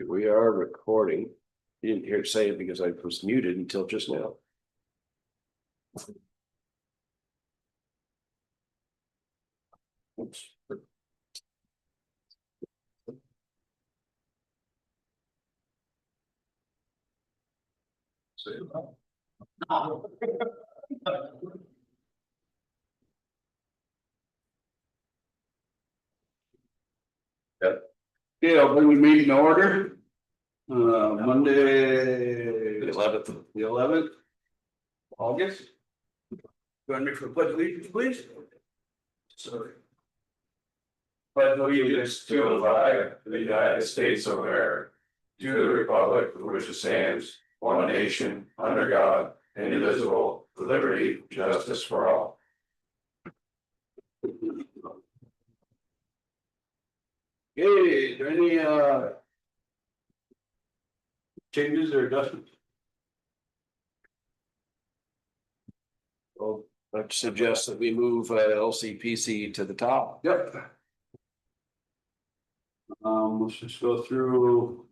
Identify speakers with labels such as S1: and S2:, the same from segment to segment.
S1: We are recording. You didn't hear it say it because I was muted until just now. Oops. Yeah, I'll bring the meeting to order. Monday. The 11th. August. Join me for the pledge of allegiance, please. Sorry. Pledge allegiance to the flag of the United States of America, to the republic for which it stands, one nation, under God, indivisible, with liberty, and justice for all. Okay, is there any changes or adjustments? Well, I'd suggest that we move LCPC to the top. Yep. Let's just go through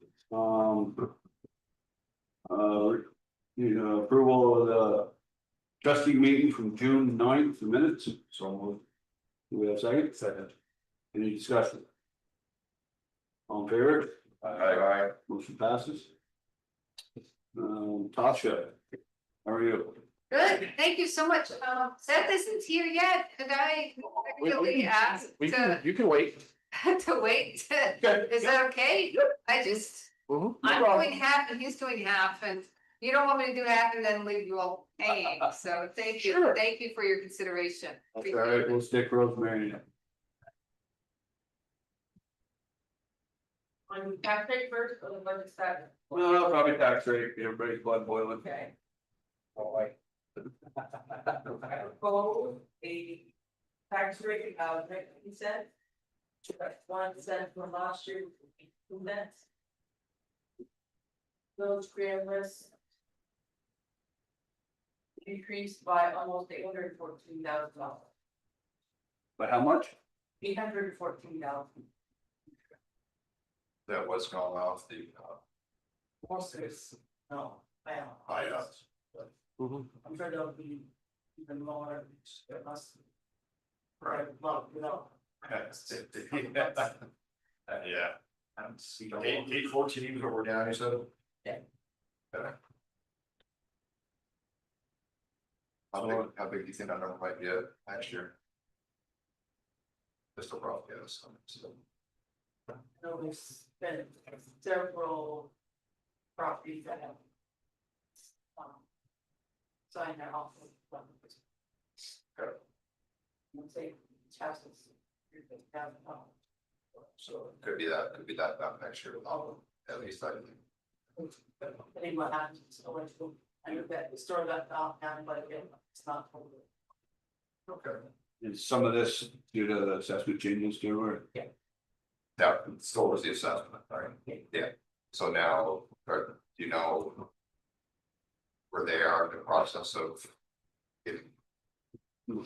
S1: approval of the trustee meeting from June 9th, the minutes. So do we have a second? Second. Any discussion? All in favor? Aye. Motion passes. Tasha, how are you?
S2: Good, thank you so much. Seth isn't here yet, and I really asked to
S1: You can wait.
S2: to wait.
S1: Okay.
S2: Is that okay? I just, I'm doing half and he's doing half, and you don't want me to do half and then leave you all hanging, so thank you,
S1: Sure.
S2: thank you for your consideration.
S1: All right, we'll stick Rosemary in.
S2: On tax rate first, or the budget second?
S1: Well, probably tax rate, everybody's blood boiling.
S2: Okay.
S3: Propose a tax rate of 19 cents. That's 1 cent from last year, 2 cents. Those grandmas increased by almost $814,000.
S1: But how much?
S3: $814,000.
S4: That was gone off the
S3: Most of it's, no, well,
S4: IOS.
S3: I'm sure there'll be even more, it must. Right, well, you know.
S4: Yeah. Eight 14 even what we're down, you said?
S3: Yeah.
S4: Okay. How big do you think that number might be next year? Just a rough guess.
S3: No, there's been several properties that have. Signed their off.
S4: Okay.
S3: Let's say, houses.
S4: So it could be that next year, at least I think.
S3: Depending what happens, so I know that the store got off down, but again, it's not.
S4: Okay.
S1: Is some of this due to the assessment changes too, or?
S4: Yeah, it still was the assessment, right? Yeah, so now, do you know where they are in the process of getting?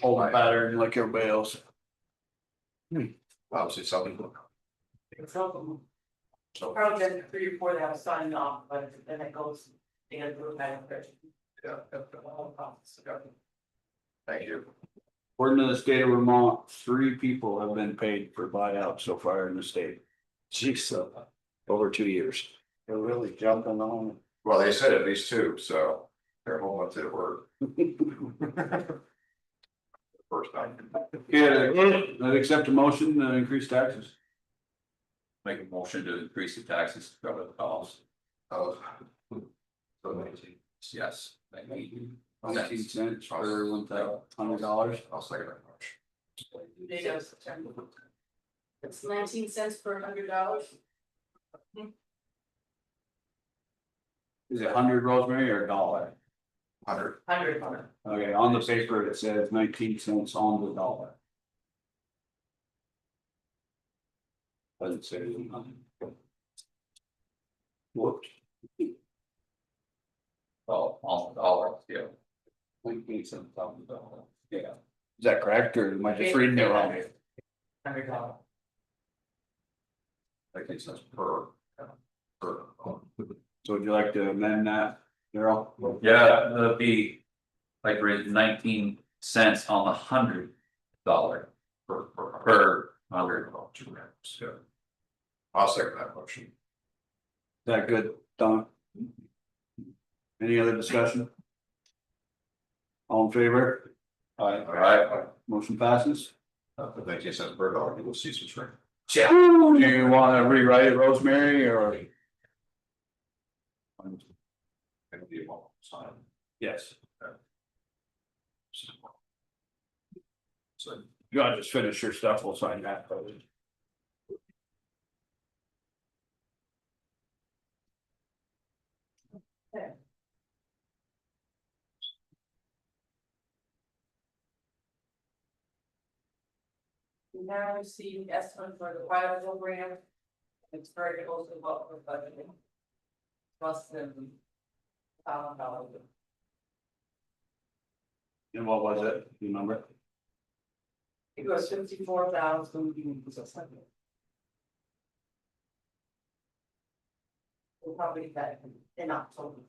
S1: Holding pattern like everybody else.
S4: Obviously, something.
S3: So probably then 3 or 4 that have signed off, but then it goes. They gotta do a kind of.
S4: Yeah. Thank you.
S1: According to the state of Vermont, 3 people have been paid for buyout so far in the state. Jeez, over 2 years. They're really jumping on.
S4: Well, they said at least 2, so they're holding up to the word. First time.
S1: Yeah, I'd accept a motion to increase taxes.
S5: Make a motion to increase the taxes to cover the cost.
S4: Oh. So amazing.
S5: Yes.
S1: 19 cents for $1,100.
S4: I'll second that motion.
S3: Date of September. It's 19 cents per $100.
S1: Is it 100, Rosemary, or $1?
S4: 100.
S3: 100.
S1: Okay, on the paper it says 19 cents on the dollar. Doesn't say anything. Whoops.
S5: Oh, on the dollar, yeah.
S1: 19 cents on the dollar. Yeah. Is that correct, or am I just reading it wrong?
S3: $100.
S4: 19 cents per
S1: So would you like to amend that, Darrell?
S5: Yeah, that'd be like raise 19 cents on the $100 per hundred.
S4: Yeah. I'll second that motion.
S1: Is that good, Don? Any other discussion? All in favor? Aye.
S5: Alright.
S1: Motion passes.
S4: For 19 cents per dollar, you will see some shrink.
S1: Do you wanna rewrite it, Rosemary, or?
S4: It'll be a moment, sign.
S1: Yes.
S4: So,
S1: You gotta just finish your stuff, we'll sign that.
S3: We now received estimate for the pilot program. It's very close to what we're budgeting. Plus $1,000.
S1: And what was it, you remember?
S3: It was 54,000. We'll probably get that in October.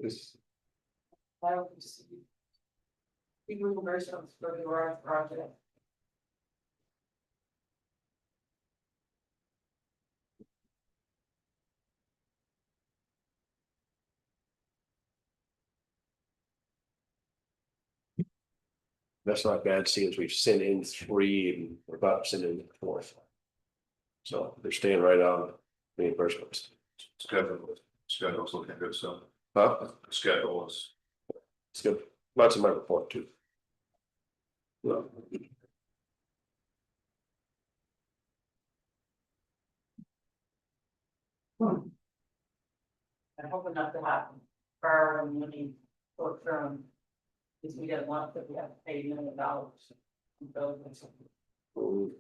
S1: This,
S3: I don't see. The reimbursements for the garage project.
S6: That's not bad, seeing as we've sent in 3 and we're about to send in the 4th. So they're staying right on reimbursements.
S4: schedule's looking good, so
S6: Huh?
S4: the schedule is.
S6: It's good. That's in my report too.
S1: well,
S3: I'm hoping not to happen. For money short term. Because we get one that we have to pay $1 million.
S6: Mm.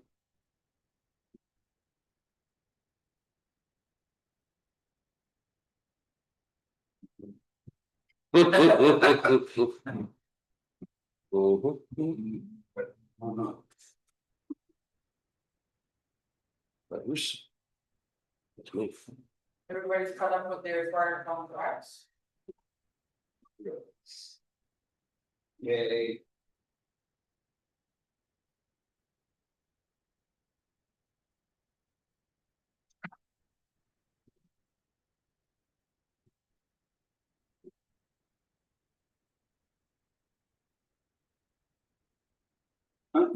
S6: Mhm. But who's? It's me.
S3: Everybody's caught up with their fire contracts.
S1: Yay.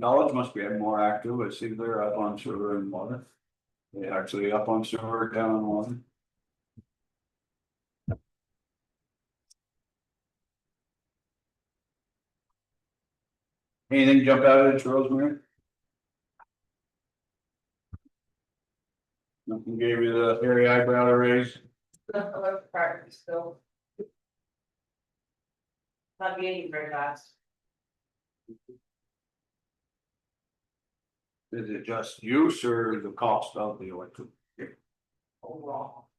S1: College must be more active, I see they're up on sewer and water. They actually up on sewer, down on water. Anything jump out at you, Rosemary? Nothing gave you the hairy eyebrow to raise?
S3: Practice still. Not getting very fast.
S1: Is it just use or the cost of the electric?
S3: Overall.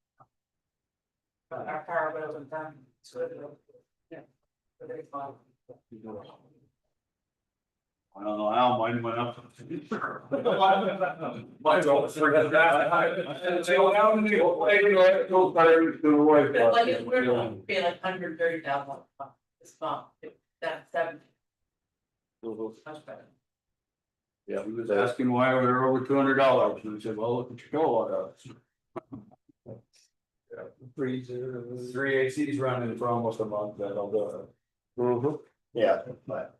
S3: But our power bills are done, so yeah. But it's fine.
S1: I don't know how mine went up.
S5: Mine's almost forget that.
S3: But like, if we're gonna pay like $130,000, it's not, that's 70,
S6: Mhm.
S3: much better.
S6: Yeah,
S1: He was asking why we were over $200, and I said, well, look at your kilowatt hours. Freezer, 3 ACs running for almost a month, that'll do it.
S6: Mhm. Yeah, but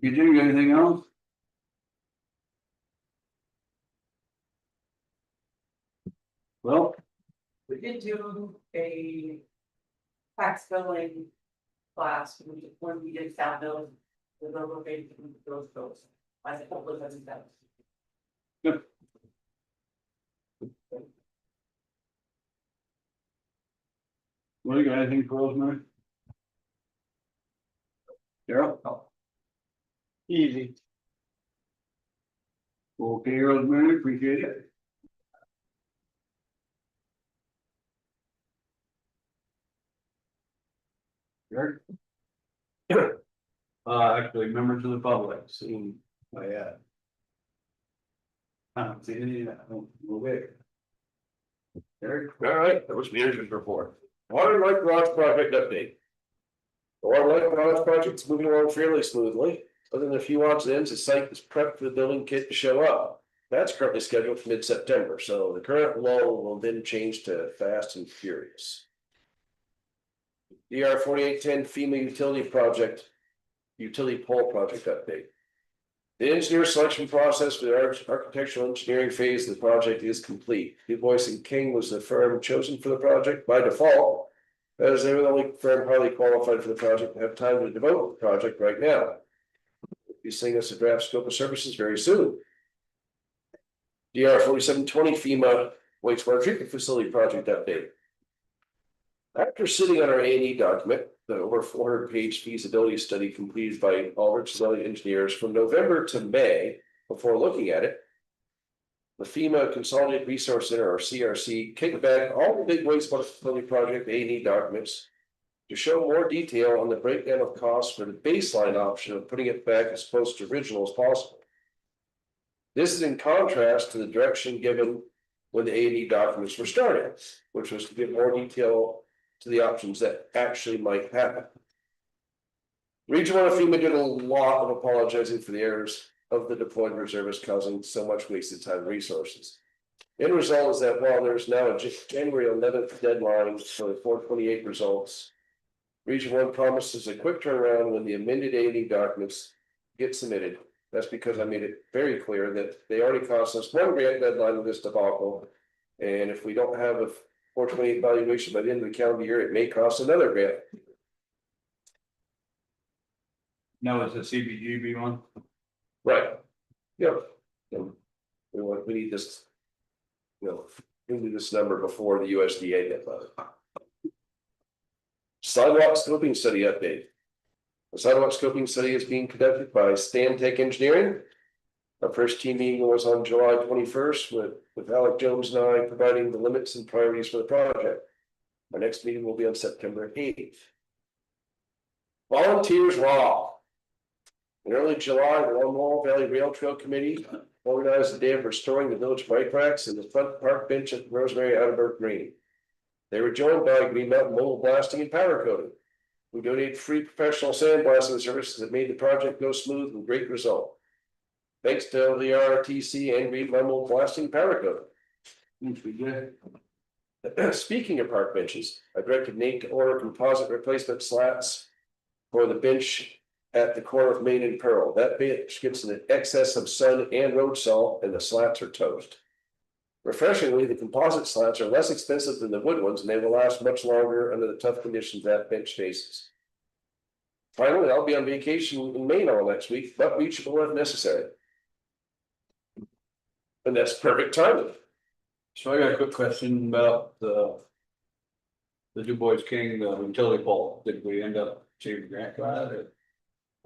S1: You doing anything else? Well,
S3: We did do a tax billing class, when we did sound bills, the local rate of those bills. I think it was that.
S1: well, you got anything for Rosemary? Darrell? Easy. Okay, Rosemary, appreciate it. Eric? Actually, members of the public, seen my ad. I don't see any, I don't move it. Eric,
S6: All right, that was manager's report. Water Lake Garage project update. The Water Lake Garage project's moving along fairly smoothly. Other than a few odds and ends, the site is prepped for the building kit to show up. That's currently scheduled for mid-September, so the current lull will then change to fast and furious. DR 4810 FEMA utility pole project update. The engineer selection process for the architectural engineering phase of the project is complete. DuBois and King was the firm chosen for the project by default, as they were the only firm highly qualified for the project and have time to devote the project right now. Be seeing us a draft scope of services very soon. DR 4720 FEMA wastewater treatment facility project update. After sitting on our A&E document, the over 400-page feasibility study completed by Aldrich Select engineers from November to May, before looking at it, the FEMA Consolidated Resource Center, or CRC, kicked back all the big wastewater facility project A&E documents to show more detail on the breakdown of costs for the baseline option of putting it back as close to original as possible. This is in contrast to the direction given when the A&E documents were started, which was to give more detail to the options that actually might happen. Region 1 of FEMA did a lot of apologizing for the errors of the deployed reservists causing so much wasted time and resources. End result is that while there's now a January 11th deadline for the 428 results, Region 1 promises a quick turnaround when the amended A&E documents get submitted. That's because I made it very clear that they already cost us one grant deadline with this debacle. And if we don't have a 428 valuation by the end of the calendar year, it may cost another grant.
S1: no, it's a CBGB one.
S6: Right. Yep. And we need this. We need this number before the USDA deadline. Sidewalk scoping study update. The sidewalk scoping study is being conducted by Stantec Engineering. Our first team meeting was on July 21st with Alec Jones and I providing the limits and priorities for the project. Our next meeting will be on September 8th. Volunteers raw. In early July, the Long Valley Rail Trail Committee organized the day of restoring the village bike racks in the front park bench at Rosemary Atterberg Green. They were joined by Green Mountain Mobile Blasting and Powder Coating, who donated free professional sandblasting services that made the project go smooth with great result. Thanks to the RTC and Green Mountain Mobile Blasting and Powder Coating. Speaking of park benches, I directed Nate to order composite replacement slats for the bench at the corner of Main and Pearl. That bench gets an excess of sun and road salt, and the slats are toast. Refreshingly, the composite slats are less expensive than the wood ones, and they will last much longer under the tough conditions that bench faces. Finally, I'll be on vacation in Maine all next week, but reachable if necessary. And that's perfect timing.
S1: So I got a quick question about the DuBois King utility pole. Did we end up saving grant for that? Or?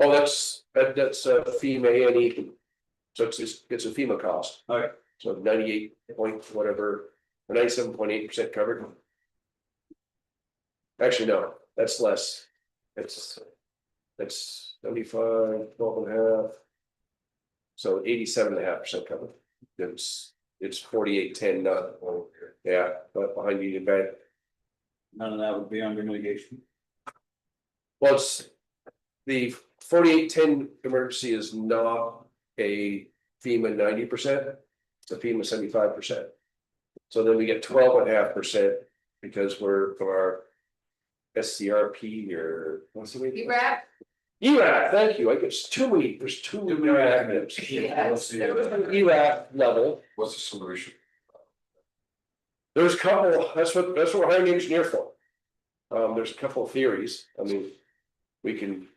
S6: Oh, that's FEMA A&E. So it's a FEMA cost.
S1: Okay.
S6: So 98 point whatever, 97.8% covered. Actually, no, that's less. It's 75, 12 and a half. So 87.5% covered. It's 4810, not yeah, but behind Union Bank.
S1: None of that would be under mitigation.
S6: Well, it's the 4810 emergency is not a FEMA 90%. It's a FEMA 75%. So then we get 12.5% because we're from our SCRP or what's the name?
S2: ERAP?
S6: ERAP, thank you. I guess there's too many acronyms. ERAP level.
S4: What's the solution?
S6: There's a couple, that's what we're hiring an engineer for. There's a couple of theories. I mean, we can,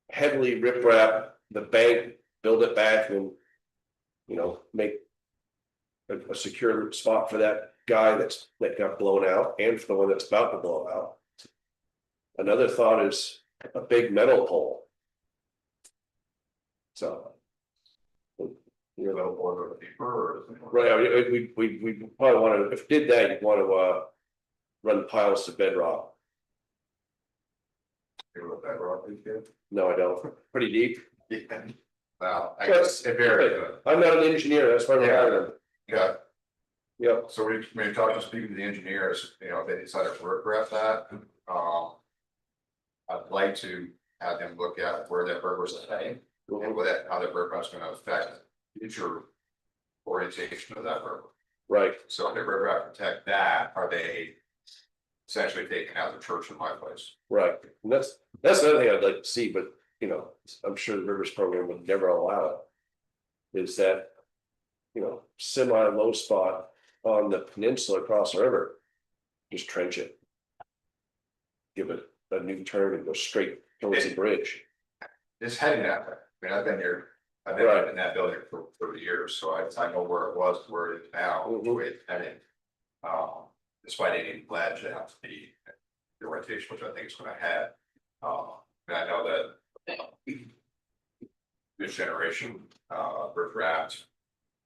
S6: heavily riprap the bank, build it back and, make a secure spot for that guy that got blown out and for the one that's about to blow out. Another thought is a big metal pole. So.
S4: Or deeper,
S6: Right, I mean, we probably want to, if we did that, you'd want to run piles to bedrock.
S4: You know what that rock is, kid?
S6: No, I don't, pretty deep.
S4: Yeah. Well, I guess it varies, but,
S6: I'm not an engineer, that's why we're hiring.
S4: yeah,
S6: Yeah,
S4: so when you talk to speaking to the engineers, you know, if they decide to regret that, I'd like to have them look at where that berm was heading. And what that, how that berm is gonna affect future orientation of that berm.
S6: right,
S4: So if they're gonna protect that, are they essentially taking out the church in my place?
S6: right, and that's the other thing I'd like to see, but, you know, I'm sure the rivers program would never allow it. Is that, you know, semi-low spot on the peninsula across the river. Just trench it. Give it a new turn and go straight towards the bridge.
S4: It's heading that way. I mean, I've been here, I've been
S6: Right.
S4: in that building for 30 years, so I know where it was, where it is now, the way it's heading. Despite any ledge that has to be the orientation, which I think it's gonna have. And I know that. This generation, riprap,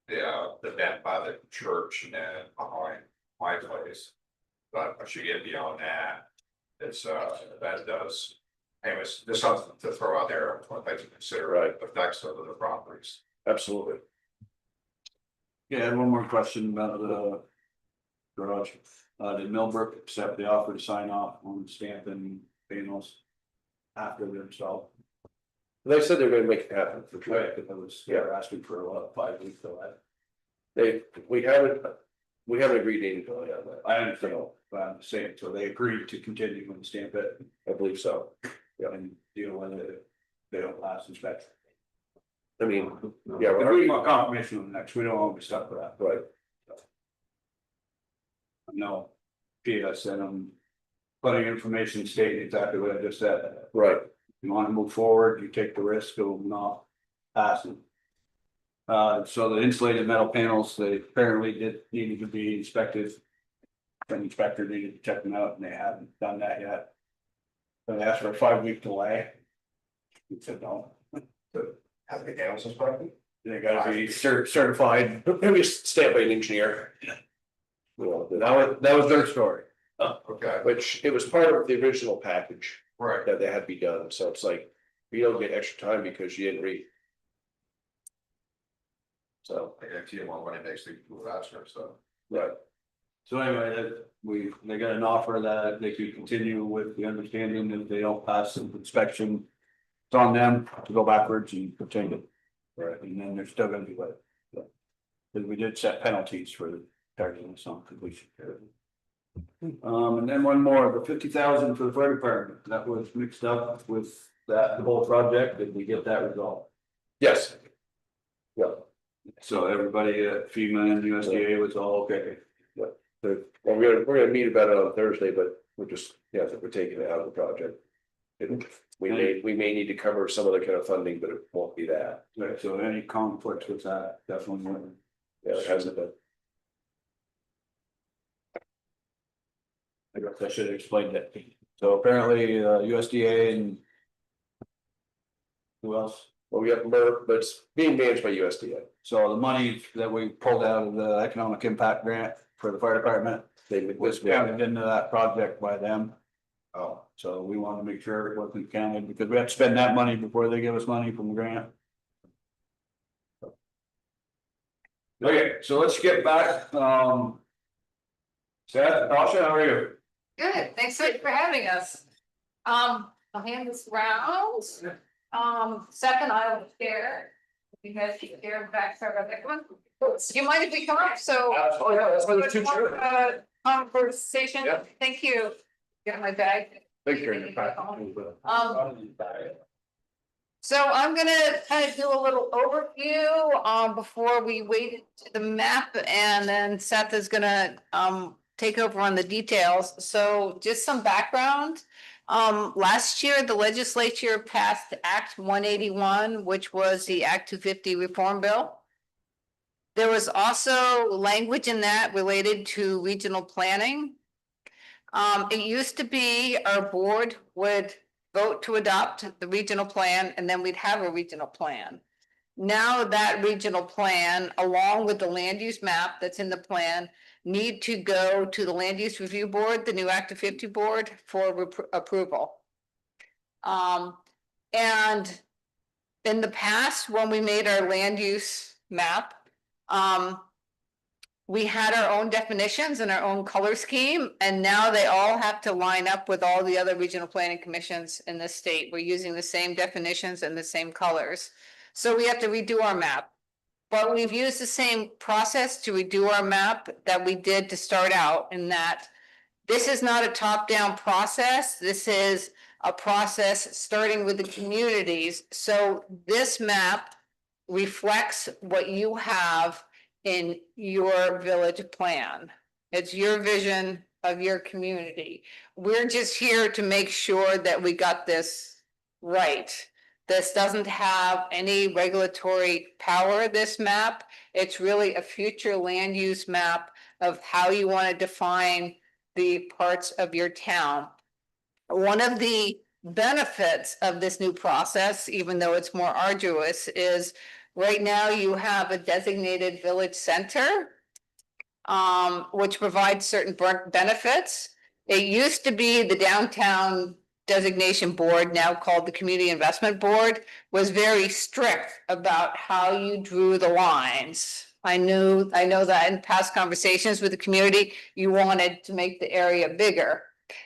S4: the bent by the church and then behind my place. But once you get beyond that, it's, that does. Anyways, there's something to throw out there, I'd like to consider,
S6: Right.
S4: effects of the properties.
S6: Absolutely.
S1: Yeah, I had one more question about the garage. Did Millbrook accept the offer to sign off on stamping panels after they're installed?
S6: They said they're gonna make it happen for sure.
S1: Right, because they're asking for what, 5 weeks for that.
S6: We haven't agreed to anything on that.
S1: I understand, but I'm saying, so they agreed to continue and stamp it
S6: I believe so.
S1: and deal with it. If they don't pass inspection.
S6: I mean, yeah,
S1: If
S6: we're
S1: we want confirmation on the next, we don't want to be stuck with that.
S6: right,
S1: No, Peter sent them plenty of information stating exactly what I just said.
S6: right,
S1: You want to move forward, you take the risk of not passing. So the insulated metal panels, they apparently needed to be inspected. An inspector needed to check them out and they haven't done that yet. So they asked for a 5-week delay. He said no,
S4: Have the panels inspected?
S1: they gotta be certified.
S6: maybe stamped by an engineer. You know,
S1: That was their story.
S4: Okay,
S6: which it was part of the original package
S4: right,
S6: that they had to be done, so it's like, you don't get extra time because you didn't read. So,
S4: I guarantee you one when it makes the move faster, so.
S6: right,
S1: So anyway, they got an offer that they could continue with the understanding that if they don't pass the inspection. It's on them to go backwards and continue.
S6: right,
S1: And then they're still gonna be late. Because we did set penalties for targeting some completion. And then one more, the 50,000 for the fire department, that was mixed up with that, the whole project, did we get that resolved?
S6: yes. Yeah,
S1: So everybody at FEMA and USDA was all okay.
S6: well, we're gonna meet about it on Thursday, but we're just, yeah, we're taking it out of the project. We may need to cover some other kind of funding, but it won't be that,
S1: Right, so any conflicts with that, definitely wouldn't.
S6: yeah, it hasn't been.
S1: I guess I should have explained that. So apparently USDA and. Who else?
S6: Well, we got Merck, but it's being managed by USDA.
S1: So the money that we pulled out of the economic impact grant for the fire department was counted into that project by them.
S4: Oh,
S1: So we want to make sure it wasn't counted because we have to spend that money before they give us money from the grant. Okay, so let's get back, Seth, Tasha, how are you?
S2: Good, thanks so much for having us. I'll hand this round. Seth and I will share. You guys can share back, sorry about that one. Do you mind if we come up, so?
S6: Oh, yeah, that's why there's two chairs.
S2: Conversation,
S6: Yeah.
S2: thank you. Get my bag.
S6: Thank you.
S2: So I'm gonna kind of do a little overview, before we wade into the map, and then Seth is gonna, take over on the details. So just some background. Last year, the legislature passed Act 181, which was the Act 250 reform bill. There was also language in that related to regional planning. It used to be our board would vote to adopt the regional plan and then we'd have a regional plan. Now that regional plan, along with the land use map that's in the plan, need to go to the land use review board, the new Act 250 board for approval. And in the past, when we made our land use map, we had our own definitions and our own color scheme, and now they all have to line up with all the other regional planning commissions in the state. We're using the same definitions and the same colors. So we have to redo our map. But we've used the same process to redo our map that we did to start out, in that this is not a top-down process. This is a process starting with the communities. So this map reflects what you have in your village plan. It's your vision of your community. We're just here to make sure that we got this right. This doesn't have any regulatory power, this map. It's really a future land use map of how you want to define the parts of your town. One of the benefits of this new process, even though it's more arduous, is right now you have a designated village center, which provides certain benefits. It used to be the downtown designation board, now called the Community Investment Board, was very strict about how you drew the lines. I know that in past conversations with the community, you wanted to make the area bigger.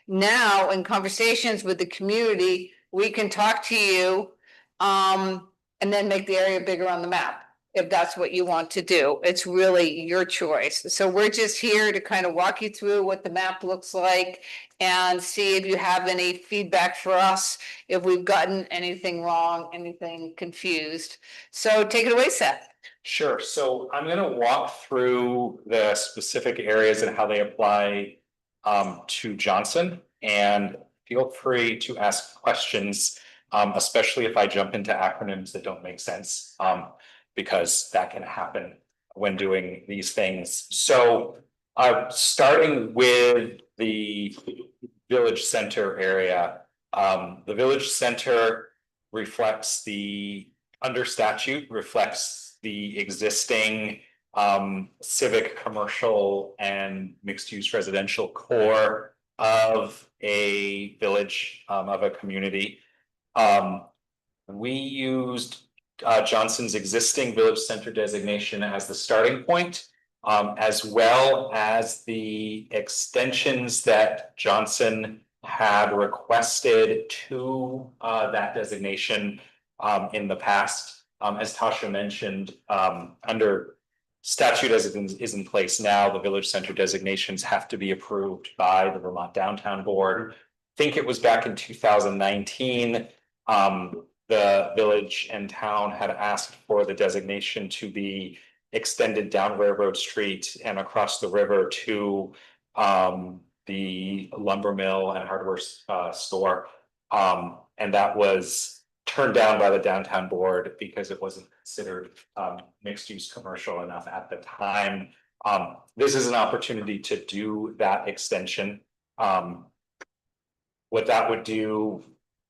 S2: Now, in conversations with the community, we can talk to you, and then make the area bigger on the map, if that's what you want to do. It's really your choice. So we're just here to kind of walk you through what the map looks like and see if you have any feedback for us, if we've gotten anything wrong, anything confused. So take it away, Seth.
S7: Sure. So I'm going to walk through the specific areas and how they apply to Johnson, and feel free to ask questions, especially if I jump into acronyms that don't make sense, because that can happen when doing these things. So starting with the village center area, the village center reflects under statute reflects the existing civic, commercial, and mixed-use residential core of a village, of a community. We used Johnson's existing village center designation as the starting point, as well as the extensions that Johnson had requested to that designation in the past. As Tasha mentioned, under statute as it is in place now, the village center designations have to be approved by the Vermont Downtown Board. I think it was back in 2019. The village and town had asked for the designation to be extended down Railroad Street and across the river to the lumber mill and hardware store. And that was turned down by the downtown board because it wasn't considered mixed use commercial enough at the time. This is an opportunity to do that extension. What that would do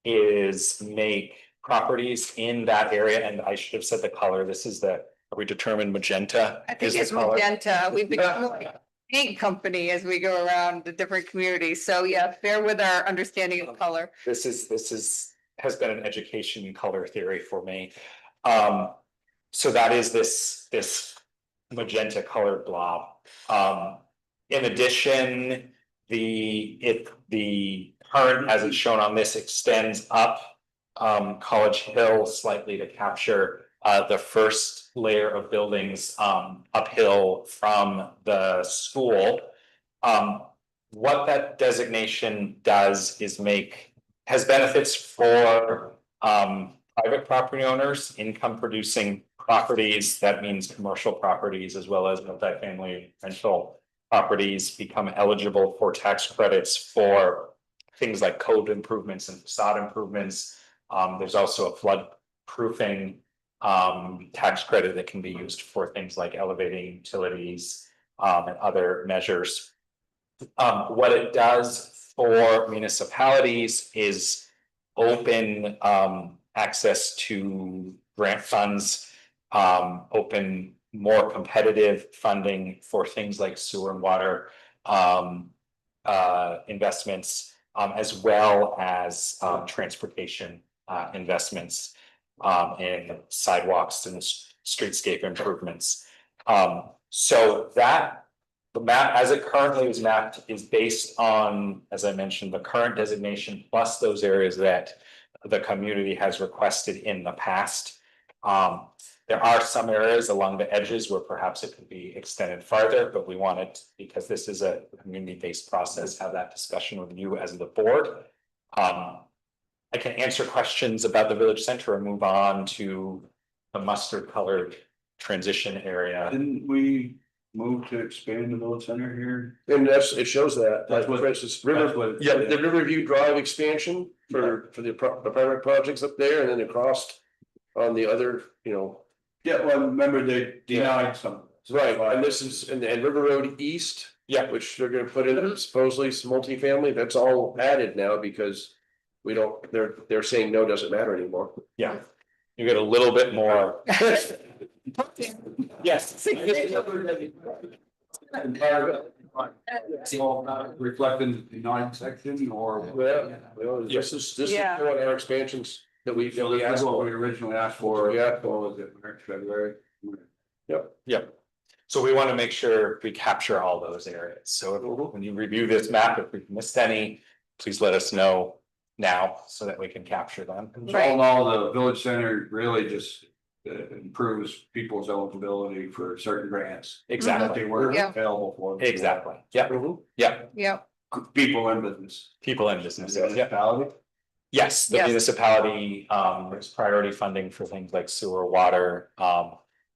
S7: is make properties in that area, and I should have said the color. This is are we determined magenta?
S2: I think it's magenta. We've become like a paint company as we go around the different communities. So yeah, bear with our understanding of color.
S7: This has been an education in color theory for me. So that is this magenta colored blob. In addition, the current, as it's shown on this, extends up College Hill slightly to capture the first layer of buildings uphill from the school. What that designation does is has benefits for private property owners, income producing properties. That means commercial properties as well as multifamily rental properties become eligible for tax credits for things like code improvements and facade improvements. There's also a flood proofing tax credit that can be used for things like elevating utilities and other measures. What it does for municipalities is open access to grant funds, open more competitive funding for things like sewer and water investments, as well as transportation investments in sidewalks and streetscape improvements. So that the map as it currently is mapped is based on, as I mentioned, the current designation plus those areas that the community has requested in the past. There are some areas along the edges where perhaps it could be extended farther, but we wanted, because this is a community-based process, have that discussion with you as the board. I can answer questions about the village center or move on to the mustard colored transition area.
S1: Didn't we move to expand the village center here?
S6: And it shows that,
S1: That's
S6: like,
S1: what-
S6: for instance,
S1: That's what-
S6: the Riverview Drive expansion for the private projects up there, and then across on the other,
S1: Yeah, well, I remember they denied some.
S6: right, and this is, and River Road East.
S7: Yeah.
S6: Which they're gonna put in supposedly some multifamily, that's all added now because we don't, they're saying no, doesn't matter anymore.
S7: Yeah, you get a little bit more. Yes.
S1: Reflecting the nine section or?
S6: Well, this is
S2: Yeah.
S6: one of our expansions that we
S1: So that's
S6: asked
S1: what we
S6: for.
S1: originally asked for.
S6: Yeah.
S1: What was it, March, February?
S7: Yep. So we want to make sure we capture all those areas. So when you review this map, if we've missed any, please let us know now so that we can capture them.
S1: So all in all, the village center really just improves people's eligibility for certain grants. That
S7: Exactly,
S1: they weren't
S2: Yeah.
S1: available for.
S7: exactly. Yep,
S6: Mhm.
S7: yep.
S2: Yep,
S1: People in business.
S7: People and businesses. Yep.
S1: Municipality.
S7: Yes, the
S2: Yes.
S7: municipality, there's priority funding for things like sewer, water,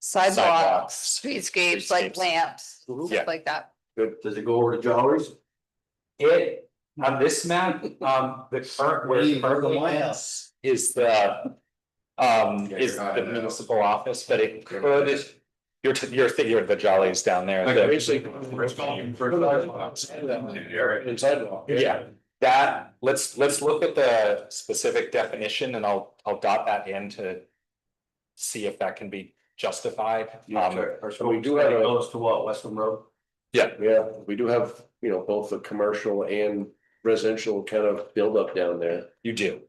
S2: sidewalks, streetscapes, like
S7: Streetscapes.
S2: lamps,
S6: Mhm.
S2: stuff like that.
S1: Does it go over to Jollies?
S7: It, on this map, the current, where it currently is the. Is the municipal office, but it could, you're the Jollies down there.
S1: Like
S7: the-
S6: Basically.
S1: Mhm.
S6: Sidewalk.
S7: Yeah, that, let's look at the specific definition and I'll dot that in to. See if that can be justified.
S1: So
S6: we do have a-
S1: goes to what, Weston Road?
S6: Yeah, we do have, both the commercial and residential kind of buildup down there.
S7: You do.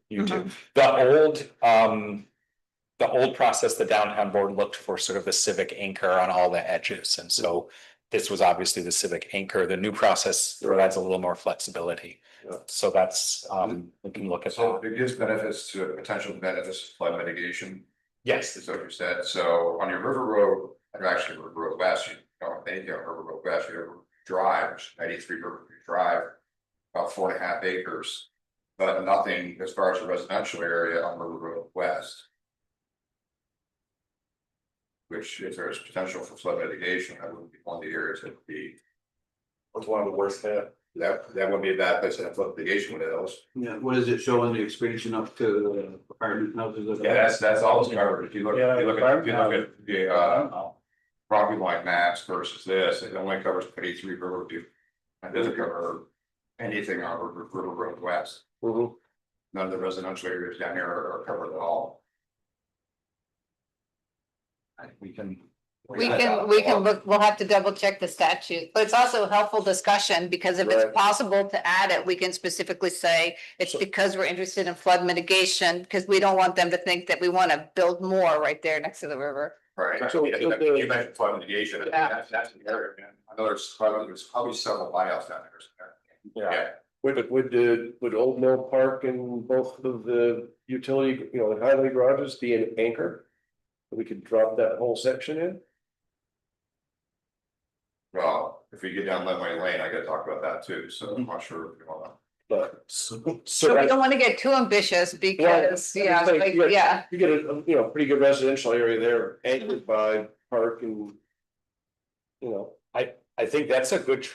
S7: The old process, the downtown board looked for sort of the civic anchor on all the edges, and so. This was obviously the civic anchor. The new process provides a little more flexibility.
S6: Yeah.
S7: So that's, we can look at
S4: So
S7: that.
S4: it gives benefits to potential benefits to flood mitigation,
S7: Yes,
S4: is what you said. So on your River Road, and actually River Road West, you know, anything on River Road West, you have Drive, which is 93 River Drive. About 4.5 acres, but nothing as far as the residential area on River Road West. Which if there's potential for flood mitigation, that would be one of the areas that would be.
S6: That's one of the worst there.
S4: That would be a bad place to have flood mitigation with those.
S1: Yeah, what does it show in the expansion up to the apartment houses?
S4: Yeah, that's always covered. If you look at the property line maps versus this, it only covers 83 Riverview. It doesn't cover anything on River Road West.
S6: Mhm.
S4: None of the residential areas down here are covered at all.
S7: we can.
S2: We can look, we'll have to double check the statute, but it's also a helpful discussion because if it's
S6: Right.
S2: possible to add it, we can specifically say. It's because we're interested in flood mitigation, because we don't want them to think that we want to build more right there next to the river.
S4: Right.
S6: So-
S4: You mentioned flood mitigation.
S2: Yeah.
S4: That's an area, man. I know there's probably several buyouts down there.
S7: Yeah.
S6: Would Old Mill Park and both of the utility, the highway garages be an anchor? We could drop that whole section in?
S4: Well, if we get down Lemway Lane, I gotta talk about that too, so I'm not sure if you wanna.
S6: But.
S2: So we don't want to get too ambitious because, yeah, like, yeah,
S6: You get a, pretty good residential area there anchored by park and.
S7: I think that's a good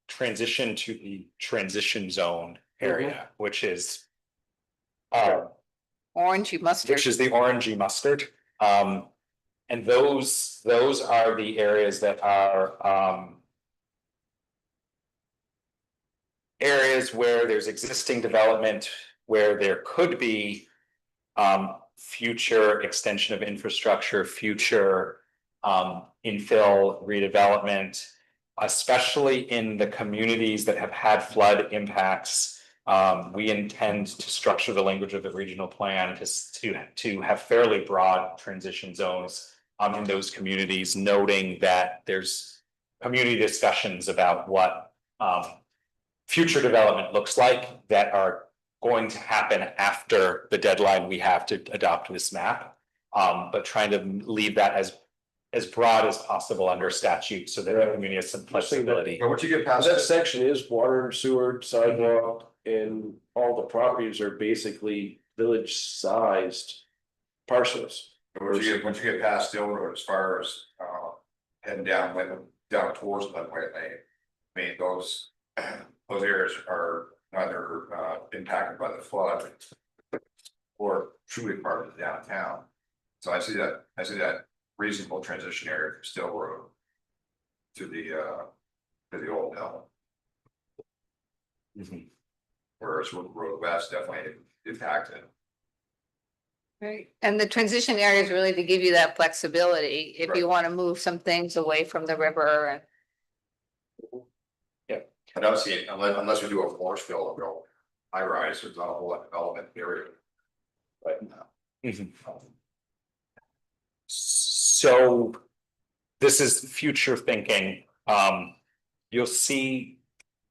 S7: transition to the transition zone area, which is.
S2: orangey mustard.
S7: Which is the orangey mustard. And those are the areas that are, areas where there's existing development, where there could be, future extension of infrastructure, future, infill redevelopment, especially in the communities that have had flood impacts We intend to structure the language of the regional plan to have fairly broad transition zones. In those communities, noting that there's community discussions about what future development looks like that are going to happen after the deadline we have to adopt this map. But trying to leave that as broad as possible under statute so that the community has some flexibility.
S4: But once you get past
S6: That
S4: that,
S6: section is water, sewer, sidewalk, and all the properties are basically village-sized parcels.
S4: once you get past the road, as far as heading down towards Putvain Lane. I mean, those areas are neither impacted by the flood or truly part of the downtown. So I see that reasonable transition area from Still Road to the old mill. Whereas Road West definitely impacted.
S2: Right, and the transition area is really to give you that flexibility if you want to move some things away from the river and.
S4: I don't see it unless we do a force field or go high rise, there's not a whole lot of development area right now.
S7: So this is future thinking. You'll see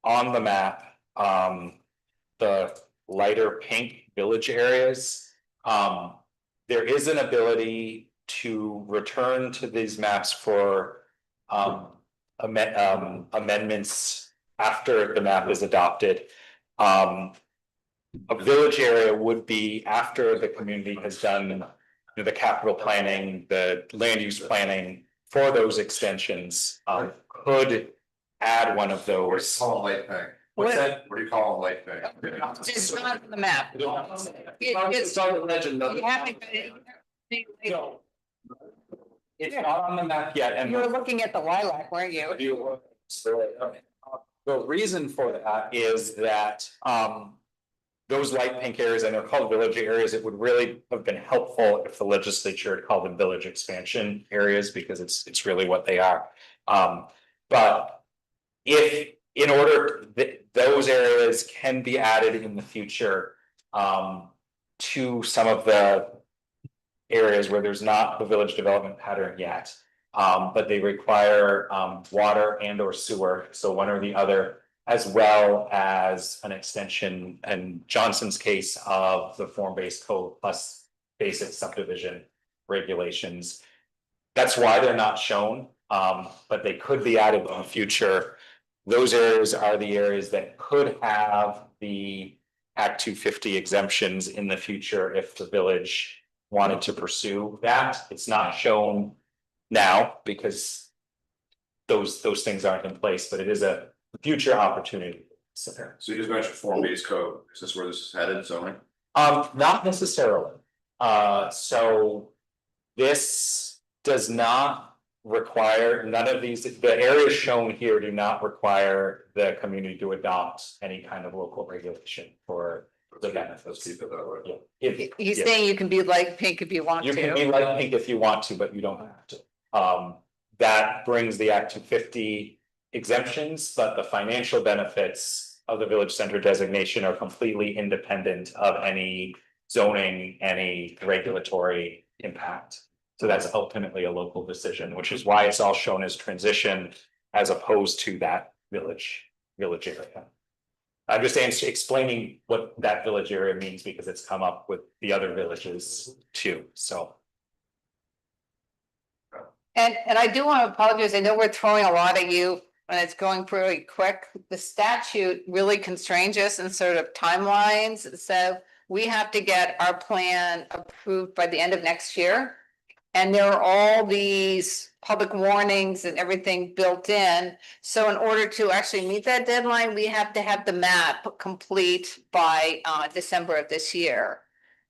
S7: on the map, the lighter pink village areas. There is an ability to return to these maps for amendments after the map is adopted. A village area would be after the community has done the capital planning, the land use planning for those extensions, could add one of
S4: What do you
S7: those.
S4: call a light thing?
S7: What's that?
S4: What do you call a light thing?
S2: It's not on the map.
S6: It's on the legend.
S2: You haven't-
S7: It's not on the map yet, and
S2: You were looking at the lilac, weren't you?
S7: the reason for that is that, those light pink areas, and they're called village areas, it would really have been helpful if the legislature had called them village expansion areas, because it's really what they are. But if, in order, those areas can be added in the future, to some of the areas where there's not the village development pattern yet. But they require, water and or sewer, so one or the other, as well as an extension, in Johnson's case, of the form-based code plus basic subdivision regulations. That's why they're not shown, but they could be added in the future. Those areas are the areas that could have the Act 250 exemptions in the future if the village wanted to pursue that. It's not shown now because those things aren't in place, but it is a future opportunity.
S4: So you just mentioned form-based code, is this where this is headed, zoning?
S7: Not necessarily. So this does not require, none of these, the areas shown here do not require the community to adopt any kind of local regulation for the benefits.
S4: Let's keep it that way.
S7: Yeah. If-
S2: He's
S7: yeah.
S2: saying you can be like pink if you want
S7: You can be
S2: to.
S7: light pink if you want to, but you don't have to. That brings the Act 250 exemptions, but the financial benefits of the village center designation are completely independent of any zoning, any regulatory impact. So that's ultimately a local decision, which is why it's all shown as transition as opposed to that village area. I'm just explaining what that village area means because it's come up with the other villages too, so.
S2: And I do want to apologize. I know we're throwing a lot at you and it's going pretty quick. The statute really constrains us in sort of timelines. So we have to get our plan approved by the end of next year. And there are all these public warnings and everything built in. So in order to actually meet that deadline, we have to have the map complete by December of this year.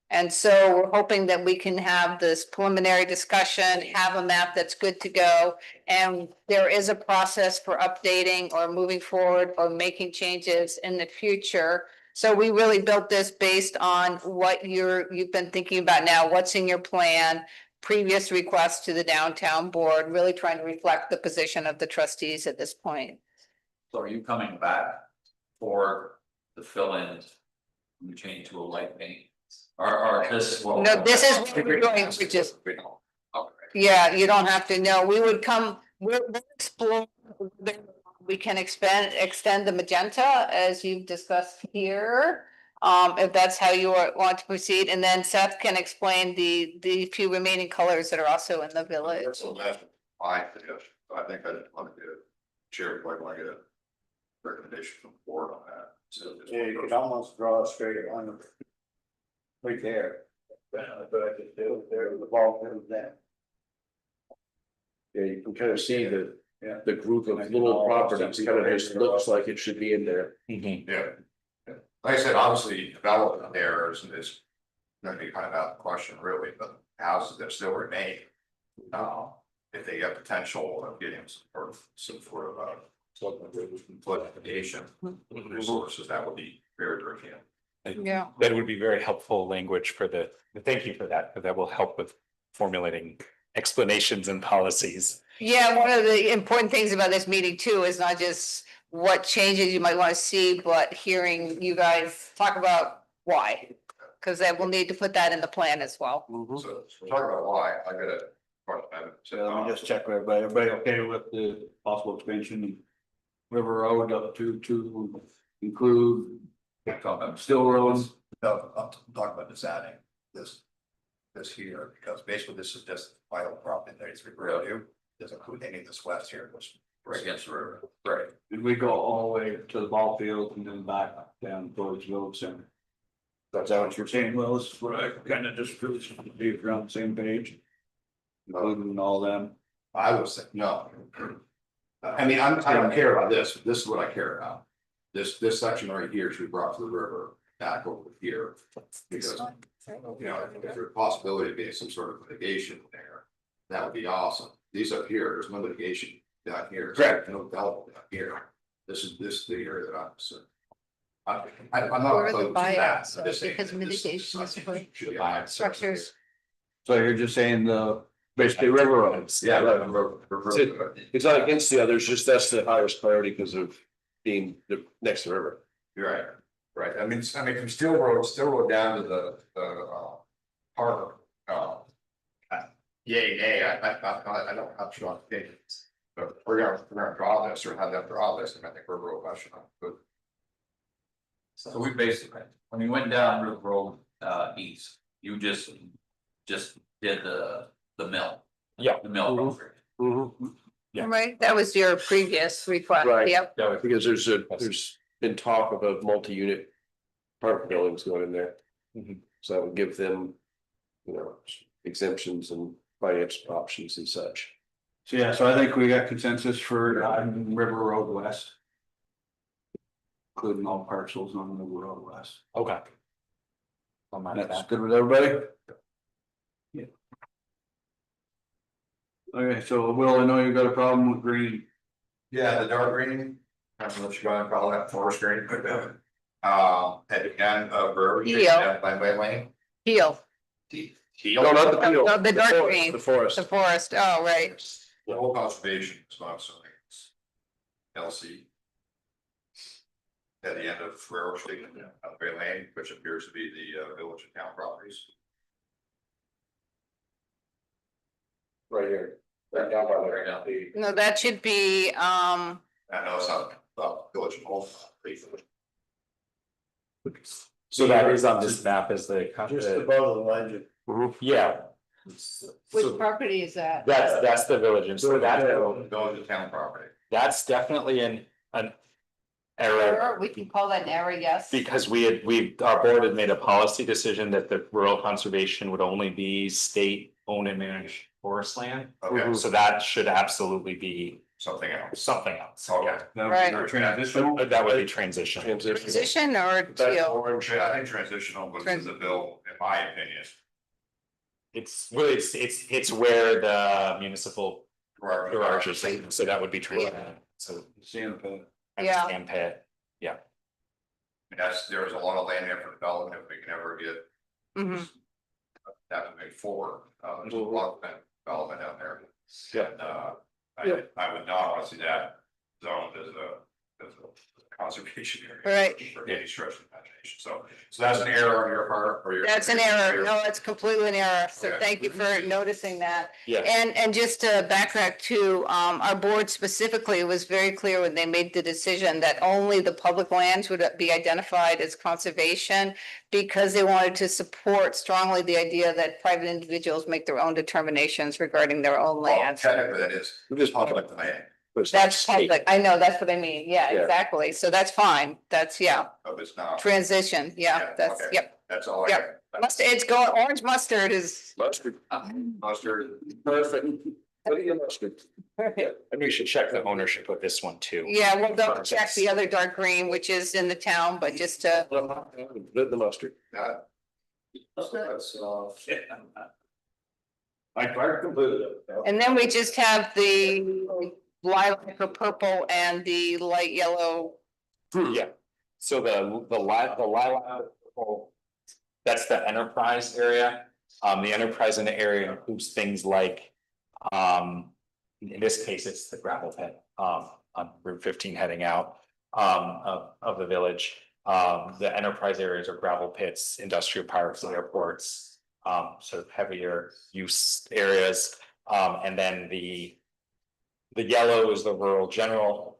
S2: And so we're hoping that we can have this preliminary discussion, have a map that's good to go. And there is a process for updating or moving forward or making changes in the future. So we really built this based on what you've been thinking about now, what's in your plan, previous requests to the downtown board, really trying to reflect the position of the trustees at this point.
S5: So are you coming back for the fill-in We change to a light paint. Or this is what.
S2: No, this is what we're doing, which is, yeah, you don't have to know, we would come, we'll explore. whether We can extend the magenta as you've discussed here. If that's how you want to proceed, and then Seth can explain the few remaining colors that are also in the village.
S4: That's my suggestion. I think I want to get chair, might want to get a recommendation from the board on that. So
S1: Yeah, you could almost draw a straight line. Right there. But I could do there, the ball goes down.
S6: Yeah, you can kind of see the,
S1: Yeah.
S6: the group of little properties kind of just looks like it should be in there.
S7: Mhm.
S4: Yeah. Like I said, obviously, development there is gonna be kind of out of the question really, but houses that still remain. If they have potential of getting some sort of floodation resources, that would be very, very handy.
S2: Yeah.
S7: That would be very helpful language for thank you for that, because that will help with formulating explanations and policies.
S2: Yeah, one of the important things about this meeting too is not just what changes you might want to see, but hearing you guys talk about why. Cause then we'll need to put that in the plan as well.
S4: So talk about why, I got a question.
S1: So let me just check with everybody okay with the possible expansion of River Road up to include Still Road?
S4: No, I'm talking about this adding this here, because basically this is just vital property that is referred to. Doesn't include any of this west here, which right against the river. Right.
S1: And we go all the way to the ball field and then back down towards Village Center. That's how what you're saying, Willis, what I kind of just proved to be if you're on the same page. Including all them.
S4: I would say, no. I mean, I don't care about this, this is what I care about. This section right here should be brought to the river, back over here. Because, you know, if there's a possibility of being some sort of litigation there, that would be awesome. These up here, there's no litigation down here. Correct. No development down here. This is the area that I'm concerned. I'm not
S2: Where are the
S4: opposed to that.
S2: buyouts?
S4: I'm just saying
S2: Because
S4: that this
S2: mitigation is
S4: section
S2: for
S4: should be higher.
S2: structures.
S1: So you're just saying basically River Road.
S4: Yeah, right.
S6: It's not against the others, just that's the highest priority because of being next to the river.
S4: You're right, right. I mean, from Still Road down to the harbor. Yeah, I don't have strong opinions. But we're gonna draw this or have them draw this, and I think we're real question on good.
S5: So we basically, when you went down River Road, east, you just did the mill.
S7: Yeah.
S5: The mill.
S7: Yeah.
S2: Right, that was your previous request,
S6: Right.
S2: yep.
S7: That would
S6: Because there's been talk of a multi-unit apartment buildings going in there.
S7: Mhm.
S6: So that would give them, you know, exemptions and finance options and such.
S1: So yeah, so I think we got consensus for River Road West. Including all parcels on River Road West.
S7: Okay. I'll mark
S1: That's
S7: that.
S1: good with everybody? Yeah. Okay, so Will, I know you've got a problem with green.
S4: Yeah, the dark green, I'm gonna let you go and call that forest green. At the end of Brewery Street,
S2: Yeah.
S4: Landway Lane.
S2: Heel,
S6: No, not the field.
S2: No, the dark
S6: forest,
S2: green.
S6: The forest.
S2: the forest, oh, right.
S4: The whole conservation is not something. LC. At the end of Railroad Street, Landway Lane, which appears to be the village and town properties.
S6: Right here. Right down by there.
S4: Right now,
S2: No, that should be,
S4: I know it's not, village and home.
S7: So that is on this map as the.
S1: above the legend.
S7: Yeah,
S2: which property is that?
S7: that's the village, and so
S4: Village and town property.
S7: that's definitely an error.
S2: Error, we can call that an error, yes.
S7: Because our board had made a policy decision that the rural conservation would only be state owned and managed forest land.
S4: Okay,
S7: So that should absolutely be
S4: something else.
S7: something else,
S4: Okay.
S7: yeah.
S2: Right.
S1: Transitional.
S7: That would be transition.
S2: Transition or teal?
S6: Orange.
S4: I think transitional was in the bill, in my opinion.
S7: It's really, it's where the municipal garage is, so that would be transition, so.
S2: Yeah.
S7: And pit,
S4: There's a lot of land there for development, if we can ever get
S2: Mhm.
S4: that to move forward, there's a lot of development out there.
S6: Yeah.
S4: And, I would not want to see that zoned as a conservation area.
S2: Right.
S4: For any stretch of the imagination, so that's an error on your part, or your.
S2: That's an error. No, it's completely an error. So
S4: Okay.
S2: thank you for noticing that.
S7: Yeah.
S2: And just to backtrack to, our board specifically was very clear when they made the decision that only the public lands would be identified as conservation because they wanted to support strongly the idea that private individuals make their own determinations regarding their own
S4: Well,
S2: lands.
S4: technically, that is,
S6: Just
S4: public land,
S6: But it's not
S2: That's
S6: state.
S2: public. I know, that's what I mean. Yeah,
S6: Yeah.
S2: exactly. So that's fine. That's, yeah,
S4: but it's not,
S2: transition. Yeah,
S4: Yeah,
S2: that's,
S4: okay.
S2: yep.
S4: that's all I
S2: Yep.
S4: got.
S2: Mustard, it's going, orange mustard is.
S6: Mustard,
S4: Mustard,
S6: perfect. What do you mustard?
S7: And we should check the ownership of this one too.
S2: Yeah, we'll double check the other dark green, which is in the town, but just to,
S6: Put the mustard.
S4: that's,
S1: I completed it.
S2: and then we just have the lilac or purple and the light yellow.
S7: Yeah, so the lilac, that's the enterprise area. The enterprise in the area includes things like, in this case, it's the gravel pit, on Route 15 heading out, of the village. The enterprise areas are gravel pits, industrial parks, airports, sort of heavier use areas. And then the yellow is the rural general.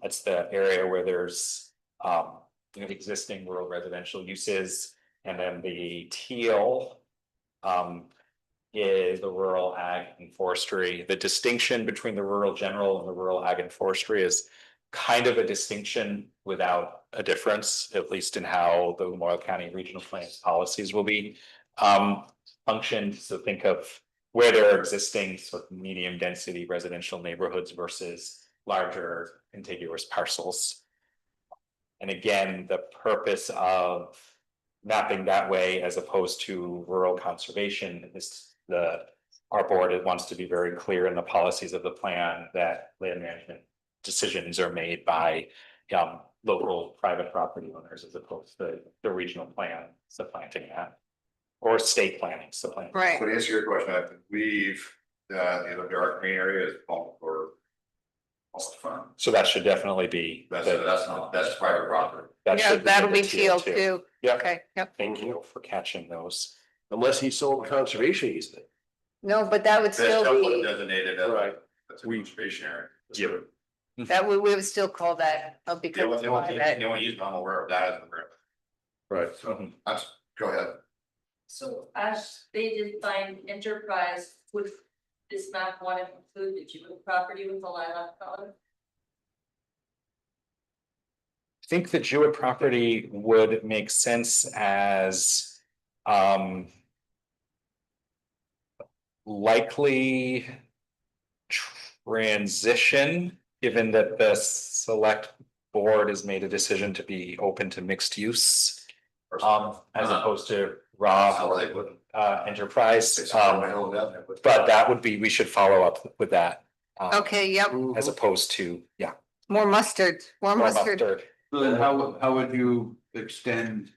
S7: That's the area where there's, existing rural residential uses. And then the teal, is the rural ag and forestry. The distinction between the rural general and the rural ag and forestry is kind of a distinction without a difference, at least in how the Memorial County Regional Plan's policies will be functioned. So think of where there are existing sort of medium density residential neighborhoods versus larger contiguous parcels. And again, the purpose of mapping that way as opposed to rural conservation is our board wants to be very clear in the policies of the plan that land management decisions are made by local private property owners as opposed to the regional plan supplanting that. Or state planning supplanting.
S2: Right.
S4: So to answer your question, I believe that the dark green area is bulk or. Fun.
S7: So that should definitely be.
S4: That's private property.
S7: That
S2: Yeah,
S7: should be
S2: that'll
S7: in
S2: be
S7: the
S2: teal too.
S7: Yeah.
S2: Okay, yep.
S7: Thank you for catching those.
S6: Unless he sold conservation easement.
S2: No, but that would
S4: That's
S2: still
S4: still
S2: be,
S4: designated as,
S6: Right.
S4: that's a conservation area.
S7: Yeah.
S2: that we would still call that because
S4: They
S2: it's private.
S4: won't use, I'm aware of that as a.
S6: Right.
S4: So, go ahead.
S8: So as they define enterprise, would this map want to include the Jewett property with the lilac color?
S7: I think the Jewett property would make sense as likely transition, given that the select board has made a decision to be open to mixed use. As opposed to raw
S4: How are they putting?
S7: enterprise, but that would be, we should follow up with that.
S2: Okay, yep,
S7: As opposed to, yeah.
S2: more mustard, more
S7: more
S2: mustard.
S7: mustard.
S1: So then how would you extend?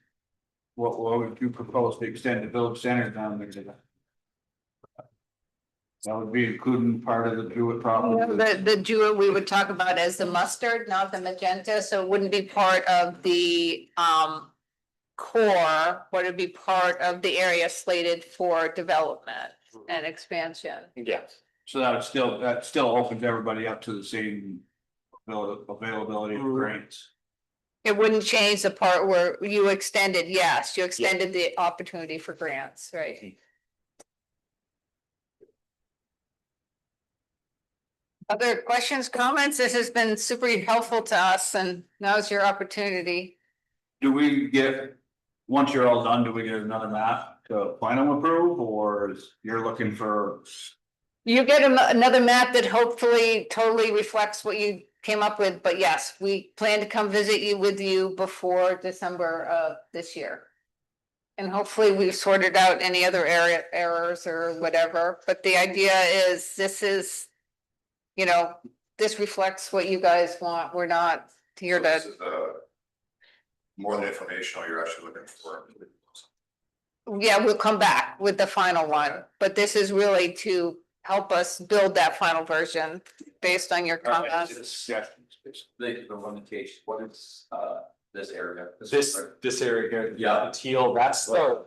S1: What would you propose to extend the village center down there to that? That would be including part of the Jewett property.
S2: The jewel we would talk about as the mustard, not the magenta, so it wouldn't be part of the core, but it'd be part of the area slated for development and expansion.
S7: Yes.
S1: So that still opens everybody up to the same availability of grants.
S2: It wouldn't change the part where you extended, yes, you extended the opportunity for grants, right? Other questions, comments? This has been super helpful to us and now's your opportunity.
S1: Do we get, once you're all done, do we get another map to final approve, or you're looking for?
S2: You get another map that hopefully totally reflects what you came up with, but yes, we plan to come visit you with you before December of this year. And hopefully we've sorted out any other area errors or whatever, but the idea is this is. You know, this reflects what you guys want. We're not here
S4: So this
S2: to,
S4: is, more than informational, you're actually looking for.
S2: yeah, we'll come back with the final one, but this is really to help us build that final version based on your comments.
S1: Suggestions.
S5: The limitation, what is, this area?
S7: This area here,
S5: Yeah.
S7: the teal, that's the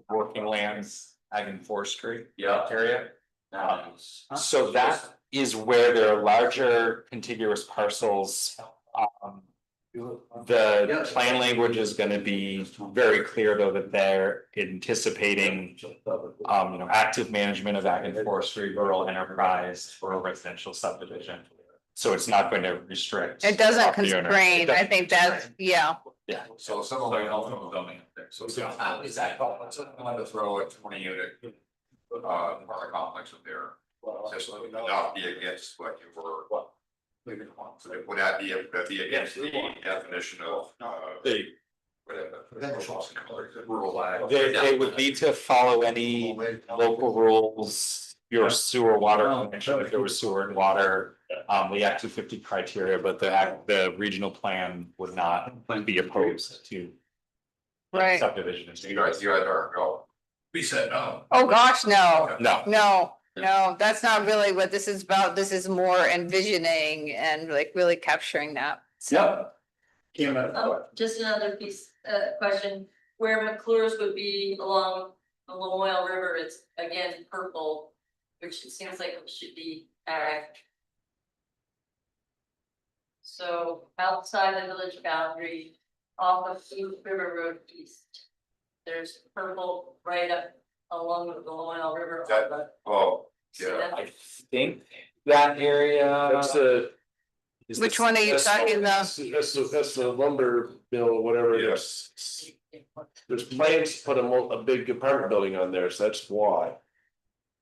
S7: working lands, ag and forestry.
S5: Yeah.
S7: Area.
S5: Nice.
S7: So that is where there are larger contiguous parcels. The plan language is gonna be very clear, though, that they're anticipating, active management of ag and forestry, rural enterprise, rural residential subdivision. So it's not going to restrict.
S2: It doesn't
S7: property owner.
S2: constrain, I think that's, yeah,
S7: Yeah.
S4: So some of
S5: So
S4: them.
S5: you don't zoning up there.
S4: So exactly, I'm gonna throw a 20 unit. Apartment complex in there, just not be against what you were. Would that be against the definition of,
S7: They,
S4: whatever, rural ag?
S7: they would need to follow any local rules, your sewer, water connection, if there was sewer and water. The Act 250 criteria, but the regional plan would not be opposed to
S2: right.
S7: subdivision.
S4: You guys are, go. We said no.
S2: Oh, gosh, no,
S7: No,
S2: no, that's not really what this is about. This is more envisioning and like really capturing that. So,
S8: Just another piece, question, where McClure's would be along the Lamoille River, it's again purple, which it seems like it should be ag. So outside the village boundary, off of East River Road East, there's purple right up along the Lamoille River.
S4: Oh,
S8: See
S4: yeah.
S8: that?
S7: I think that area.
S6: That's the.
S2: which one are you talking about?
S6: That's the lumber mill, or whatever it is. There's plans to put a big apartment building on there, so that's why.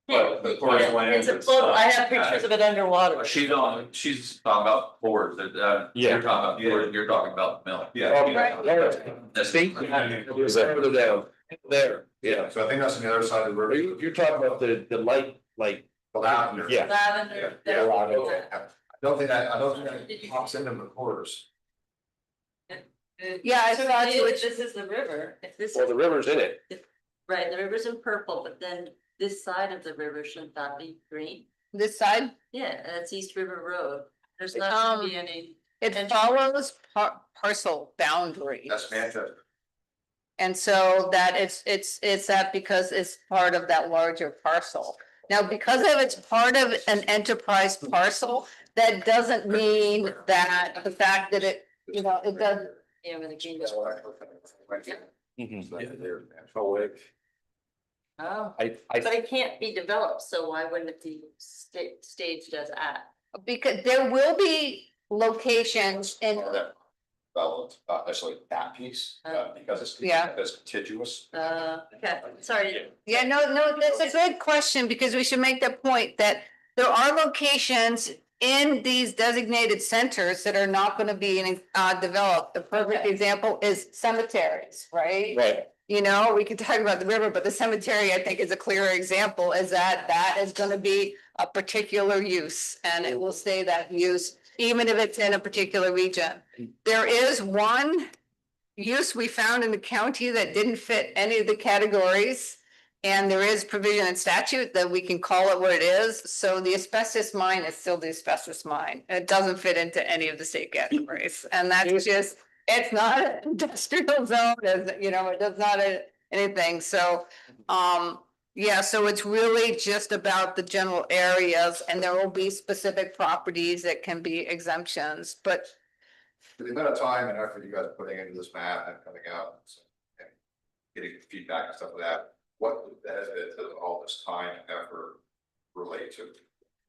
S4: But the forest
S8: Yeah,
S4: land
S8: it's a
S4: is,
S8: float, I have pictures of it underwater.
S5: She's talking about boards,
S7: Yeah.
S5: you're talking about boards, you're talking about mill.
S7: That's
S6: There's that further down, there, yeah.
S4: so I think that's on the other side of the river.
S6: You're talking about the light, like.
S4: Lavender.
S7: Yeah.
S8: Lavender.
S6: Yeah,
S4: I don't think that pops into the quarters.
S2: Yeah, I
S8: So
S2: thought you would-
S8: this is the river, if this
S6: Well,
S8: is,
S6: the river's in it.
S8: right, the river's in purple, but then this side of the river should not be green.
S2: This side,
S8: Yeah, that's East River Road, there's not gonna be any,
S2: it
S8: And-
S2: follows parcel boundaries.
S4: That's Manchester.
S2: And so that it's that because it's part of that larger parcel. Now, because of it's part of an enterprise parcel, that doesn't mean that the fact that it, it does.
S8: yeah, with the green.
S4: That's what I heard.
S8: Oh,
S7: I
S8: but it can't be developed, so why wouldn't it be staged as ag?
S2: Because there will be locations in,
S4: Developed, not necessarily that piece, because it's.
S2: Yeah.
S4: It's contiguous.
S8: Okay, sorry.
S2: yeah, no, that's a good question, because we should make the point that there are locations in these designated centers that are not gonna be developed. The perfect
S8: Okay.
S2: example is cemeteries, right?
S6: Right.
S2: We could talk about the river, but the cemetery, I think, is a clearer example, is that is gonna be a particular use, and it will stay that use, even if it's in a particular region. There is one use we found in the county that didn't fit any of the categories. And there is provision in statute that we can call it what it is, so the asbestos mine is still the asbestos mine, it doesn't fit into any of the state categories, and that's just. It's not an industrial zone, it does not anything, so, yeah, so it's really just about the general areas, and there will be specific properties that can be exemptions, but.
S4: For the amount of time and effort you guys are putting into this map and coming out. And getting feedback and stuff like that, what would the benefit of all this time and effort relate to?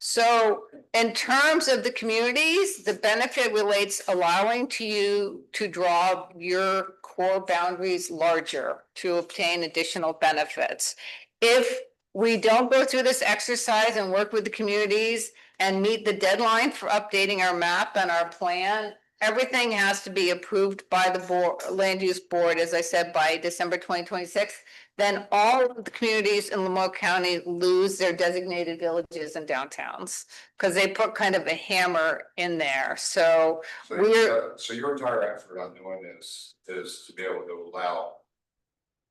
S2: So in terms of the communities, the benefit relates allowing you to draw your core boundaries larger to obtain additional benefits. If we don't go through this exercise and work with the communities and meet the deadline for updating our map and our plan, everything has to be approved by the land use board, as I said, by December 2026. Then all of the communities in Lamoille County lose their designated villages and downtowns, because they put kind of a hammer in there, so.
S4: So your entire effort on doing this is to be able to allow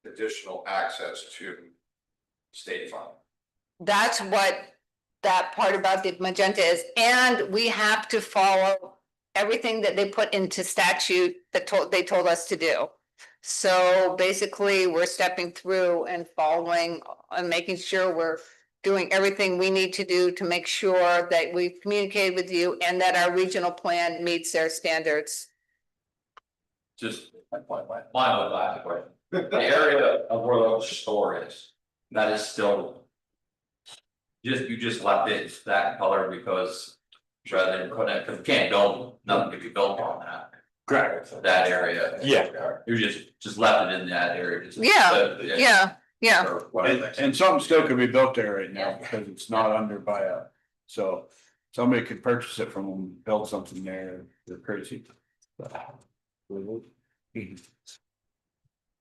S4: additional access to state fund.
S2: That's what that part about the magenta is, and we have to follow everything that they put into statute that they told us to do. So basically, we're stepping through and following and making sure we're doing everything we need to do to make sure that we've communicated with you and that our regional plan meets their standards.
S5: Just one last question. The area of where the store is, that is still. You just left it that color because rather than putting it, because you can't build, nothing can be built on that.
S7: Correct.
S5: That area.
S7: Yeah.
S5: You just left it in that area. just-
S2: Yeah.
S5: or whatever.
S1: And something still could be built there right now because it's not under buyout. So somebody could purchase it from them, build something there. They're crazy.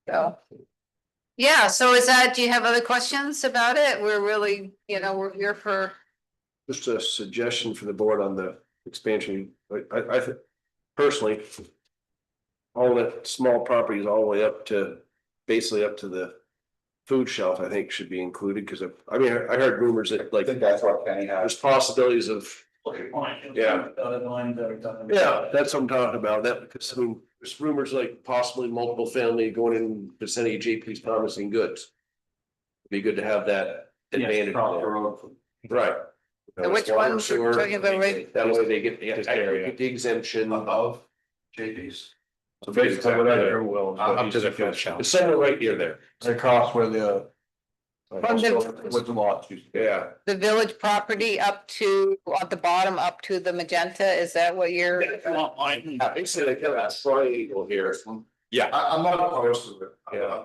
S2: So. Yeah, so is that, do you have other questions about it? We're really, we're here for,
S6: Just a suggestion for the board on the expansion, I think personally. All that small properties all the way up to, basically up to the food shelf, I think should be included, because I mean, I heard rumors that like.
S4: I think that's what Kenny has.
S6: There's possibilities of, yeah, that's what I'm talking about, that, because I mean, there's rumors like possibly multiple family going in vicinity of JP's promising goods. Be good to have that advantage there. Right.
S2: which ones are talking about, right?
S6: That way they get
S7: This area.
S6: the exemption.
S4: Above JP's.
S1: So basically what I heard will.
S7: Up to the food shelf.
S6: It's somewhere right near there.
S1: Across where the.
S2: From the-
S1: What's the lot?
S6: Yeah.
S2: The village property up to, at the bottom, up to the magenta, is that what you're?
S6: Basically, they kind of triangle here.
S4: I'm not opposed to it.
S6: Yeah.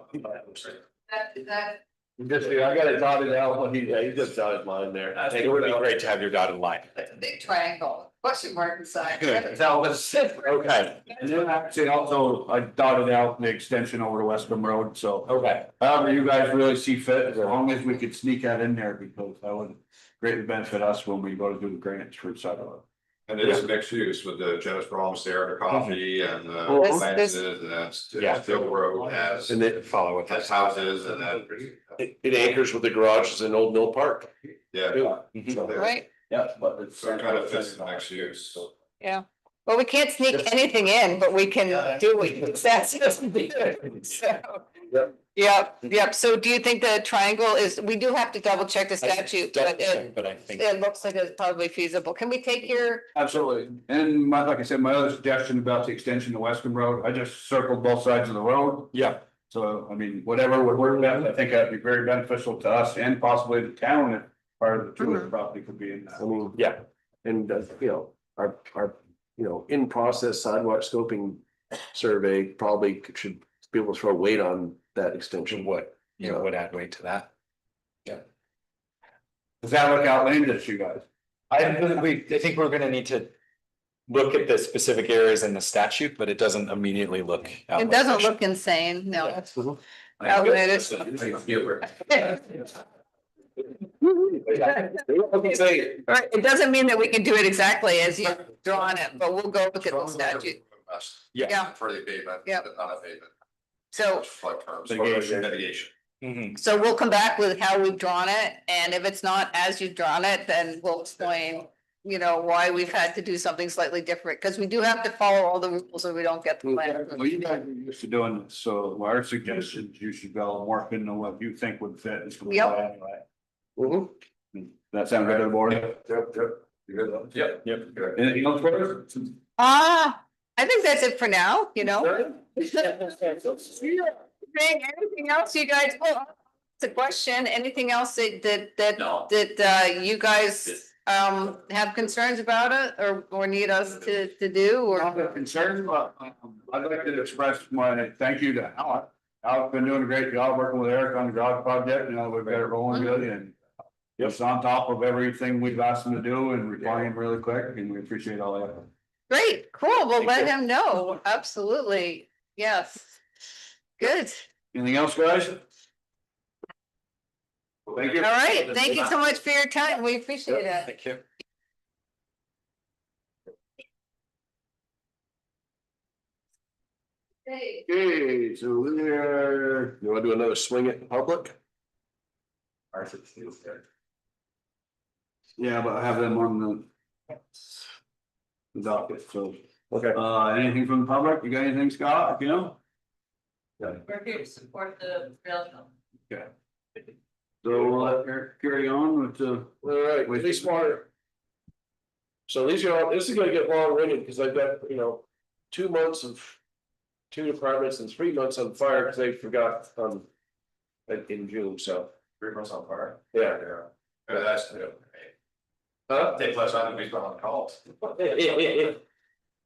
S6: Just, I got it dotted out, he just dotted mine there.
S7: I think it would be great to have your dotted line.
S2: Big triangle, question mark inside.
S7: That was, okay,
S1: And then actually also I dotted out the extension over to Wescom Road, so.
S7: okay.
S1: However, you guys really see fit, as long as we could sneak that in there, because that would greatly benefit us when we go to do the grants for sidewalk.
S4: And it is mixed use with the Jennison Rooms there, the coffee and the
S6: Well,
S4: plants and that's Still Road has.
S6: And it,
S7: Follow with
S4: Has
S7: that.
S4: houses and then.
S6: it anchors with the garages in Old Mill Park.
S4: Yeah.
S6: Mhm.
S4: So
S2: Right,
S1: Yeah, but it's.
S4: So it kind of fits the next use, so.
S2: yeah, well, we can't sneak anything in, but we can do it, that's just. Yep, so do you think the triangle is, we do have to double check the statute, but
S7: But I think.
S2: it looks like it's probably feasible, can we take your?
S1: Absolutely, and like I said, my other suggestion about the extension to Wescom Road, I just circled both sides of the road.
S7: Yeah.
S1: So, I mean, whatever would work best, I think that'd be very beneficial to us and possibly the town, if part of the tourist property could be in that.
S6: I mean,
S7: Yeah.
S6: and our, in process sidewalk scoping survey probably should be able to throw weight on that extension.
S7: What, would add weight to that.
S1: Does that look outlandish, you guys?
S7: I think we're gonna need to look at the specific areas in the statute, but it doesn't immediately look.
S2: It doesn't look insane, no. Outlandish. Right, it doesn't mean that we can do it exactly as you've drawn it, but we'll go look at the statute. Yeah.
S4: For the abatement.
S2: Yep.
S4: Not abatement.
S2: So,
S4: Flood terms.
S1: Mitigation.
S4: Mitigation.
S7: Mhm.
S2: so we'll come back with how we've drawn it, and if it's not as you've drawn it, then we'll explain. Why we've had to do something slightly different, because we do have to follow all the rules or we don't get the plan.
S1: Well, you guys are used to doing this, so our suggestions, you should go morph into what you think would fit. and comply
S2: Yep.
S1: anyway.
S6: Mhm.
S1: That sound good to the board?
S4: Yep. You good though?
S5: Yep.
S1: Good. Anything else for us?
S2: I think that's it for now, Anything else you guys, it's a question, anything else that
S5: No.
S2: you guys have concerns about it or need us to do or?
S1: Not concerned, but I'd like to express my thank you to Alec. Alec's been doing a great job working with Eric on the garage project, we've got it rolling good and. Just on top of everything we've asked him to do and replying really quick, and we appreciate all that.
S2: Great, cool, we'll let him know, absolutely, yes. Good,
S1: Anything else, guys? Thank you.
S2: all right, thank you so much for your time, we appreciate it.
S7: Thank you.
S2: Hey.
S6: Okay, so we're, you wanna do another swing at the public?
S1: Yeah, but I have them on the docket, so,
S6: Okay.
S1: anything from the public? You got anything, Scott, you know?
S8: We're here to support the rail trail.
S1: So we'll let Eric carry on with the.
S6: All right, wastewater. So these are all, this is gonna get long winded because I've got, 2 months of. 2 departments and 3 months on fire because they forgot in June, so.
S4: 3 months on fire.
S6: Yeah.
S4: That's.
S6: Huh?
S4: Take less time to be on calls.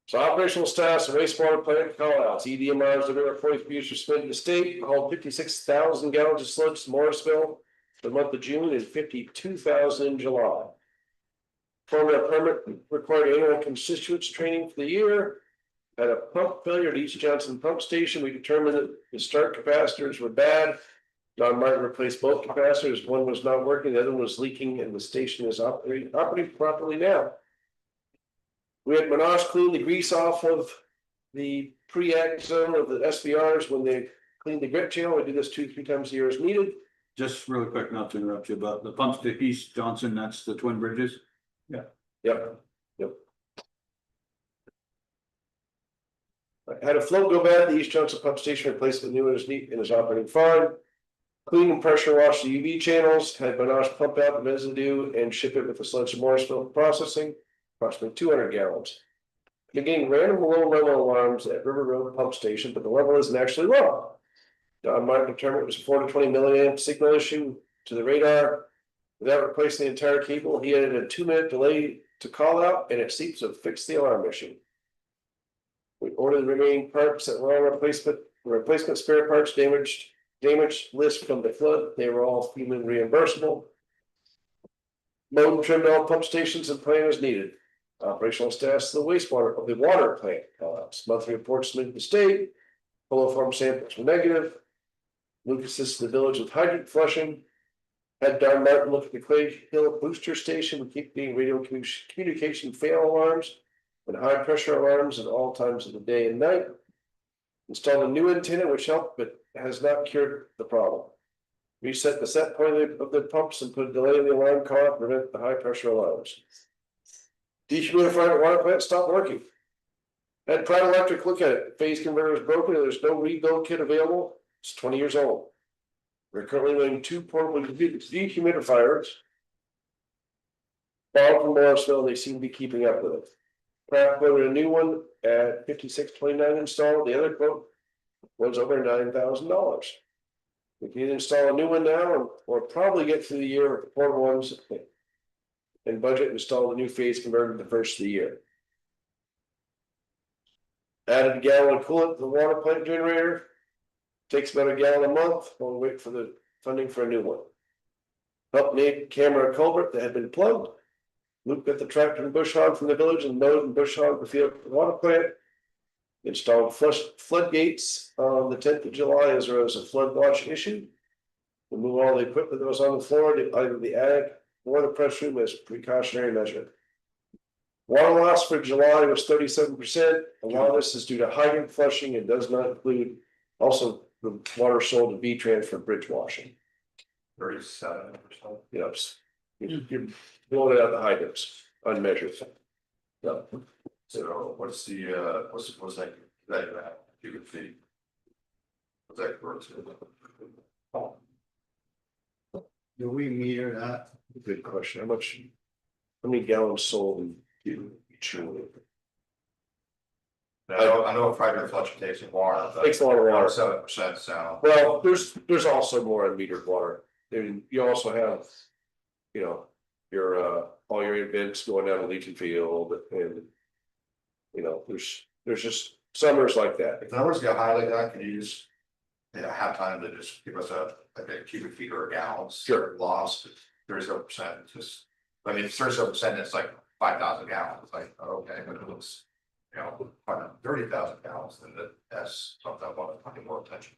S6: So operational status and wastewater plant callouts, EDMRs, the river employees abuse are spent in the state, hauled 56,000 gallons of sludge to Morrisville. For the month of June and 52,000 in July. Formula permit required annual constituents training for the year. Had a pump failure at East Johnson Pump Station. We determined that the start capacitors were bad. Don Martin replaced both capacitors. One was not working, the other one was leaking, and the station is operating properly now. We had Monash clean the grease off of the pre-act zone of the SVRs when they cleaned the grit channel. We do this 2-3 times a year as needed.
S1: Just really quick, not to interrupt you, but the pumps to East Johnson, that's the Twin Bridges.
S6: Yep. I had a float go bad at the East Johnson Pump Station, replaced with new and is neat and is operating fine. Clean and pressure wash the UV channels, had Monash pump out the residue and ship it with the sludge to Morrisville for processing, approximately 200 gallons. Been getting random low level alarms at River Road Pump Station, but the level isn't actually low. Don Martin determined it was a 4 to 20 milliamp signal issue to the radar. Without replacing the entire cable, he added a 2-minute delay to call out, and it seems to fix the alarm issue. We ordered the remaining parts that were on replacement spare parts damaged list from the flood. They were all FEMA reimbursable. Mowed and trimmed all pump stations and plant as needed. Operational status of the wastewater of the water plant callouts. Monthly reports submitted to the state. Full farm samples were negative. Lucas assisted the village with hydrant flushing. Had Don Martin look at the Clay Hill booster station. We keep being radio communication fail alarms and high pressure alarms at all times of the day and night. Installed a new antenna which helped but has not cured the problem. Reset the set point of the pumps and put a delay in the alarm call to prevent the high pressure alarms. Dehumidifier at water plant stopped working. Had Pride Electric look at it. Phase converter is broken and there's no rebuild kit available. It's 20 years old. We're currently running 2 portable dehumidifiers. Borrowed from Morrisville, they seem to be keeping up with it. Pratt quoted a new one at $56.29 installed. The other quote was over $9,000. We can either install a new one now or probably get through the year with the portable ones and budget install the new phase converter the first of the year. Added a gallon of coolant to the water plant generator. Takes about a gallon a month while we wait for the funding for a new one. Helped Nate camera culvert that had been plugged. Luke got the tractor and bush hog from the village and mowed and bush hog the field for the water plant. Installed floodgates on the 10th of July as there was a flood watch issue. Remove all the equipment that was on the floor to either the attic or the press room as precautionary measure. Water loss for July was 37%. A lot of this is due to hydrant flushing and does not include also the water sold to V-Trans for bridge washing.
S4: 37%.
S6: Yes. You're blowing it out the hydrants, unmeasured. Yeah.
S4: So what's that cubic feet? What's that for?
S1: Do we meter that?
S6: Good question. How many gallons sold in each unit?
S4: I know a private flush takes a water.
S6: Takes a lot of water.
S4: 7% sound.
S6: Well, there's also more unmetered water. And you also have, your all your events going down to Legion Field and there's just summers like that.
S4: If the numbers get high like that, can you just have time to just give us a cubic feet or gallons?
S6: Sure.
S4: Lost 37%. Just 37%, it's like 5,000 gallons. It's like, okay, but it looks 30,000 gallons, then that's something I want to pay more attention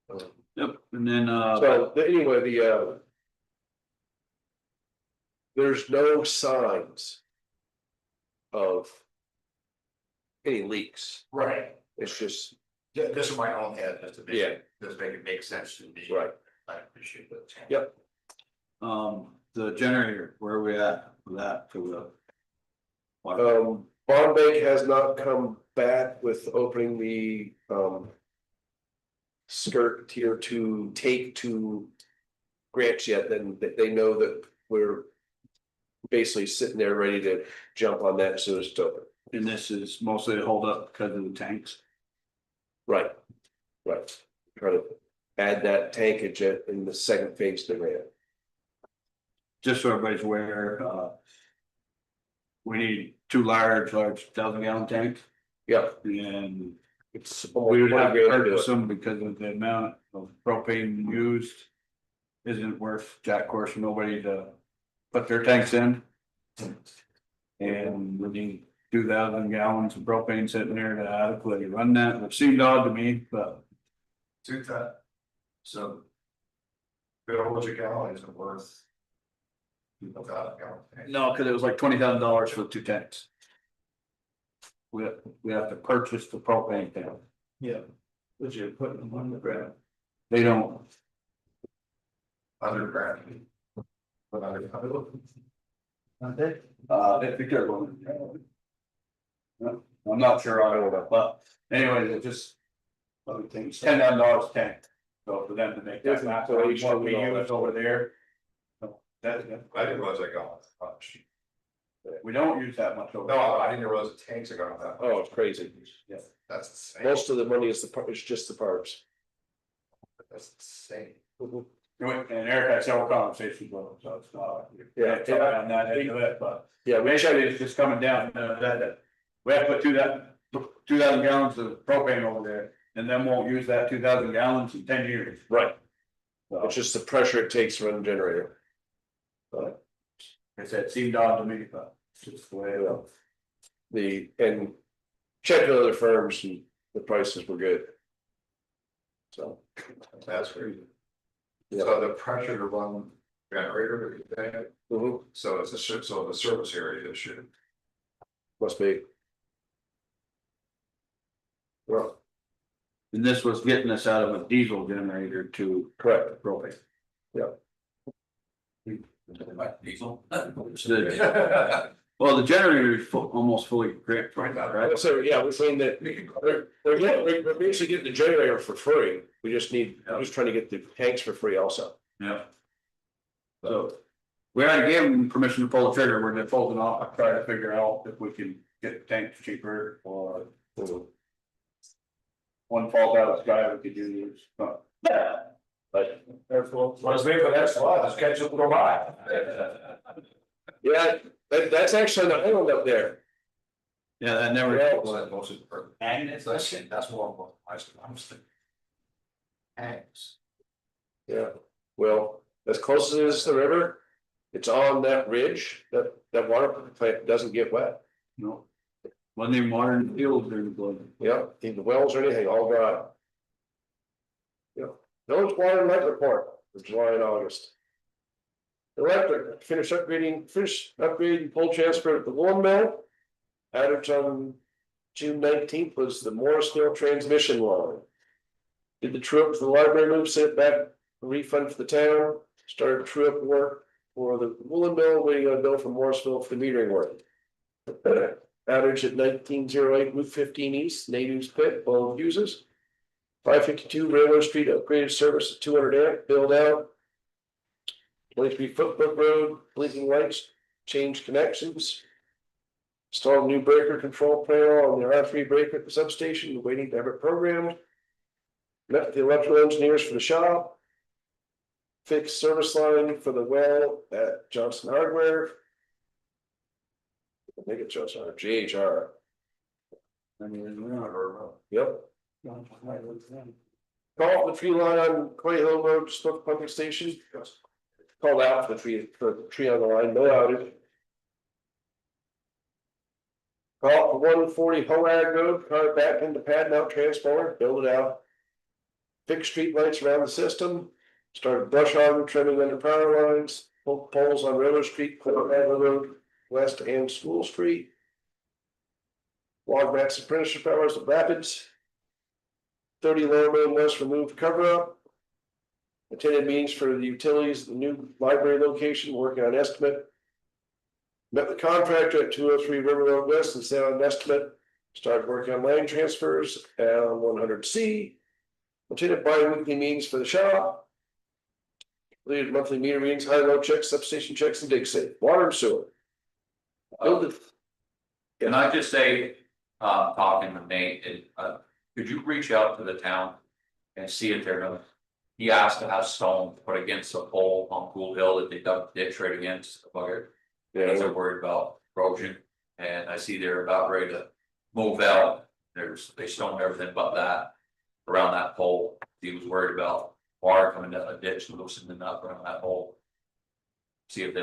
S4: to.
S1: Yep, and then
S6: Anyway, there's no signs of any leaks.
S4: Right.
S6: It's just,
S4: Just in my own head, just to
S6: Yeah.
S4: make it make sense to me.
S6: right.
S4: I appreciate that.
S6: Yep.
S1: The generator, where are we at with that for the?
S6: Bond Bank has not come back with opening the, skirt tier 2 take to grants yet, then they know that we're basically sitting there ready to jump on that as soon as it's open.
S1: And this is mostly a hold up because of the tanks.
S6: Right, right. Try to add that tankage in the second phase they ran.
S1: Just so everybody's aware, we need 2 large 1,000-gallon tanks,
S6: Yep,
S1: and
S6: it's
S1: we would have to
S6: $20,000 to do
S1: purchase
S6: it.
S1: them because of the amount of propane used. Isn't worth jack horse for nobody to put their tanks in. And we need 2,000 gallons of propane sitting there to adequately run that, which seemed odd to me, but.
S4: Do that. So. Bill, what's your gallon, is it worth? $1,000 gallon.
S1: No, cause it was like $20,000 for the 2 tanks. We have to purchase the propane tank. Yeah. Which you're putting them on the ground. They don't.
S4: $100,000. But I
S1: I think they're going. No, I'm not sure on it, but anyway, it just. Other things, $10,000 tank, so for them to make that match, what we use over there. So that,
S4: I didn't realize I got that much.
S1: we don't use that much over
S4: No,
S1: there.
S4: I didn't realize the tanks are going that much.
S6: Oh, it's crazy.
S4: That's insane.
S6: Most of the money is it's just the parts.
S4: That's insane.
S1: And Eric had several conversations with him, so it's not.
S6: Yeah.
S1: On that end of it, but.
S6: Yeah, we
S1: Basically, it's just coming down, that we have to put 2,000 gallons of propane over there, and then won't use that 2,000 gallons in 10 years.
S6: right.
S1: So,
S6: It's just the pressure it takes to run the generator.
S1: but, like I said, it seemed odd to me, but it's just the way it is.
S6: And checked with other firms and the prices were good. So.
S4: That's crazy.
S6: Yeah.
S4: So the pressure to run generator,
S6: Mhm.
S4: so it's so the service area issue.
S6: Must be. Well,
S1: And this was getting us out of a diesel generator to
S6: correct.
S1: propane.
S5: Diesel.
S1: Well, the generator is almost fully grant right now, right?
S6: So, yeah, we're saying that we're basically getting the generator for free. We're just trying to get the tanks for free also.
S1: Yeah. So, we already gave them permission to pull the trigger, we're just holding off, I try to figure out if we can get the tanks cheaper or. One fault out of the sky we could use, but. But. Therefore.
S4: Let's wait for that slide, let's catch up and go by.
S6: Yeah, that's actually an island up there.
S1: Yeah, that never.
S4: Magnets, that's more important. I'm thinking. Tanks.
S6: Yeah, well, as close as it is to the river, it's on that ridge, that water plant doesn't get wet.
S1: No. Wasn't even water in the fields during the flood.
S6: Yeah, in the wells or anything, all dry. Yeah, village water and light report for July and August. Electric, finish upgrading pole transfer at the woolen mill. Outage on June 19th was the Morrisville transmission line. Did the true up for the library move, sent back a refund for the town, started true up work for the woolen mill, waiting on a bill from Morrisville for the metering work. Outage at 1908 Route 15 East, Natives Pit, both uses. 552 Railroad Street upgraded service at 200 amp, build out. 23 Footbrook Road, blinking lights, change connections. Installed new breaker control panel on the R3 breaker at the substation, waiting to have it programmed. Met with the electrical engineers for the shop. Fixed service line for the well at Johnson Hardware. I think it's Johnson, GHR. Yep. Call for the tree line on Clay Hill Road, Smoke Pumping Station. Called out for the tree on the line, no outage. Call for 140 Hoag Road, car back into pad mount transformer, build it out. Fix street lights around the system. Started brush hogging, trimming under power lines, poles on Railroad Street, Railroad Road, West and School Street. Log mats apprenticeship hours of Rapids. 30 lower main west removed cover up. Attended meetings for the utilities, the new library location, working on estimate. Met the contractor at 203 River Road West and sent out an estimate. Started working on land transfers on 100C. Attended bi-weekly meetings for the shop. Completed monthly meter readings, high-low checks, substation checks, and dig safe, water and sewer. Build it.
S5: Can I just say, talking to Nate, could you reach out to the town and see if they're gonna. He asked to have stone put against a pole on Pool Hill that they dug ditch right against the bugger. Because they're worried about erosion, and I see they're about ready to move out. They stoned everything but that around that pole. He was worried about water coming down a ditch and loosening up around that hole. See if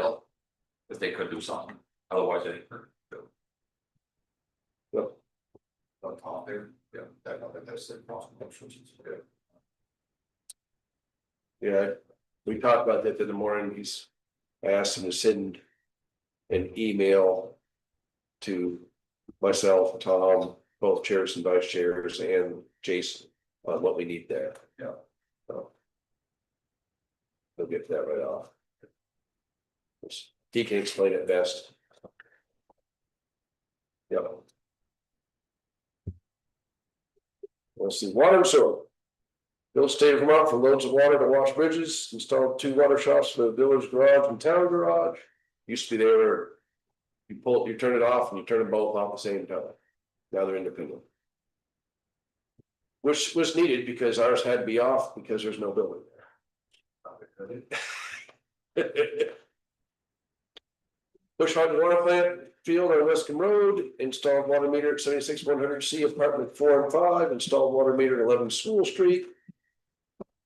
S5: they could do something, otherwise they.
S4: On top there, yeah, that's the problem.
S6: Yeah, we talked about that in the morning. I asked him to send an email to myself, Tom, both chairs and vice chairs, and Jason on what we need there.
S4: Yeah.
S6: So we'll get that right off. He can explain it best. Yep. Let's see, water and sewer. Built state of Vermont for loads of water to wash bridges, installed 2 water shops for the village garage and town garage. Used to be there. You turn it off and you turn them both off at the same time. Now they're independent. Which was needed because ours had to be off because there's no building there. Bush Hog Water Plant Field on Wescom Road, installed water meter at 76-100C apartment 4 and 5, installed water meter at 11 School Street.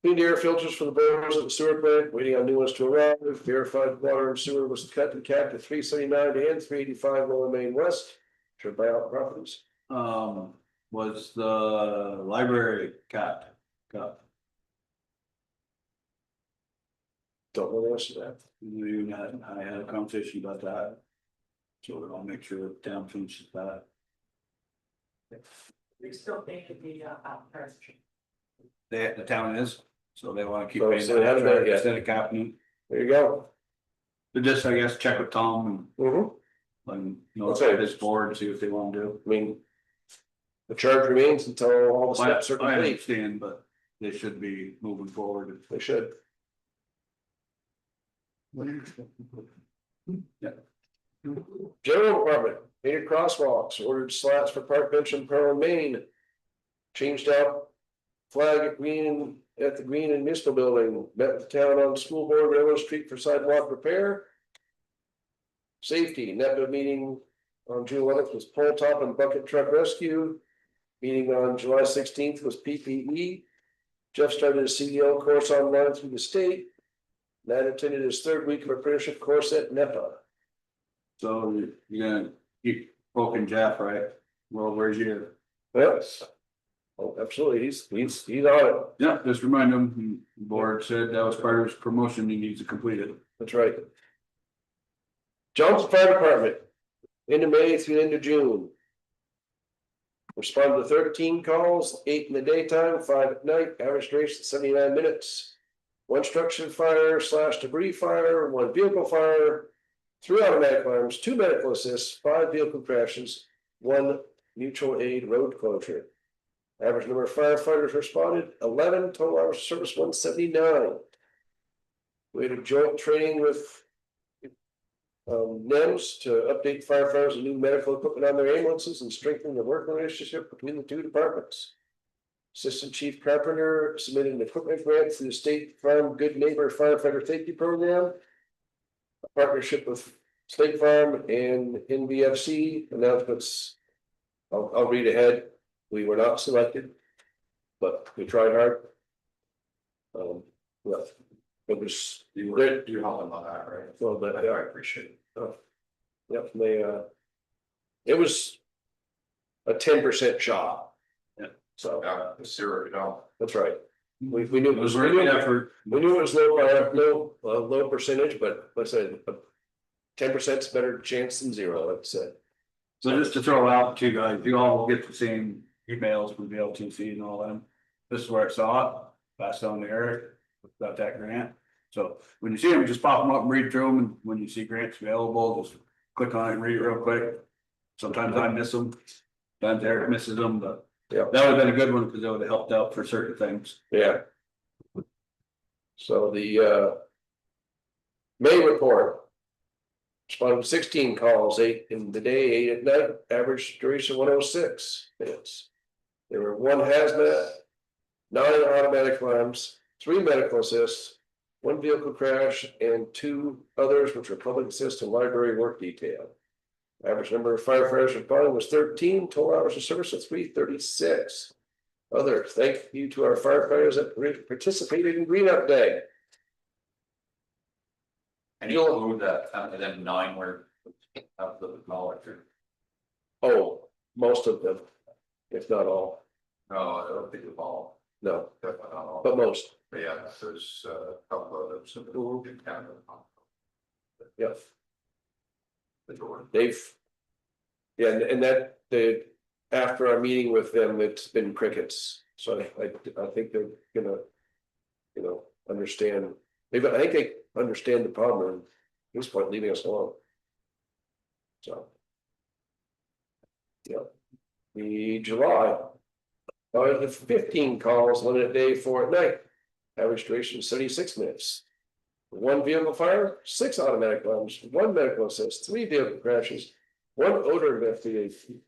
S6: Cleaned air filters for the boilers at the sewer plant, waiting on new ones to arrive. Verified water and sewer was cut and capped at 379 and 385 Lower Main West. Should buy out properties.
S1: Was the library cut?
S6: Don't know the answer to that.
S1: I had a conversation about that. So I'll make sure the town finishes that.
S3: We still think it'd be price.
S1: The town is, so they wanna keep
S6: So
S1: paying
S6: they haven't done it
S1: that
S6: yet.
S1: instead of capping.
S6: There you go.
S1: But just, I guess, check with Tom
S6: Mhm.
S1: and notify this board and see what they wanna do.
S6: I mean. The charge remains until all the steps are
S1: I
S6: complete.
S1: understand, but they should be moving forward.
S6: They should.
S1: Yeah.
S6: General Department, painted crosswalks, ordered slats for park bench in Pearl, Maine. Changed out flag at the Green and Municipal Building, met with the town on School Board, Railroad Street for sidewalk repair. Safety, NEPA meeting on June 11th was pole top and bucket truck rescue. Meeting on July 16th was PPE. Jeff started a CDL course online through the state. Matt attended his 3rd week of apprenticeship course at NEPA.
S1: So you're gonna keep poking Jeff, right? Well, where's your?
S6: Yes. Oh, absolutely, he's on it,
S1: Yeah, just remind him, the board said that was part of his promotion, he needs to complete it.
S6: that's right. Johnson Fire Department, end of May through the end of June. Responded to 13 calls, 8 in the daytime, 5 at night, average duration 79 minutes. 1 structure fire / debris fire, 1 vehicle fire, 3 automatic alarms, 2 medical assists, 5 vehicle crashes, 1 mutual aid road closure. Average number of firefighters responded, 11, total hours of service 179. We had a joint training with NEMS to update firefighters and new medical equipment on their ambulances and strengthen the work relationship between the 2 departments. Assistant Chief Carpenter submitted an equipment grant through the State Farm Good Neighbor Firefighter Safety Program. A partnership with State Farm and NBFC announcements. I'll read ahead. We were not selected, but we tried hard. Well, it was.
S4: You're helping on that, right?
S6: Well, but
S4: I appreciate it.
S6: Yep, it was a 10% shot.
S1: Yeah.
S6: So
S4: The sewer,
S6: that's right. We knew
S1: It was worth the effort.
S6: we knew it was low percentage, but let's say 10%'s better chance than 0, let's say.
S1: So just to throw out to you guys, you all will get the same emails from the LTC and all them. This is where I saw it, passed on to Eric. about that grant. So when you see them, just pop them up and read through them, and when you see grants available, just click on it and read it real quick. Sometimes I miss them, sometimes Eric misses them, but
S6: Yeah.
S1: that would have been a good one, because that would have helped out for certain things.
S6: Yeah. So the May report. Responded to 16 calls, 8 in the day, 8 at night, average duration 106 minutes. There were 1 hazmat, 9 automatic alarms, 3 medical assists, 1 vehicle crash, and 2 others, which were public assist and library work detail. Average number of firefighters responding was 13, total hours of service of 336. Others, thank you to our firefighters that participated in Green Up Day.
S5: And you'll move that, them 9 were out of the knowledge.
S6: Oh, most of them, if not all,
S5: No, I don't think it's all,
S6: no,
S5: definitely not all.
S6: but most,
S4: But yeah, there's a couple of them, so we'll get kind of.
S6: yeah.
S4: The door.
S6: They've. Yeah, and that after our meeting with them, it's been crickets, so I think they're gonna. Understand, I think they understand the problem and at this point leaving us alone. So. Yeah. The July. The 15 calls, 1 a day, 4 at night. Average duration is 76 minutes. 1 vehicle fire, 6 automatic alarms, 1 medical assist, 3 vehicle crashes, 1 odor investigation,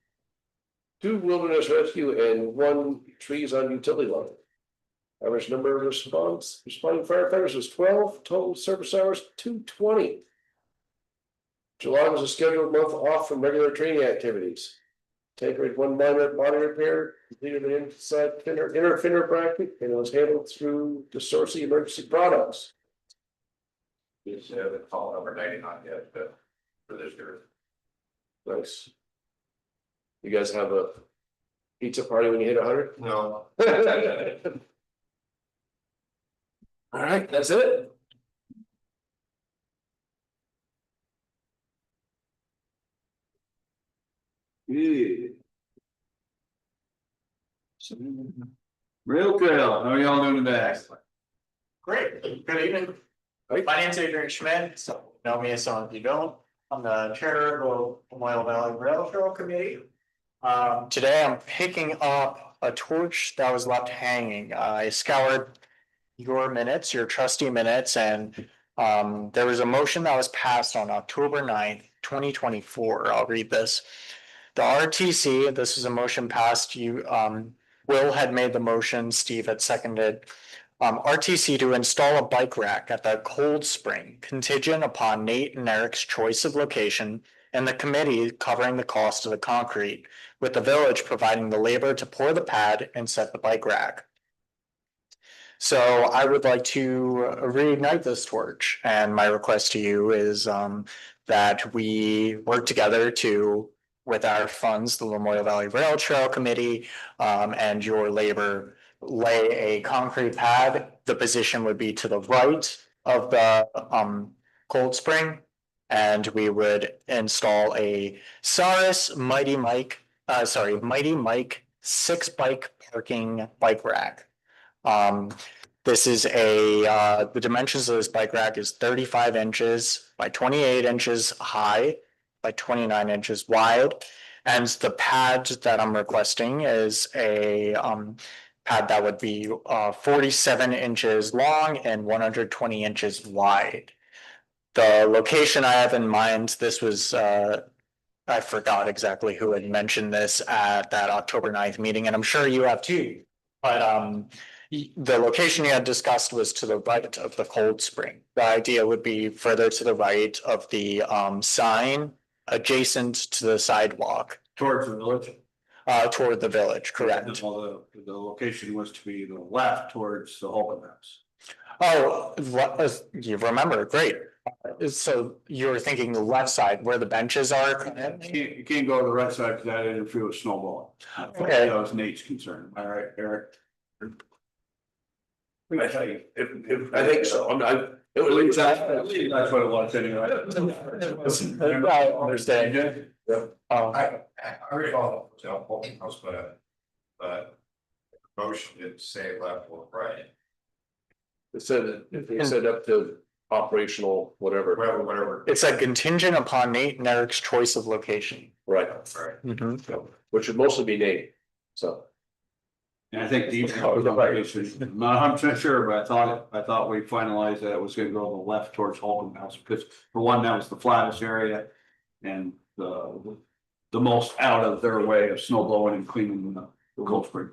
S6: 2 wilderness rescue, and 1 trees on utility line. Average number of responding firefighters was 12, total service hours 220. July was a scheduled month off from regular training activities. Tank rate 1 minor body repair, completed an inside inner finner bracket, and it was handled through the Sourcey Emergency Products.
S4: It's the call number 99 yet, but for this year.
S6: Nice. You guys have a pizza party when you hit 100?
S4: No.
S6: All right, that's it.
S1: Yeah. Real good, how are y'all doing today?
S9: Great, good evening. My name's Adrian Schmidt, so you know me as some of you don't. I'm the chair of the Memorial Valley Rail Trail Committee. Today I'm picking up a torch that was left hanging. I scoured your minutes, your trustee minutes, and there was a motion that was passed on October 9th, 2024. I'll read this. The RTC, this is a motion passed, Will had made the motion, Steve had seconded. RTC to install a bike rack at the Cold Spring, contingent upon Nate and Eric's choice of location, and the committee covering the cost of the concrete, with the village providing the labor to pour the pad and set the bike rack. So I would like to reignite this torch, and my request to you is that we work together to, with our funds, the Memorial Valley Rail Trail Committee, and your labor, lay a concrete pad. The position would be to the right of the Cold Spring, and we would install a Saris Mighty Mike 6 bike parking bike rack. This is the dimensions of this bike rack is 35 inches by 28 inches high by 29 inches wide. And the pad that I'm requesting is a pad that would be 47 inches long and 120 inches wide. The location I have in mind, this was, I forgot exactly who had mentioned this at that October 9th meeting, and I'm sure you have too. But the location you had discussed was to the right of the Cold Spring. The idea would be further to the right of the sign, adjacent to the sidewalk.
S1: Towards the village.
S9: Toward the village, correct.
S1: Well, the location was to be the left towards the open house.
S9: Oh, you remember, great. So you were thinking the left side where the benches are?
S1: You can't go to the right side because that interferes with snowball.
S9: Okay.
S1: That was Nate's concern, all right, Eric?
S6: I tell you, I think so. It was
S1: That's what it was anyway.
S9: I understand.
S6: Yeah.
S4: I recall, but motion didn't say left or right.
S6: It said, if they said up to operational, whatever,
S4: Whatever.
S9: It's a contingent upon Nate and Eric's choice of location.
S6: right,
S9: Mhm.
S6: which would mostly be Nate, so.
S1: And I think the easement was on page, I'm not 100% sure, but I thought we finalized that it was gonna go to the left towards Holcomb House, because for one, that was the flattest area. And the most out of their way of snow blowing and cleaning the Cold Spring.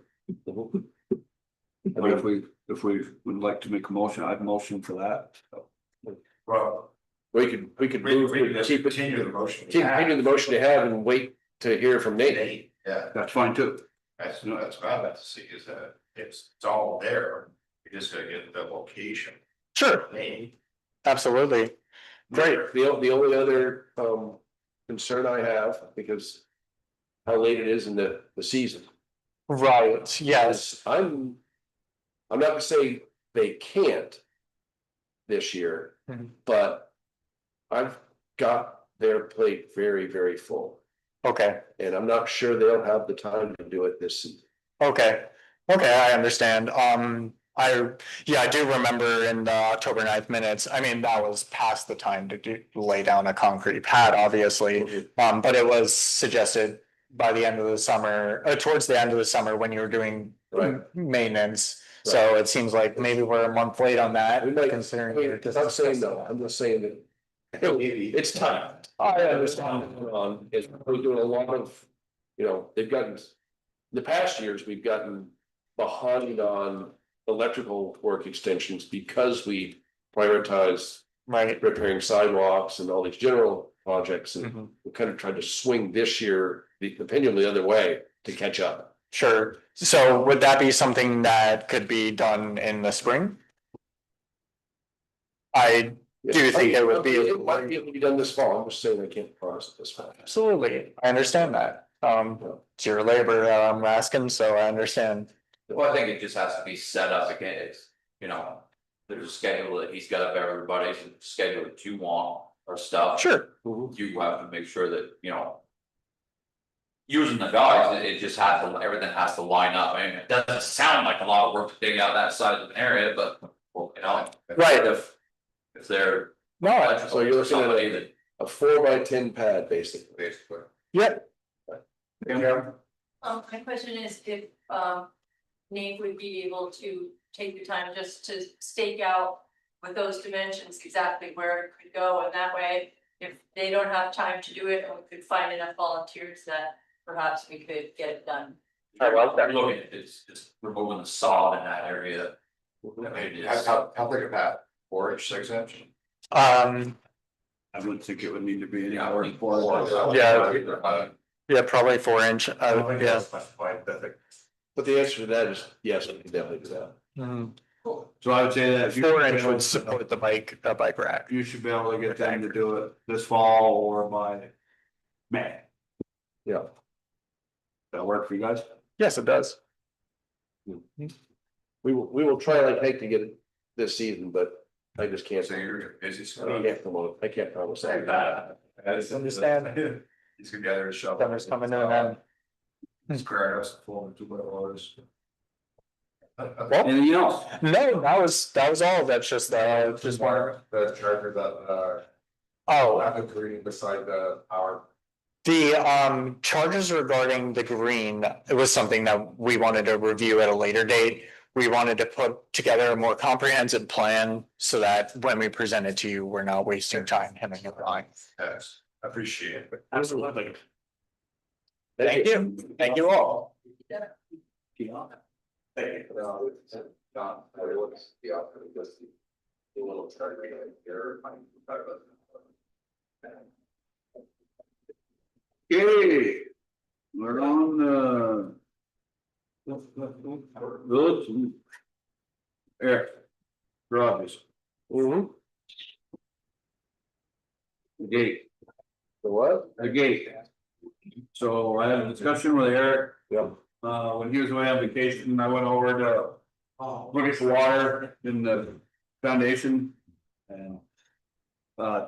S1: But if we would like to make a motion, I'd motion for that.
S4: Well,
S6: We could move,
S4: we can
S6: keep
S4: continue the motion.
S6: continue the motion to have and wait to hear from Nate.
S4: Yeah,
S1: That's fine too.
S4: that's what I'd like to see is that it's all there. We just gotta get the location.
S9: Sure, absolutely. Great.
S6: The only other concern I have, because how late it is in the season.
S9: Right, yes,
S6: is I'm not gonna say they can't this year,
S9: Mhm.
S6: but I've got their plate very, very full.
S9: okay,
S6: And I'm not sure they'll have the time to do it this season.
S9: okay, I understand. I do remember in the October 9th minutes, I mean, that was past the time to lay down a concrete pad, obviously. But it was suggested by the end of the summer, towards the end of the summer when you were doing
S6: Right.
S9: maintenance. So it seems like maybe we're a month late on that,
S6: We might,
S9: considering.
S6: I'm saying no, I'm just saying that it's time.
S9: I understand.
S6: Is we're doing a lot of, they've gotten, the past years, we've gotten behind on electrical work extensions because we prioritize
S9: Right.
S6: repairing sidewalks and all these general projects, and
S9: Mhm.
S6: we kind of tried to swing this year, the pendulum the other way to catch up.
S9: Sure. So would that be something that could be done in the spring? I do think it would be.
S6: It might be able to be done this fall, I'm just saying I can't promise it this fall.
S9: Absolutely, I understand that. It's your labor that I'm asking, so I understand.
S5: Well, I think it just has to be set up again, it's, there's a schedule that he's got of everybody, schedule that you want or stuff.
S9: Sure.
S5: You have to make sure that, using the guys, it just has to, everything has to line up. I mean, it doesn't sound like a lot of work to dig out that side of an area, but,
S9: Right.
S5: if they're.
S9: No,
S6: So you're looking at
S5: somebody that-
S6: a 4x10 pad, basically.
S9: yeah,
S8: My question is if, Nate would be able to take the time just to stake out with those dimensions exactly where it could go, and that way, if they don't have time to do it, and we could find enough volunteers that perhaps we could get it done.
S9: I like that.
S5: Looking at it's just removing the sod in that area. I mean, it's-
S4: How big of that, 4 inch, 6 inch?
S9: um,
S1: I wouldn't think it would need to be any
S5: Yeah,
S1: more than 4.
S9: yeah, probably 4 inch, yeah.
S6: But the answer to that is yes, we can definitely do that.
S9: Mhm.
S1: So I would say that. you
S9: 4
S1: should
S9: inch
S1: be able
S9: would
S1: to-
S9: support the bike rack.
S1: You should be able to get them to do it this fall or by May.
S6: Yeah.
S1: That'll work for you guys?
S9: Yes, it does.
S6: We will try like heck to get it this season, but I just can't.
S4: So you're busy,
S6: I
S4: so.
S6: can't promise that.
S9: Understand.
S4: He's gonna gather his shovel.
S9: Summer's coming to an end.
S4: Square us, full of 2 by orders.
S1: Anything else?
S9: No, that was all, that's just one.
S4: The charger that,
S9: Oh,
S4: I'm agreeing beside our.
S9: the charges regarding the green, it was something that we wanted to review at a later date. We wanted to put together a more comprehensive plan so that when we present it to you, we're not wasting time hemming and hawing.
S4: Yes, appreciate it.
S9: Absolutely. Thank you, thank you all.
S1: Okay. We're on village. Eric. Rogers.
S6: Mm-hmm.
S1: The gate.
S6: The what?
S1: The gate. So I had a discussion with Eric.
S6: Yep.
S1: When he was away on vacation, I went over to look at the water in the foundation. And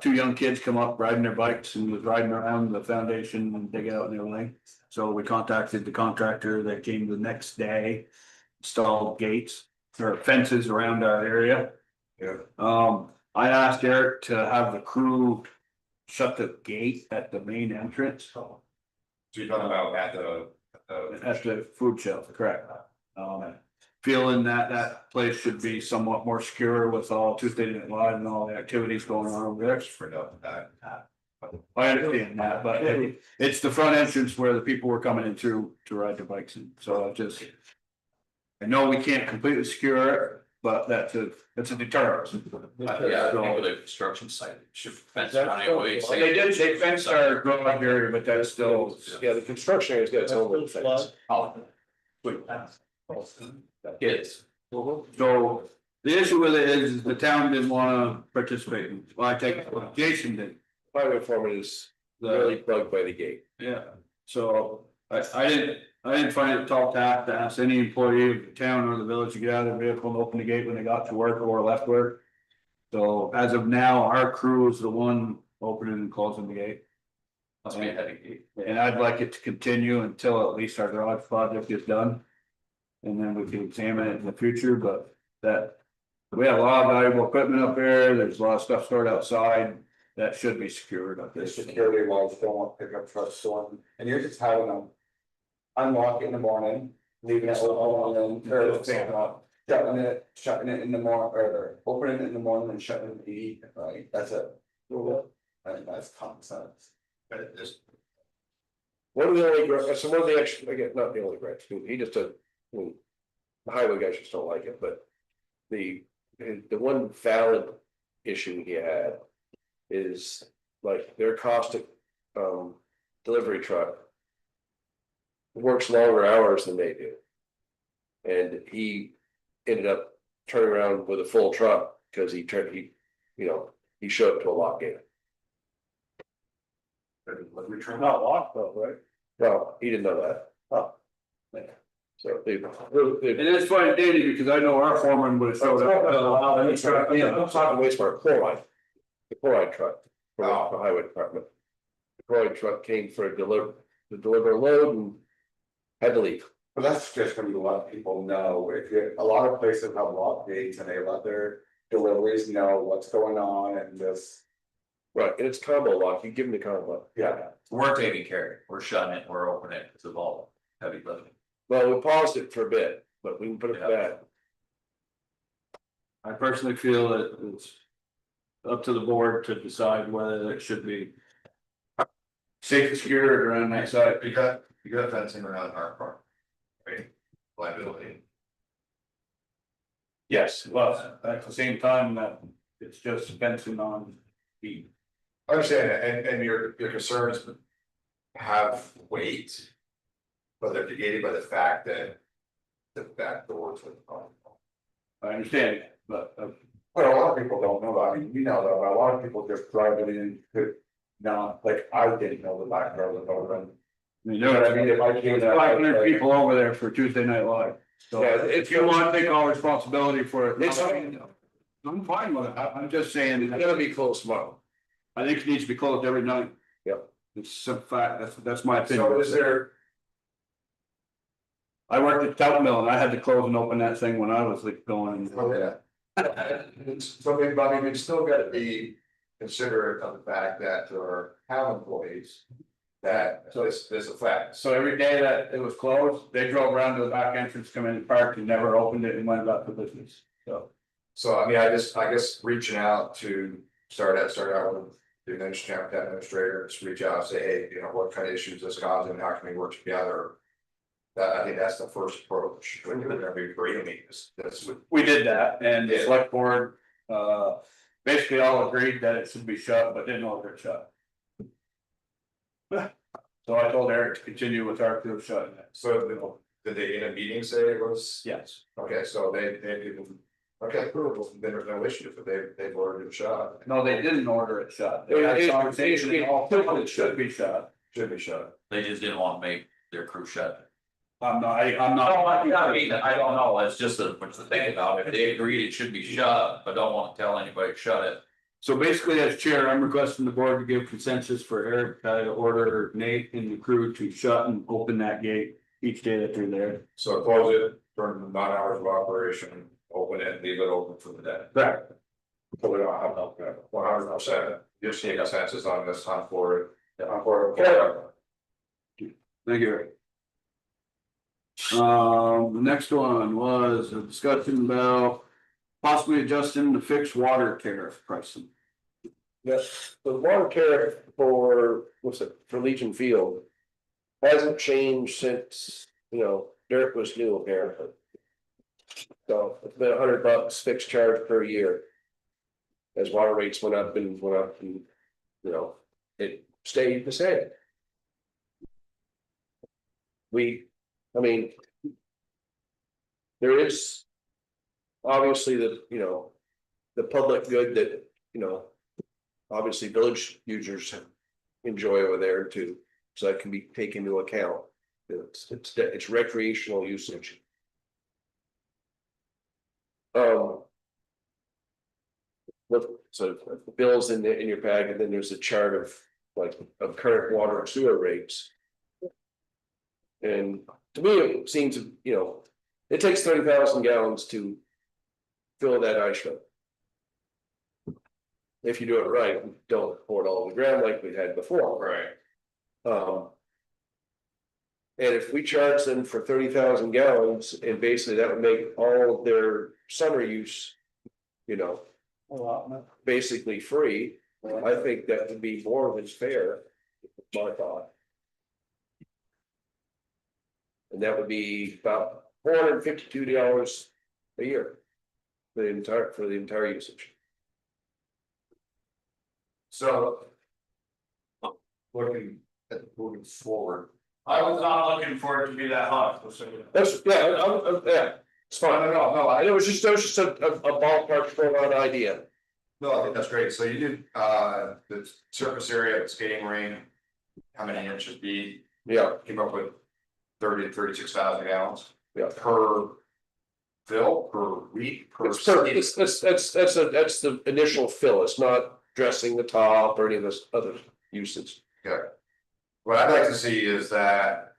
S1: 2 young kids come up riding their bikes and was riding around the foundation and digging out in their lane. So we contacted the contractor that came the next day, installed gates or fences around our area. I asked Eric to have the crew shut the gate at the main entrance.
S4: So you're talking about at the.
S1: At the food shelf, correct. Feeling that that place should be somewhat more secure with all Tuesday Night Live and all the activities going on over there.
S4: For that.
S1: I understand that, but it's the front entrance where the people were coming in through to ride their bikes in, so I just. I know we can't completely secure it, but that's a deterrent.
S5: Yeah, I think with a construction site, it should fence around anyway.
S1: They fenced our growing area, but that's still.
S6: Yeah, the construction area's got its own little things.
S5: Oh, kids.
S1: So the issue with it is the town didn't wanna participate, well, I take it, Jason did.
S6: Highway foreman is really bugged by the gate.
S1: Yeah, so I didn't find it tall task to ask any employee of the town or the village to get out of their vehicle and open the gate when they got to work or left work. So as of now, our crew is the one opening and closing the gate.
S5: Must be a heavy gate.
S1: And I'd like it to continue until at least our garage project is done. And then we can examine it in the future, but that. We have a lot of valuable equipment up there, there's a lot of stuff stored outside, that should be secured up there.
S10: The security walls don't want pickup trucks storing, and you're just having them. Unlock it in the morning, leaving it open, and then shutting it in the morning, or opening it in the morning and shutting it in the evening, right, that's it. And that's common sense.
S4: But it is,
S6: One of the only, so one of the extra, again, not the only gripes, he just a, the highway guys just don't like it, but. The one valid issue he had is like their caustic delivery truck. Works longer hours than they do. And he ended up turning around with a full truck because he showed up to a lock gate.
S1: Not locked though, right?
S6: Well, he didn't know that.
S1: Oh.
S6: Yeah. So they.
S1: And it's funny, Danny, because I know our foreman would have showed up.
S6: I'm talking wastewater chloride. The chloride truck for the highway department. The chloride truck came to deliver a load and had to leave.
S10: But that's just when you let people know, a lot of places have lock gates and they let their deliveries know what's going on and just.
S6: Right, and it's combo lock, you give them the combo.
S10: Yeah.
S5: We're taking care of it, we're shutting it, we're opening it, it's all heavy lifting.
S6: Well, we paused it for a bit, but we can put it back.
S1: I personally feel that it's up to the board to decide whether it should be. Safe and secured around that side.
S4: you got fencing around our park. Right, liability.
S1: Yes, well, at the same time, that it's just fencing on the.
S4: I understand that, and your concerns have weight. But they're negated by the fact that the back doors with the.
S1: I understand, but
S10: But a lot of people don't know, I mean, you know, that, but a lot of people just drive it in, like, I didn't know the back door was open.
S1: you know what I mean,
S10: If I came
S1: there's
S10: that.
S1: 500 people over there for Tuesday Night Live. So
S6: Yeah,
S1: if you want to take all responsibility for it.
S6: It's-
S1: I'm fine with it, I'm just saying,
S6: It's gonna be closed tomorrow.
S1: I think it needs to be closed every night.
S6: Yep.
S1: It's a fact, that's my opinion.
S4: So is there,
S1: I worked at Telt Mill and I had to close and open that thing when I was like going.
S4: so maybe, I mean, we still gotta be considerate of the fact that there are town employees. That this affects.
S1: So every day that it was closed, they drove around to the back entrance, come in and parked and never opened it and went about the business, so.
S4: So I mean, I guess reaching out to start out with the administrator, just reach out, and say, hey, you know, what kind of issues this causing, how can we work together? That, I think that's the first approach, when you're gonna be great, I mean, that's what.
S1: We did that and the
S4: Yeah.
S1: select board, basically all agreed that it should be shut, but didn't order it shut. So I told Eric to continue with our crew shutting it.
S4: So did they in a meeting say it was?
S1: Yes.
S4: Okay, so they didn't, okay, cool, then there's no issue, but they've ordered it shut,
S1: No, they didn't order it shut. They had a conversation and all told it should be shut.
S4: should be shut.
S5: They just didn't want to make their crew shut it.
S1: I'm not.
S5: I mean, I don't know, it's just what's the thing about it, they agreed it should be shut, but don't want to tell anybody to shut it.
S1: So basically, as chair, I'm requesting the board to give consensus for Eric to order Nate and the crew to shut and open that gate each day that they're there.
S4: So close it during the 9 hours of operation, open it, leave it open for the day.
S1: Correct.
S4: So we don't have no, 100%, just need consensus on this, on forward.
S1: Thank you. The next one was a discussion about possibly adjusting the fixed water tariff pricing.
S6: Yes, the water tariff for, what's it, for Legion Field. Hasn't changed since, Dirk was new apparently. So it's been $100 fixed charge per year. As water rates went up and, it stayed the same. There is. Obviously the public good that, obviously village users enjoy over there too. So that can be taken into account. It's recreational usage. So the bills in your bag, and then there's a chart of current water and sewer rates. And to me, it seems, it takes 30,000 gallons to fill that ice rink. If you do it right, don't pour it all on the ground like we had before.
S4: Right.
S6: And if we charge them for 30,000 gallons, and basically that would make all of their summer use, basically free. I think that would be more than fair, my thought. And that would be about $452 a year for the entire usage.
S4: So. Looking at moving forward.
S1: I was not looking for it to be that hot.
S6: That's, it's fine. No, it was just a ballpark for an idea.
S4: No, I think that's great. So you did, the surface area of the skating rink. How many inches be?
S6: Yeah,
S4: Came up with 30 to 36,000 gallons.
S6: Yeah.
S4: Per fill, per week, per.
S6: that's the initial fill. It's not dressing the top or any of this other usage.
S4: Okay. What I'd like to see is that,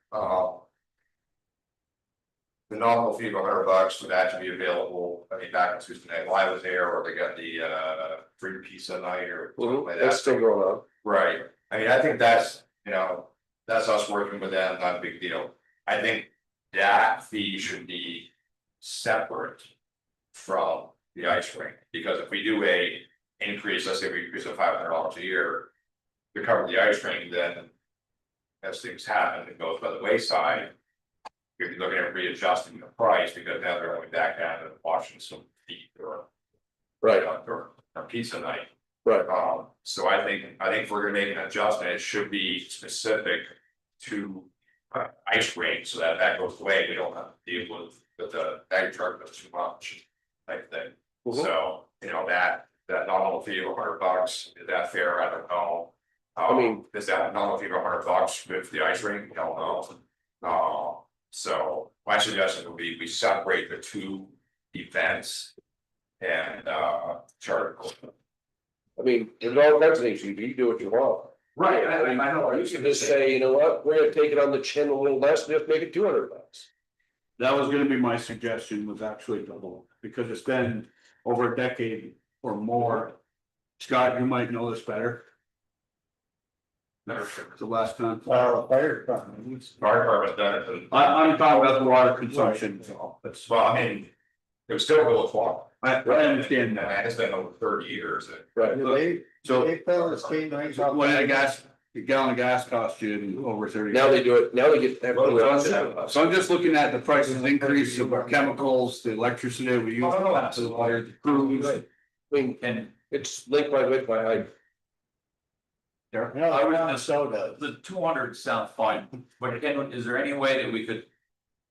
S4: the nominal fee of $100 would actually be available. I mean, back in Tuesday night, while I was there, or they got the free pizza night or something like that.
S6: That's still going on.
S4: Right. I mean, I think that's, that's us working with them, not a big deal. I think that fee should be separate from the ice rink, because if we do a increase, let's say we increase of $500 a year to cover the ice rink, then as things happen, it goes by the wayside. You're looking at readjusting the price, because now they're going back down and washing some feet or or pizza night.
S6: Right.
S4: So I think if we're gonna make an adjustment, it should be specific to ice rink, so that goes away. We don't have to deal with the bag charge that's too much type thing. So, that nominal fee of $100, is that fair? I don't know. Is that nominal fee of $100 with the ice rink? I don't know. So my suggestion would be we separate the two events and charter.
S6: There's all kinds of things you do what you want.
S4: Right, I know.
S6: You can just say, you know what, we're gonna take it on the chin a little less, and just make it $200.
S1: That was gonna be my suggestion, was actually double, because it's been over a decade or more. Scott, you might know this better. The last time.
S9: Fire department.
S4: Fire department done it.
S1: I'm talking about the water consumption. That's,
S4: Well, I mean, it was still village water.
S1: I understand
S4: And
S1: that.
S4: it's been over 30 years.
S6: Right.
S1: So
S9: They fell the skate rink.
S1: when a gallon of gas costs you over 30.
S6: Now they do it, now they get.
S1: So I'm just looking at the prices increase of chemicals, the electricity we use. The water, the crews.
S5: And
S6: It's link by width by height.
S9: No, I was on soda.
S5: the 200 sounds fine, but again, is there any way that we could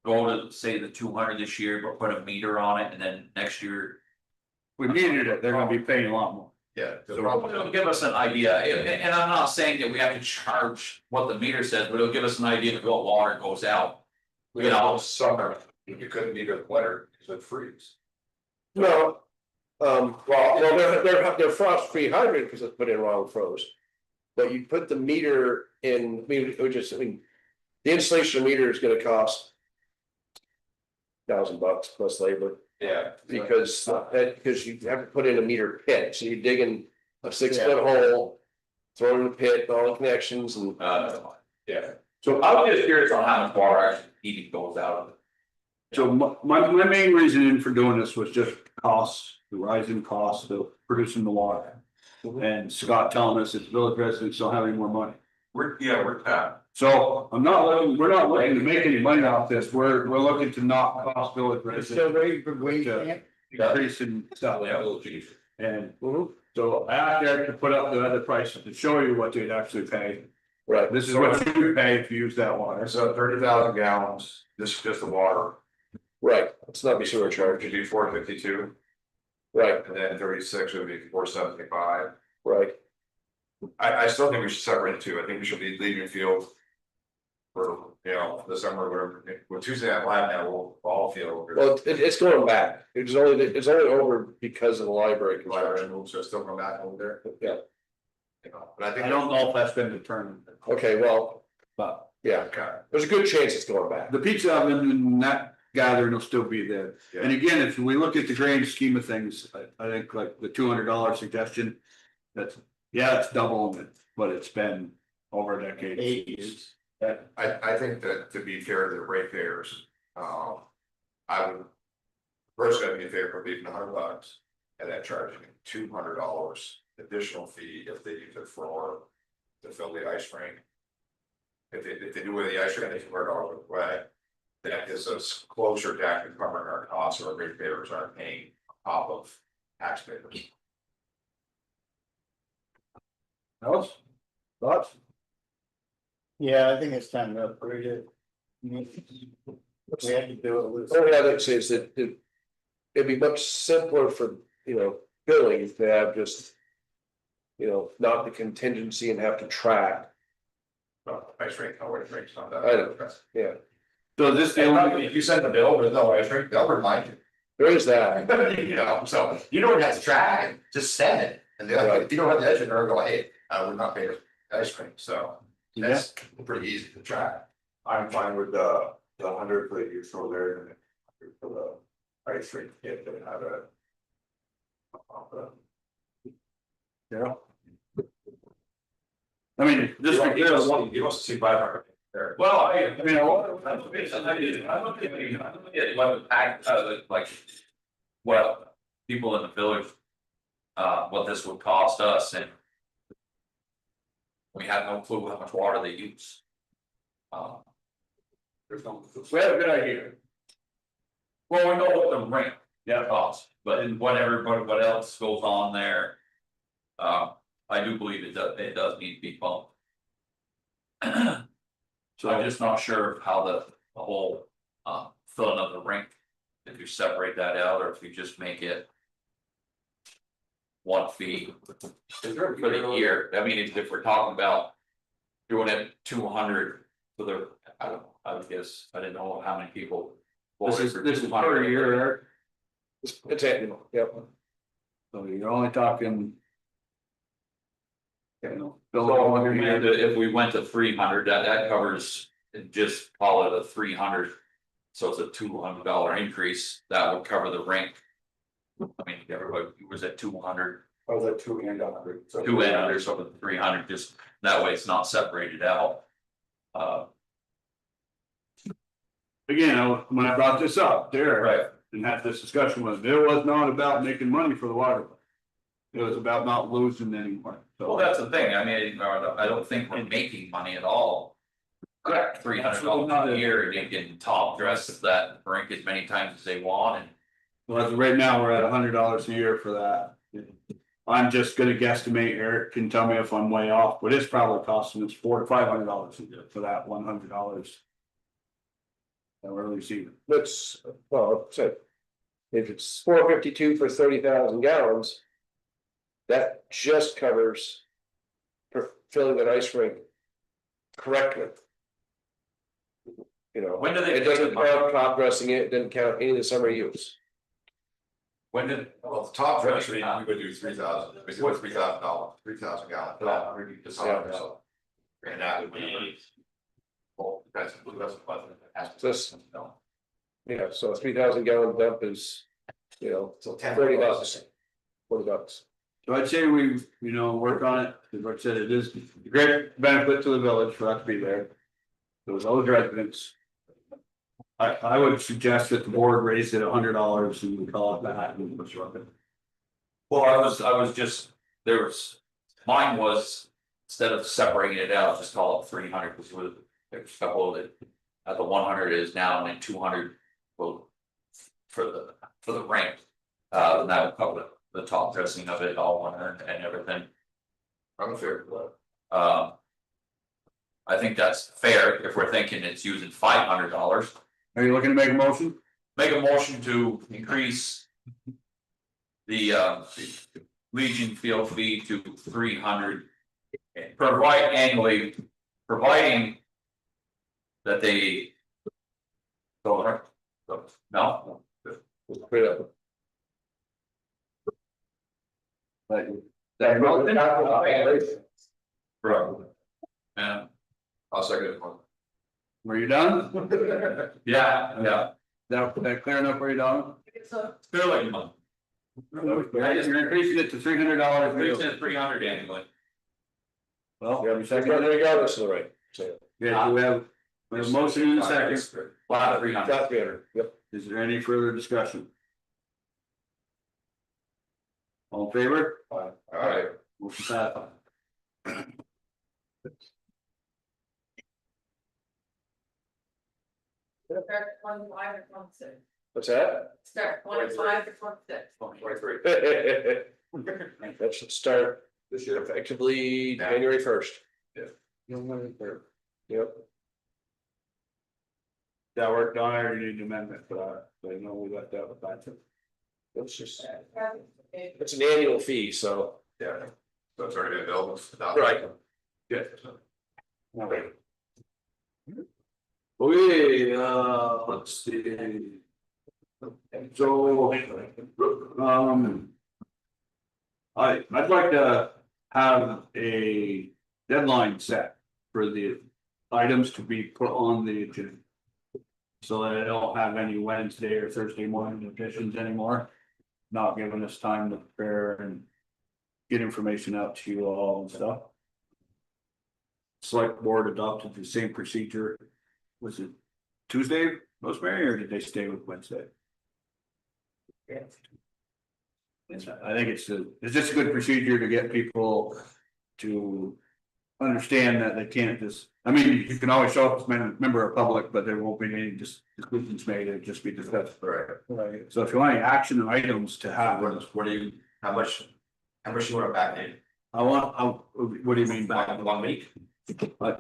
S5: go to say the 200 this year, but put a meter on it, and then next year?
S1: We needed it, they're gonna be paying a lot more.
S4: Yeah.
S5: So it'll give us an idea, and I'm not saying that we have to charge what the meter says, but it'll give us an idea of what water goes out.
S4: Summer, you couldn't meet it winter, because it freeze.
S6: No. They're frost free hydrant because it's put in wrong froze. But you put the meter in, the installation of meter is gonna cost $1,000 plus labor.
S5: Yeah.
S6: because you have to put in a meter pit, so you're digging a 6 foot hole. Throw it in the pit, all the connections and.
S5: Yeah, so I was just curious on how much water actually heating goes out of it.
S1: So my main reasoning for doing this was just costs, the rising costs of producing the water. And Scott telling us that the village residents don't have any more money.
S4: We're tapped.
S1: So we're not looking to make any money off this, we're looking to not cost village residents.
S9: ready for wage
S1: Increase in stuff.
S5: Yeah, geez.
S1: And so I asked Eric to put up the other prices to show you what they'd actually pay.
S6: Right,
S1: This is what you would pay if you use that water.
S4: So 30,000 gallons, this is just the water.
S6: right, it's not the sewer charge,
S4: It'd be 452,
S6: right,
S4: and then 36 would be 475.
S6: right,
S4: I still think we should separate the two. I think we should be leaving field. For, the summer, whatever, well, Tuesday night live now, we'll all feel.
S6: well, it's going back, it's only over because of the library construction.
S4: So it's still going back over there.
S6: Yeah.
S4: But I think.
S1: I don't know if that's been determined.
S6: Okay, well,
S1: But
S6: yeah,
S4: Okay.
S6: there's a good chance it's going back.
S1: the pizza oven and that gathering will still be there. And again, if we look at the grand scheme of things, I think like the $200 suggestion. That's, it's doubling it, but it's been over a decade.
S9: 8 years.
S4: I think that to be fair to the ratepayers, I would. Personally, I'd be in favor of leaving $100 and then charging $200 additional fee if they use it for. To fill the ice rink. If they do with the ice rink, they can $100 away. That gets us closer to actually covering our costs, or ratepayers aren't paying on top of taxpayers.
S1: Else? Thoughts?
S9: Yeah, I think it's time to upgrade it. We had to do it with.
S6: The only thing I'd say is that it'd be much simpler for, billing to have just. Not the contingency and have to track,
S4: Ice rink, no ice rinks, not that.
S6: I know. yeah,
S1: So is this the only,
S4: If you send the bill, there's no ice rink, they'll remind you.
S6: there is that,
S4: So you don't have to track it, just send it, and if you don't have the ice rink, they'll go, hey, we're not paying ice cream, so. That's pretty easy to track.
S10: I'm fine with the 100 for the use over there and for the ice rink, if they have a.
S1: I mean, this right here is one.
S4: He wants to see 500 there.
S5: Well, I mean, I look at what pack, like. Well, people in the village. What this would cost us and. We have no clue how much water they use. There's no.
S1: We have a good idea.
S5: Well, we know what the rink costs, but in what else goes on there. I do believe it does need to be bumped. So I'm just not sure how the whole filling of the rink, if you separate that out or if you just make it. One fee for the year, I mean, if we're talking about. Doing it 200 for the, I don't know, I would guess, I didn't know how many people.
S1: This is per year, Eric.
S6: it's annual, yep.
S1: So you're only talking. Bill
S5: So
S1: over here.
S5: if we went to 300, that covers, just call it a 300. So it's a $200 increase, that would cover the rink. I mean, everybody was at 200.
S10: I was at 2 and 100. So
S5: 2 and under, so the 300, just that way it's not separated out.
S1: Again, when I brought this up, Derek.
S5: Right.
S1: And had this discussion with, it was not about making money for the water. It was about not losing anymore,
S5: Well,
S1: so.
S5: that's the thing, I mean, I don't think we're making money at all. Correct. $300 a year, and you can top dress that rink as many times as they want and.
S1: Well, as of right now, we're at $100 a year for that. I'm just gonna guesstimate, Eric can tell me if I'm way off, but it's probably costing us $400 to $500 a year for that $100. That we're receiving.
S6: That's, well, so. If it's $4.52 for 30,000 gallons. That just covers. For filling an ice rink. Correctly.
S5: When do they
S6: It
S5: take
S6: doesn't
S5: the money?
S6: count top dressing it, it doesn't count any of the summer use.
S5: When did,
S4: Well, the top dress, we would do 3,000, we do $3,000, 3,000 gallons. So. And that would be. Well, that's.
S6: This- Yeah, so a 3,000 gallon dump is You know,
S4: So 10
S6: 30
S4: bucks.
S6: bucks. 40 bucks.
S1: So I'd say we, work on it, as Rick said, it is a great benefit to the village for us to be there. Those old residents. I would suggest that the board raise it $100 and we call it that and what's wrong.
S5: Well, I was just, mine was, instead of separating it out, just call it 300, because there's a couple that. At the 100 is now, and then 200 will. For the rank, and that would cover the top dressing of it all, and everything.
S4: I'm fair.
S5: I think that's fair if we're thinking it's using $500.
S1: Are you looking to make a motion?
S5: Make a motion to increase. The Legion field fee to 300. Provide annually, providing. That they. No.
S6: Straight up.
S1: Like,
S5: Right. And.
S4: I'll second it.
S1: were you done?
S5: Yeah.
S1: That clear enough for you, Don?
S8: So,
S5: They're like a month.
S1: You're increasing it to $300.
S5: Increasing it 300 annually.
S1: Well,
S6: Yeah, we second it regardless of the rate. So,
S1: yeah, we have a motion in a second.
S5: Flat 300.
S6: got 300, yep.
S1: Is there any further discussion? All in favor?
S4: All right.
S1: Motion passed.
S3: Start 25 or 26.
S6: What's that?
S3: Start 25 or 26.
S4: 23.
S6: That should start
S4: This year.
S6: effectively January 1st.
S4: Yeah.
S6: Yep.
S1: That worked on, I already need an amendment for that, so I know we left that with that.
S6: It's just, it's an annual fee, so.
S4: Yeah. So it's already available.
S6: Right.
S1: Good. Okay, let's see. So, I'd like to have a deadline set for the items to be put on the agenda. So that I don't have any Wednesday or Thursday morning additions anymore. Not giving us time to prepare and get information out to you all and stuff. Select board adopted the same procedure. Was it Tuesday, Rosemary, or did they stay with Wednesday? I think it's just a good procedure to get people to understand that they can't just, I mean, you can always show up as a member of public, but there won't be any decisions made, it'll just be discussed.
S4: Right.
S1: So if you want any action items to have,
S4: What do you, how much you want to back in?
S1: what do you mean back?
S4: 1 week?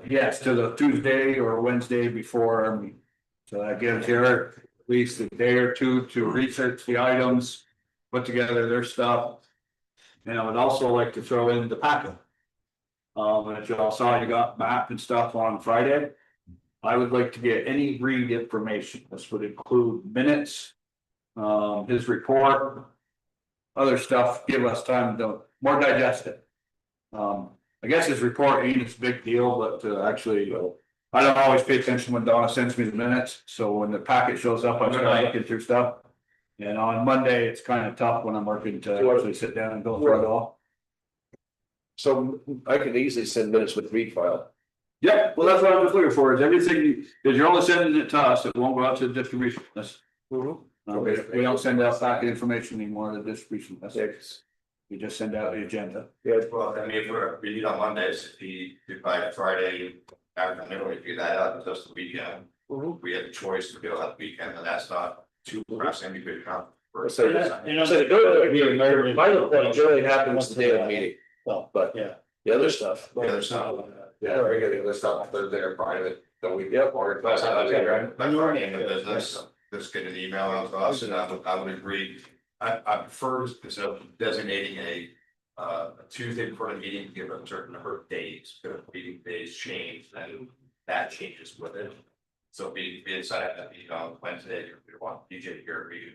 S1: Yes, to the Tuesday or Wednesday before our meeting. So that gives Eric at least a day or two to research the items, put together their stuff. And I would also like to throw in the packet. As you all saw, you got map and stuff on Friday. I would like to get any read information. This would include minutes. His report. Other stuff, give us time to more digest it. I guess his report ain't as big deal, but actually, I don't always pay attention when Donna sends me the minutes, so when the packet shows up, I start looking through stuff. And on Monday, it's kind of tough when I'm working to actually sit down and go through it all.
S6: So I could easily send minutes with read file.
S1: Yeah, well, that's what I'm just looking for, is everything, if you're only sending it to us, it won't go out to the distribution list. We don't send out packet information anymore, the distribution list. We just send out the agenda.
S6: Yeah.
S4: Well, I mean, if we meet on Mondays, if by Friday, afternoon, we do that out just the weekend. We have a choice to go out the weekend, and that's not too pressing, we could come.
S6: So the good, my little point generally happens the day of the meeting. Well, but yeah, the other stuff.
S4: The other stuff, yeah, we're getting this stuff Thursday or Friday, the week.
S6: Yep.
S4: Or that's how they right. But for any of the business, just get an email out to us, and I would agree. I prefer instead of designating a Tuesday before the meeting, give a certain number of days, because meeting days change, and that changes with it. So be decided that be on Wednesday, if you want DJ here, you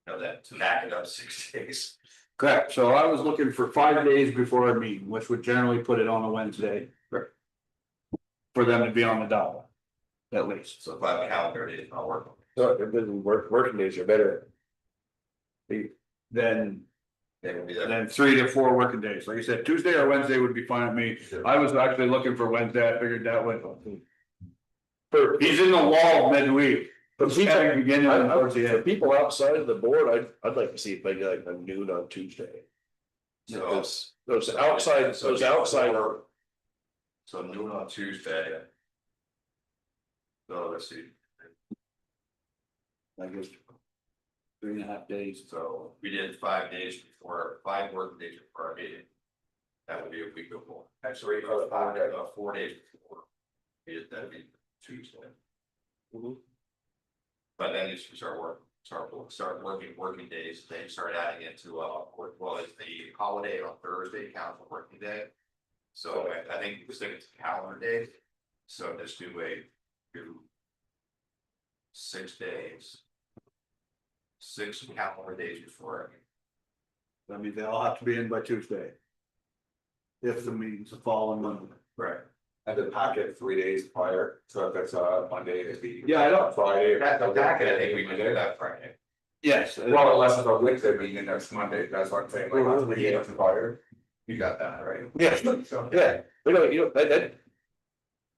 S4: know that to back it up 6 days.
S1: Correct, so I was looking for 5 days before our meeting, which would generally put it on a Wednesday. For them to be on the docket. At least.
S4: So if I have a calendar, it's not working.
S6: So it doesn't work, working days are better.
S1: Then,
S4: They would be there.
S1: then 3 to 4 working days, like you said, Tuesday or Wednesday would be fine with me. I was actually looking for Wednesday, I figured that would. He's in the wall midweek.
S6: For people,
S1: Beginning and towards the
S6: for
S1: end.
S6: people outside of the board, I'd like to see it maybe like a noon on Tuesday.
S4: So,
S6: Those outside are,
S4: so noon on Tuesday. So let's see,
S1: I guess 3.5 days.
S4: so we did 5 days before, 5 working days before our meeting. That would be a week before, actually, 4 days before. That'd be Tuesday.
S6: Mhm.
S4: But then you start working days, then you start adding into, well, it's the holiday on Thursday, count for working day. So I think we stick it to calendar days, so just do 6 days. 6 calendar days before.
S1: I mean, they all have to be in by Tuesday. If the meeting's the following Monday.
S4: Right.
S10: And the packet 3 days prior, so if it's Monday, it'd be.
S1: Yeah, I know.
S10: Friday.
S4: The packet, I think we can do that Friday.
S1: Yes.
S10: Well, unless it's a Wednesday meeting next Monday, that's what I'm saying, like, not 3 days prior.
S4: You got that, right?
S6: yeah,
S10: So,
S6: yeah,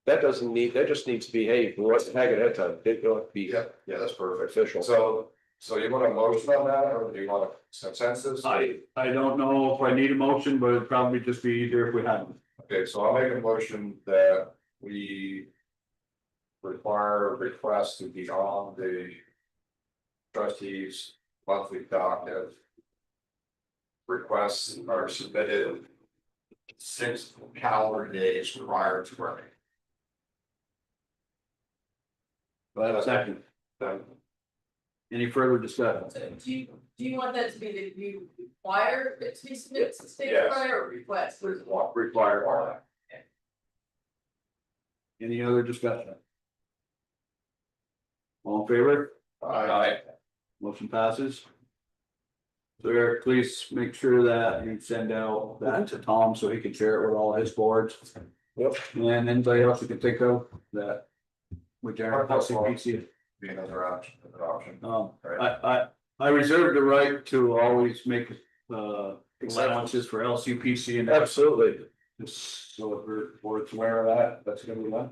S6: that doesn't need, that just needs to be, hey, we want to tag it ahead of time, it don't have to be
S4: Yeah, that's perfect.
S6: official.
S10: So you want a motion on that, or do you want a consensus?
S1: I don't know if I need a motion, but it'd probably just be easier if we had one.
S10: Okay, so I'll make a motion that we. Require a request to be on the. Trustees monthly docket. Requests are submitted
S4: 6 calendar days prior to our meeting.
S1: Do I have a second? Any further discussion?
S8: So do you want that to be that you require it to be submitted 6 days
S10: Yes.
S8: prior or request?
S1: Required. Any other discussion? All in favor?
S4: Aye.
S1: Motion passes. So Eric, please make sure that you send out that to Tom so he can share it with all his boards.
S6: Yep.
S1: And anybody else you can think of that. With Darrel LCPC.
S10: Be another option.
S1: I reserve the right to always make allowances for LCPC and.
S6: Absolutely.
S1: Just so if we're board's aware of that, that's gonna be done.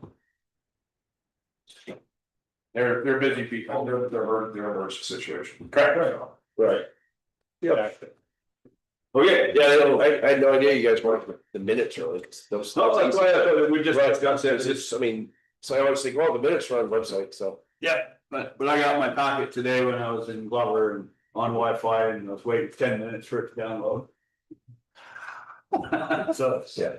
S1: They're busy people.
S10: They're an emergency situation.
S1: Correct.
S6: Right. Yeah.
S1: Okay,
S6: I had no idea you guys weren't the minutes or like those.
S1: No, that's why I thought we just discussed it.
S6: It's, I mean, so I always think, well, the minutes are on the website, so.
S1: Yeah, but I got my packet today when I was in Glover and on Wi-Fi and I was waiting 10 minutes for it to download. So,
S6: Yeah.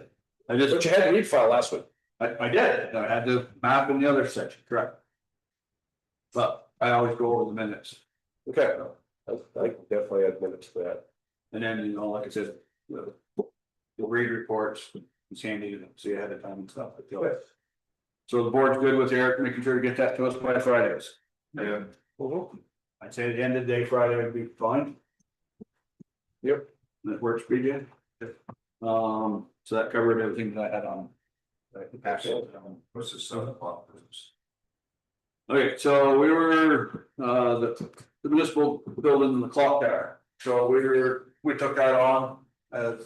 S1: I just.
S6: But you had to read file last week.
S1: I did, I had the map in the other section, correct. But I always go over the minutes,
S6: Okay. I definitely had minutes for that.
S1: and then, you know, like I said, the read reports, it's handy to see ahead of time and stuff. I feel. So the board's good with Eric, making sure to get that to us by Fridays.
S10: Yeah.
S1: I'd say at the end of the day, Friday would be fine.
S6: Yep.
S1: That works for you. So that covered everything that I had on.
S4: What's the 7 o'clock business?
S1: Okay, so we were, the municipal building in the clock tower, so we took that on as,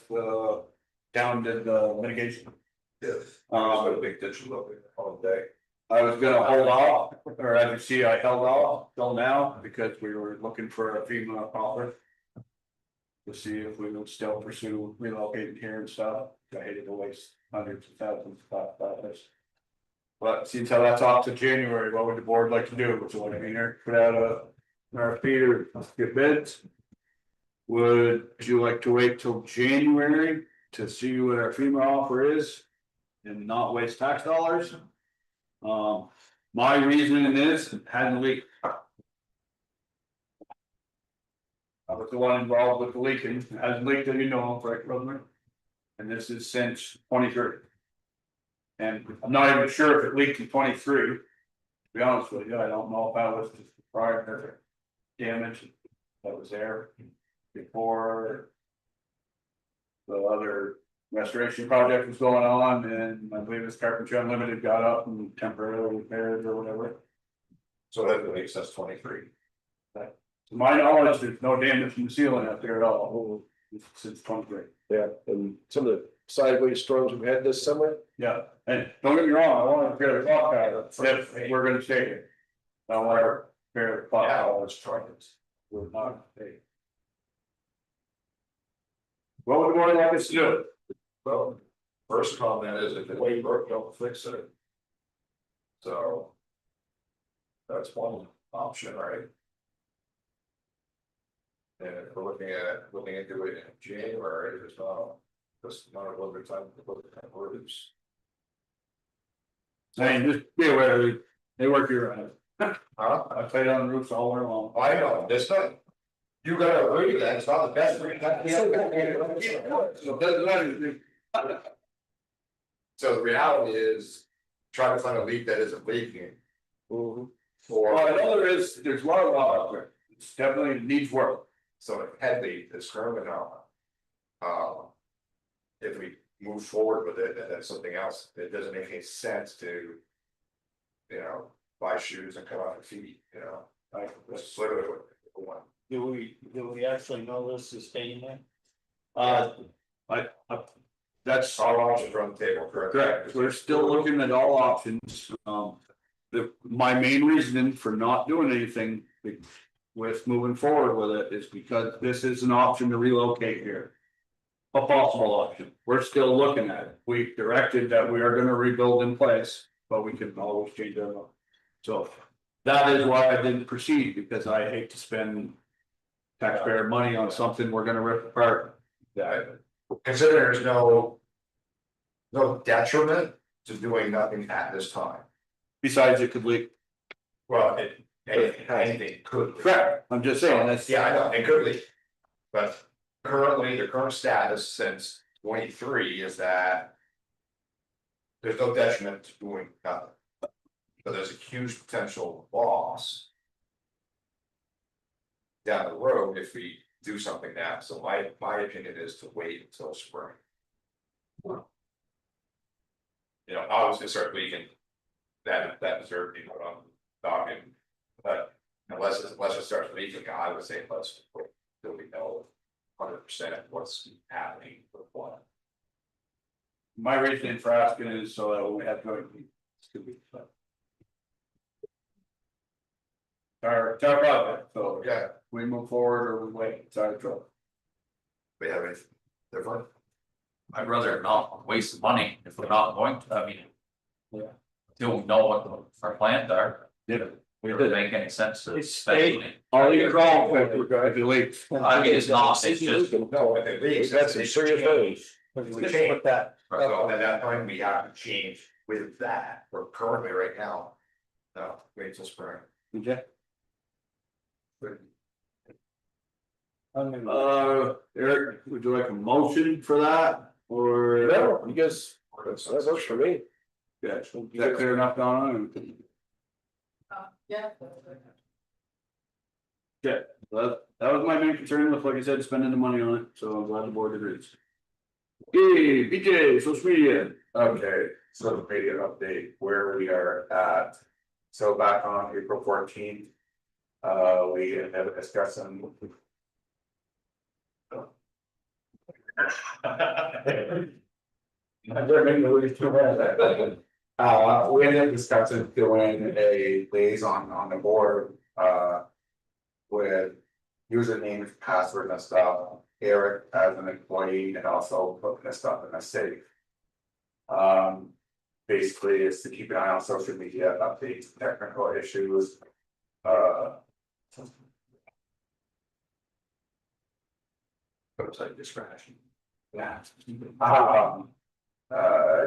S1: down to the mitigation.
S4: Yes.
S1: Um,
S4: A big digital update all day.
S1: I was gonna hold off, or as you see, I held off till now, because we were looking for a FEMA offer. To see if we would still pursue relocating here and stuff, I hated to waste hundreds of thousands of dollars. But since how that's off to January, what would the board like to do, so I mean, here, put out a RFP to get bids? Would you like to wait till January to see what our FEMA offer is? And not waste tax dollars? My reasoning is, it hadn't leaked. I was the one involved with the leaking, it hasn't leaked that you know of, right, Rosemary? And this is since 23. And I'm not even sure if it leaked in 23. To be honest with you, I don't know if that was just prior damage that was there before. The other restoration project was going on, and I believe this Carpentry Unlimited got up and temporarily repaired or whatever.
S4: So that makes us 23.
S1: To my knowledge, there's no damage from the ceiling out there at all, since 23.
S6: Yeah, and some of the sideways storms we've had this summer.
S1: Yeah, and don't get me wrong, I want to repair the clock tower if we're gonna stay here. I want to repair the clock
S4: Yeah,
S1: tower.
S4: all those charges.
S1: We're not staying. What would the board like us to do?
S4: Well, first comment is if it ain't broke, don't fix it. So. That's one option, right? And if we're looking at doing it in January, there's not, just not a little bit of time to look at orders.
S1: I mean, just be aware, they work year round.
S4: Huh?
S1: I played on the roofs all winter long.
S4: I know, it's not. You gotta agree with that, it's not the best. So the reality is, trying to find a leak that isn't leaking.
S1: Well,
S4: For,
S1: I know there's a lot of water out there, it's definitely needs work.
S4: so if head leak is currently on. If we move forward with it, and then something else, it doesn't make any sense to. You know, buy shoes and cut off your feet, you know, like, that's literally what people want.
S9: Do we actually know this is staying there?
S1: That's
S4: All options are on the table, correct?
S1: correct, we're still looking at all options, my main reason for not doing anything. With moving forward with it is because this is an option to relocate here. A possible option, we're still looking at it, we directed that we are gonna rebuild in place, but we can always change our mind. So that is why I didn't proceed, because I hate to spend. Taxpayer money on something we're gonna rip apart.
S4: Consider there's no. No detriment to doing nothing at this time.
S1: Besides, it could leak.
S4: Well, anything could.
S1: Correct, I'm just saying, that's.
S4: Yeah, I know, it could be. But currently, the current status since 23 is that. There's no detriment to doing nothing. But there's a huge potential loss. Down the road if we do something now, so my opinion is to wait until spring. You know, obviously start leaking. That deserves to be put on docket. But unless it starts leaking, I would say let's wait till we know 100% what's happening with what.
S1: My reasoning for asking is so that we have to. It's our project, so
S4: Yeah,
S1: we move forward or we wait, it's our trouble.
S4: we have anything different.
S5: I'd rather not waste money if we're not going to, I mean.
S1: Yeah.
S5: Till we know what our plans are,
S1: Yeah.
S5: it doesn't make any sense to
S1: It's
S5: spend money.
S1: All you wrong if you leave.
S5: I mean, it's not, it's just,
S4: No, if it leaks,
S6: That's some serious things.
S4: We change that. So at that point, we have to change with that, we're currently right now. No, wait till spring.
S1: Okay.
S9: I'm
S1: Eric, would you like a motion for that, or?
S6: No, you guys, that works for me.
S1: Yeah, is that clear enough, Donna?
S3: Yeah.
S1: Yeah, that was my main concern, with, like I said, spending the money on it, so I'm glad the board agrees. Hey, BJ, social media.
S10: Okay, so the media update where we are at. So back on April 14th. We have discussed some. We ended up discussing doing a liaison on the board, with usernames, password and stuff. Eric as an employee and also putting this stuff in a safe. Basically, it's to keep an eye on social media updates, technical issues.
S4: Website discretion.
S10: Yeah.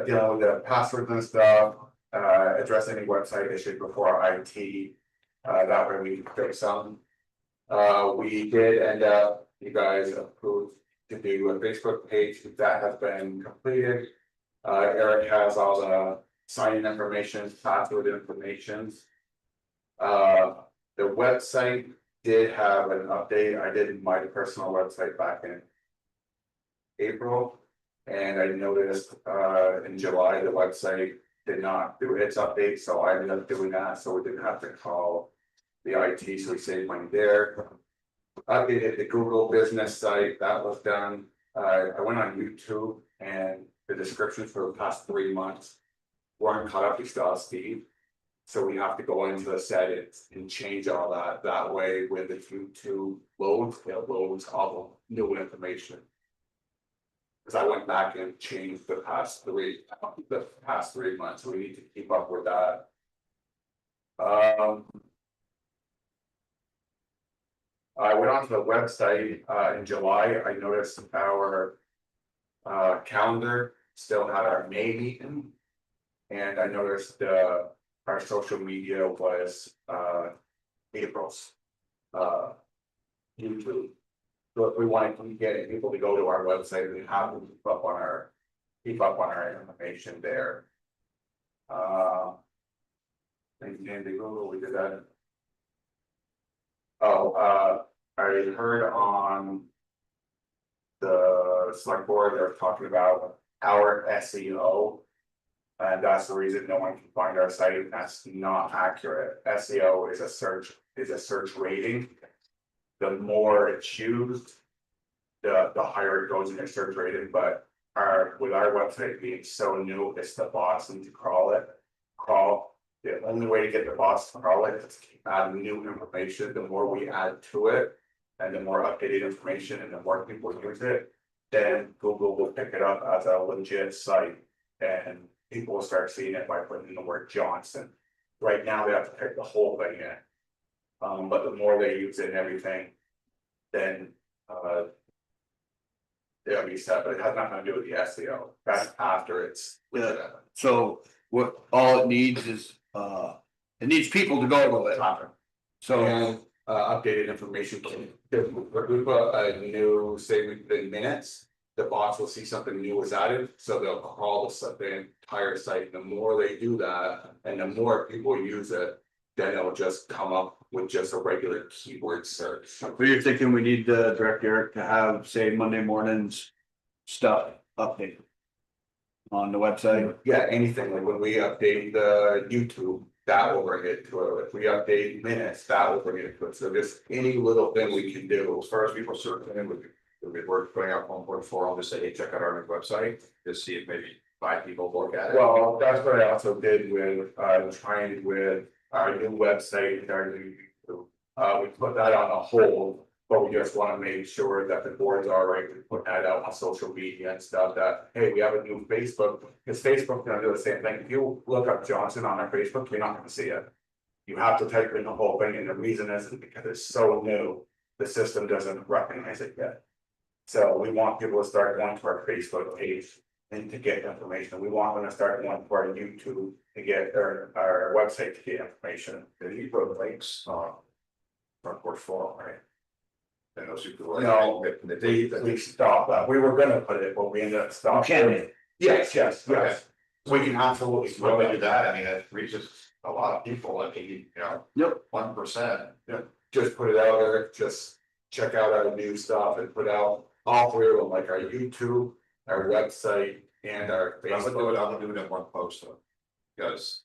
S10: Dealing with the passwords and stuff, address any website issues before IT. That way we can fix them. We did end up, you guys approved to do a Facebook page, that has been completed. Eric has all the sign-in information, password information. The website did have an update, I did my personal website back in April. And I noticed in July, the website did not do its update, so I ended up doing that, so we didn't have to call the IT, so we saved money there. updated the Google business site, that was done. I went on YouTube and the descriptions for the past 3 months weren't caught up, we still have Steve. So we have to go into the settings and change all that, that way when the YouTube loads, it loads all the new information. Cause I went back and changed the past 3 months, so we need to keep up with that. I went onto the website in July, I noticed our calendar still had our May meeting. And I noticed our social media was April's YouTube. So if we wanted to get people to go to our website, we have to keep up on our information there. And Google, we did that. Oh, I heard on the select board, they're talking about our SEO. And that's the reason no one can find our site, and that's not accurate. SEO is a search rating. The more it's used, the higher it goes in your search rating, but with our website being so new, it's the bots need to crawl. The only way to get the bots to crawl it is to keep adding new information. The more we add to it, and the more updated information, and the more people use it, then Google will pick it up as a legit site, and people will start seeing it by putting in the word Johnson. Right now, they have to pick the whole thing in. But the more they use it and everything, then it'll be set, but it has nothing to do with the SEO. That's after it's.
S1: Yeah. So what, all it needs is, it needs people to go to it. So,
S10: And updated information. If we put a new, say within minutes, the bots will see something new was added, so they'll crawl the entire site. The more they do that, and the more people use it, then it'll just come up with just a regular keyword search.
S1: what you're thinking, we need the Director Eric to have, say, Monday mornings stuff updated on the website.
S10: Yeah, anything, like when we update the YouTube, that will bring it to it. If we update minutes, that will bring it to it. So just any little thing we can do.
S4: As far as people searching in, would be worth putting out 1.4 on to say, hey, check out our new website, to see if maybe 5 people look at it.
S10: Well, that's what I also did with, trying with our new website, and our new YouTube. We put that on a hold, but we just wanna make sure that the board's all right to put that out on social media and stuff, that, hey, we have a new Facebook. Cause Facebook's gonna do the same thing, if you look up Johnson on our Facebook, you're not gonna see it. You have to type in the whole thing, and the reason is because it's so new, the system doesn't recognize it yet. So we want people to start going to our Facebook page and to get information. We want them to start going to our YouTube to get our website to get information.
S4: And you put links on front porch forum, right? And those people.
S10: No, we stopped that. We were gonna put it, but we ended up stopping.
S1: Can
S10: Yes. We can absolutely.
S4: When we do that, I mean, it reaches a lot of people, I mean, you know.
S1: Yep.
S4: 1%.
S10: Just put it out there, just check out our new stuff and put out all 3 of them, like our YouTube, our website, and our
S4: I'm gonna
S10: Facebook.
S4: I'm gonna do it in one post though. Because,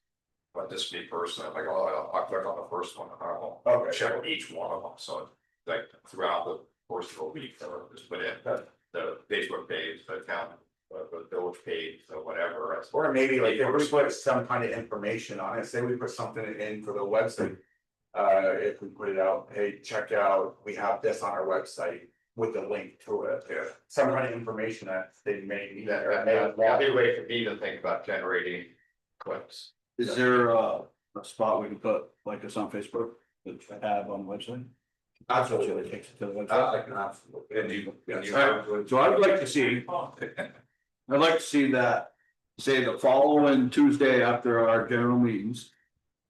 S4: but this me personally, like, I'll click on the first one, I'll check each one of them, so. Like throughout the course of a week, or just put in the Facebook page, the account, the village page, so whatever.
S10: Or maybe like if we put some kind of information on it, say we put something in for the website. If we put it out, hey, check out, we have this on our website with the link to it.
S4: Yeah.
S10: Some kind of information that they may need.
S4: That'd be a way for me to think about generating clicks.
S1: Is there a spot we can put like this on Facebook, that have on the website?
S10: Absolutely.
S1: Takes it to the website.
S10: I can absolutely.
S4: And you
S1: So I'd like to see, that, say the following Tuesday after our general meetings.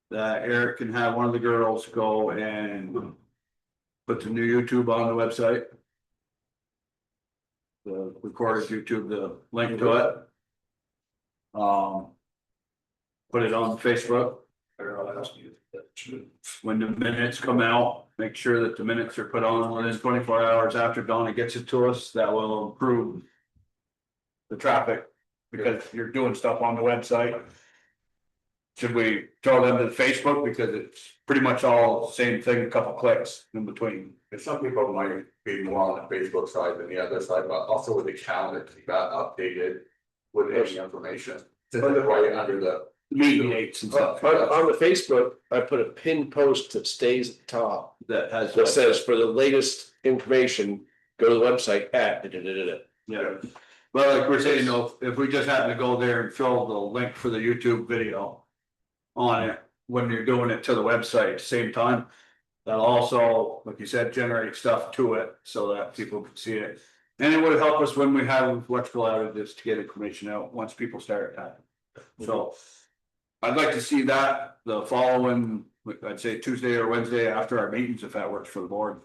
S1: That Eric can have one of the girls go and put the new YouTube on the website. The recorded YouTube, the link to it. Put it on Facebook. When the minutes come out, make sure that the minutes are put on within 24 hours after Donna gets it to us. That will improve the traffic, because you're doing stuff on the website. should we throw them to Facebook, because it's pretty much all the same thing, a couple clicks in between.
S4: And some people might be more on the Facebook side than the other side, but also with the calendar, keep that updated with any information. To put it right under the.
S1: Meeting dates and stuff.
S6: On the Facebook, I put a pinned post that stays at the top,
S1: That has.
S6: that says for the latest information, go to the website at da-da-da-da-da.
S1: Yeah, well, like we're saying, though, if we just happen to go there and throw the link for the YouTube video. On it, when you're doing it to the website at the same time. That'll also, like you said, generate stuff to it so that people can see it. And it would help us when we have electrical outages to get information out once people start attacking. So. I'd like to see that the following, I'd say Tuesday or Wednesday after our meetings, if that works for the board.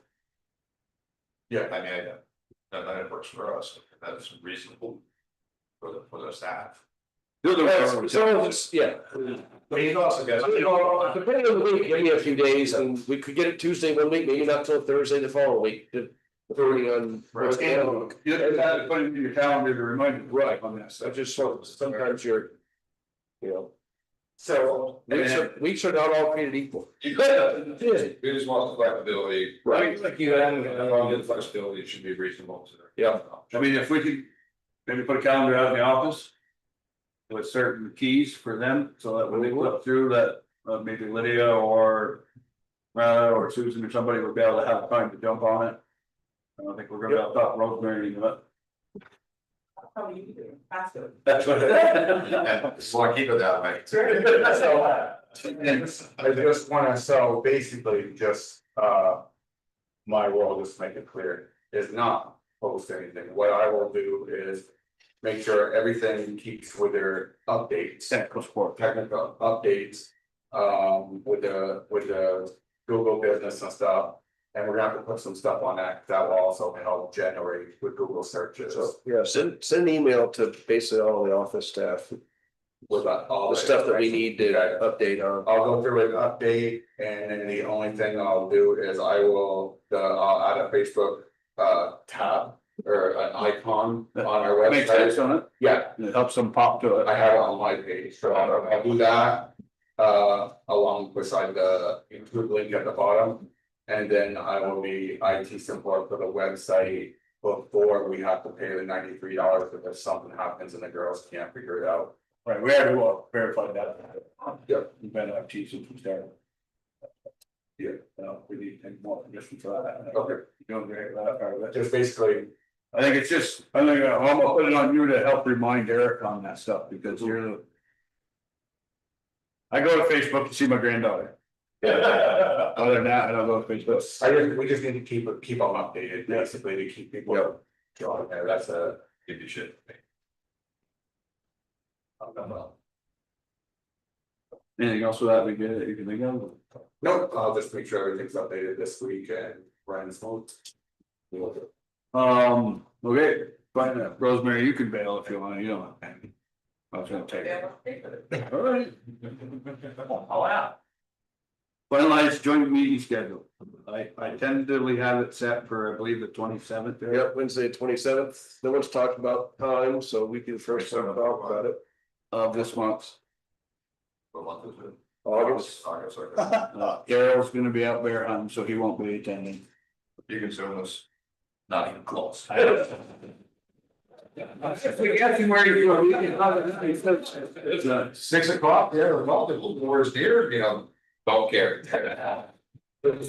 S4: Yeah, I mean, that works for us, that's reasonable. For the staff.
S6: So it's, yeah.
S4: But you also got.
S6: Depending on the week, give me a few days, and we could get it Tuesday one week, maybe not till Thursday the following week. Depending on.
S1: You have to put it in your calendar to remind you.
S6: Right.
S1: On this.
S6: I just, sometimes you're. You know.
S4: So.
S6: Weeks are not all created equal.
S4: We just want the flexibility.
S6: Right.
S4: Like you had, the flexibility, it should be reasonable to.
S6: Yeah.
S1: I mean, if we could maybe put a calendar out in the office. With certain keys for them, so that when they flip through that, maybe Lydia or. Or Susan or somebody would be able to have time to jump on it. I don't think we're gonna talk Rosemary, but.
S3: Probably you do, faster.
S1: That's what.
S4: So I keep it that way.
S10: I just wanna, so basically just, my role, just to make it clear, is not post anything. What I will do is make sure everything keeps with their updates,
S1: Technical support.
S10: technical updates, with the Google business and stuff. And we're gonna have to put some stuff on that, that will also help generate with Google searches.
S6: So, yeah, send an email to basically all the office staff,
S10: With all
S6: the stuff that we need to
S10: Okay.
S6: update on.
S10: I'll go through an update, and then the only thing I'll do is I'll add a Facebook tab or an icon on our
S1: Makes sense
S10: website.
S1: on it.
S10: Yeah,
S1: It helps them pop to it.
S10: I have it on my page, so I'll do that. Along beside the include link at the bottom. And then I will be IT support for the website before we have to pay the $93 if something happens and the girls can't figure it out.
S1: Right, we had to verify that.
S10: Yep.
S1: We've been IT since we started. Yeah, we need to take more permission for that.
S10: Okay.
S1: You're doing great with that part of it.
S10: Just basically,
S1: I think it's just, I think I'm gonna put it on you to help remind Eric on that stuff, because you're the. I go to Facebook to see my granddaughter. Other than that, I don't go to Facebook.
S10: we just need to keep them updated, basically, to keep people. Going there, that's a.
S4: Give you shit.
S1: Anything else with that we get that you can think of?
S10: Nope, I'll just make sure everything's updated this week and run smooth.
S1: Okay, fine, Rosemary, you can bail if you want, you don't have to. I was gonna take it. All right.
S5: Oh, wow.
S1: Finalized joint meeting schedule. I tentatively have it set for, I believe, the 27th.
S6: Yep, Wednesday, 27th. No one's talked about time, so we can first talk about it.
S1: Of this month.
S4: What month is it?
S6: August.
S4: August, okay.
S1: Darrell's gonna be out there hunting, so he won't be attending.
S4: You can zoom us.
S5: Not even close.
S1: If we get you where you are, we can.
S4: 6 o'clock, yeah, the multiple doors here, don't care. We go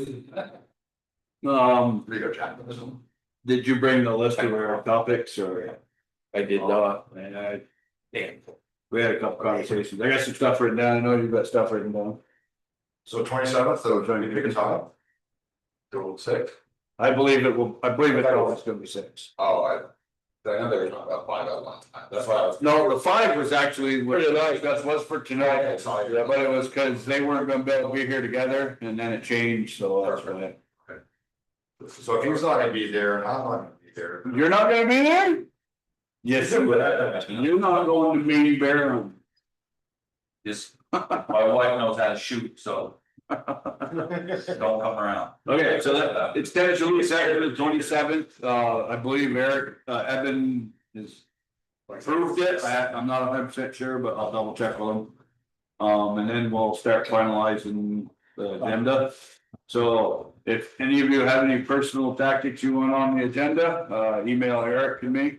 S4: chat with this one.
S1: Did you bring the list of our topics or?
S6: I did not.
S1: And we had a couple conversations. I got some stuff written down. I know you've got stuff written down.
S4: So 27th, so trying to pick a time. Do 6.
S1: I believe it's always gonna be 6.
S10: Oh, I know they were talking about 5 at one time, that's why I was.
S1: No, the 5 was actually.
S6: For tonight.
S1: That was for tonight, yeah, but it was because they weren't gonna be able to be here together and then it changed, so that's why.
S4: So if he's not gonna be there, and I'm not gonna be there.
S1: You're not gonna be there? Yes, you're not going to meeting Bear.
S5: This, my wife knows how to shoot, so. Don't come around.
S1: Okay, so that, it's tentatively set for the 27th, I believe Eric, Evan is. Approved it, I'm not 100% sure, but I'll double check with him. And then we'll start finalizing the agenda. So if any of you have any personal tactics you want on the agenda, email Eric and me.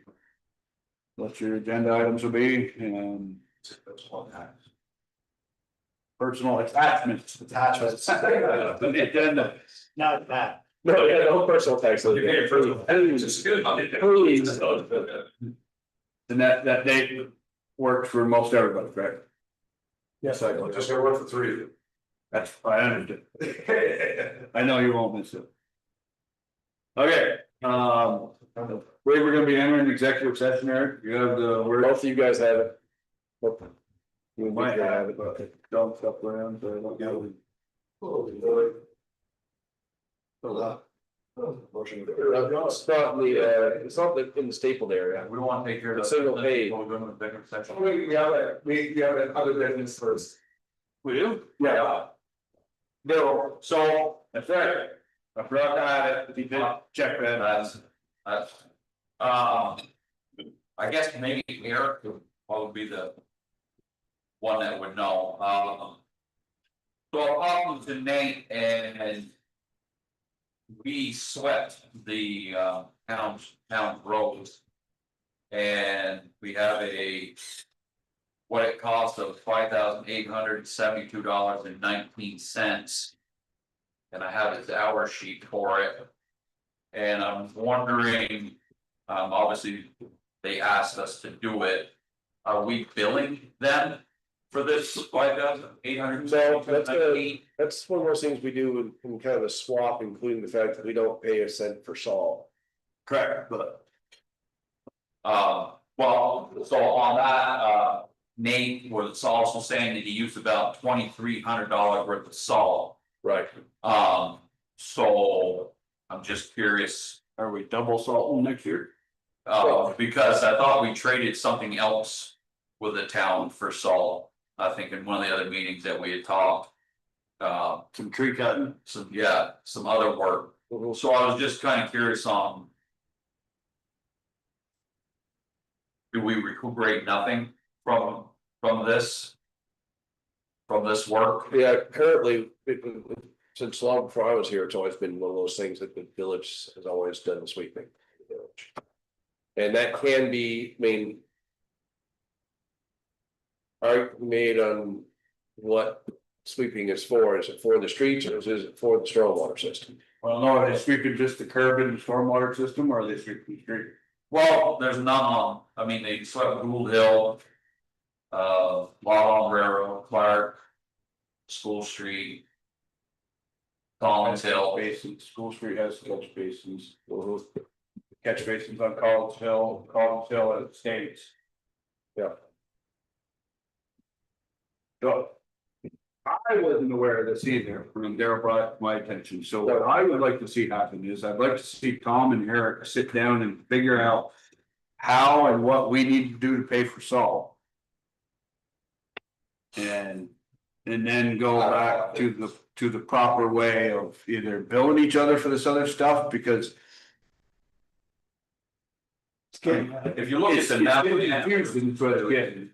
S1: What your agenda items will be and personal attachments.
S9: Attachments.
S1: The agenda.
S9: Not that.
S6: No, yeah, no personal tax.
S5: You're getting approval. It's good.
S6: Please.
S1: And that date works for most everybody, correct?
S9: Yes,
S4: I just gotta work for 3 of you.
S1: That's, I understand. I know you won't miss it. Okay, we were gonna be entering executive session, Eric, you have the word.
S6: Both of you guys have it. Both-
S1: You might have it, but don't stop around, so I don't get it.
S6: It's not in the stapled area.
S5: We don't wanna take care of.
S6: It's single page.
S5: We're going to the executive session.
S10: We have other business first.
S1: We do?
S10: Yeah.
S1: No, so, that's right. I forgot to add it, if you did, check that.
S5: That's, I guess maybe Eric would probably be the one that would know, so I talked to Nate and we swept the, town roads. And we have what it costs of $5,872.19. And I have his hour sheet for it. And I'm wondering, obviously, they asked us to do it. Are we billing them for this $5,872.19?
S6: That's one of those things we do in kind of a swap, including the fact that we don't pay a cent for salt.
S1: Correct, but.
S5: Well, so on that, Nate was also saying that he used about $2,300 worth of salt.
S6: Right.
S5: So I'm just curious,
S1: Are we double salting next year?
S5: because I thought we traded something else with the town for salt. I think in one of the other meetings that we had talked.
S1: Some tree cutting?
S5: Some other work. So I was just kind of curious on. Do we recuperate nothing from this? From this work?
S6: Yeah, currently, since long before I was here, it's always been one of those things that the village has always done the sweeping. And that can be, I mean. Made on what sweeping is for it for the streets or is it for the stormwater system?
S1: Well, no, are they sweeping just the curb in the stormwater system or are they sweeping the street?
S5: Well, there's none on, I mean, they swept Gould Hill. Lot on Railroad, Clark. School Street. Collins Hill.
S1: Basins, School Street has catch basins. Catch basins on Collins Hill at States.
S6: Yeah.
S1: So. I wasn't aware of this either, when Darrel brought it to my attention, so what I would like to see happen is, I'd like to see Tom and Eric sit down and figure out. How and what we need to do to pay for salt. And then go back to the proper way of either billing each other for this other stuff, because.
S5: If you look at
S1: It's
S5: the.
S1: getting confusing, is what it's getting.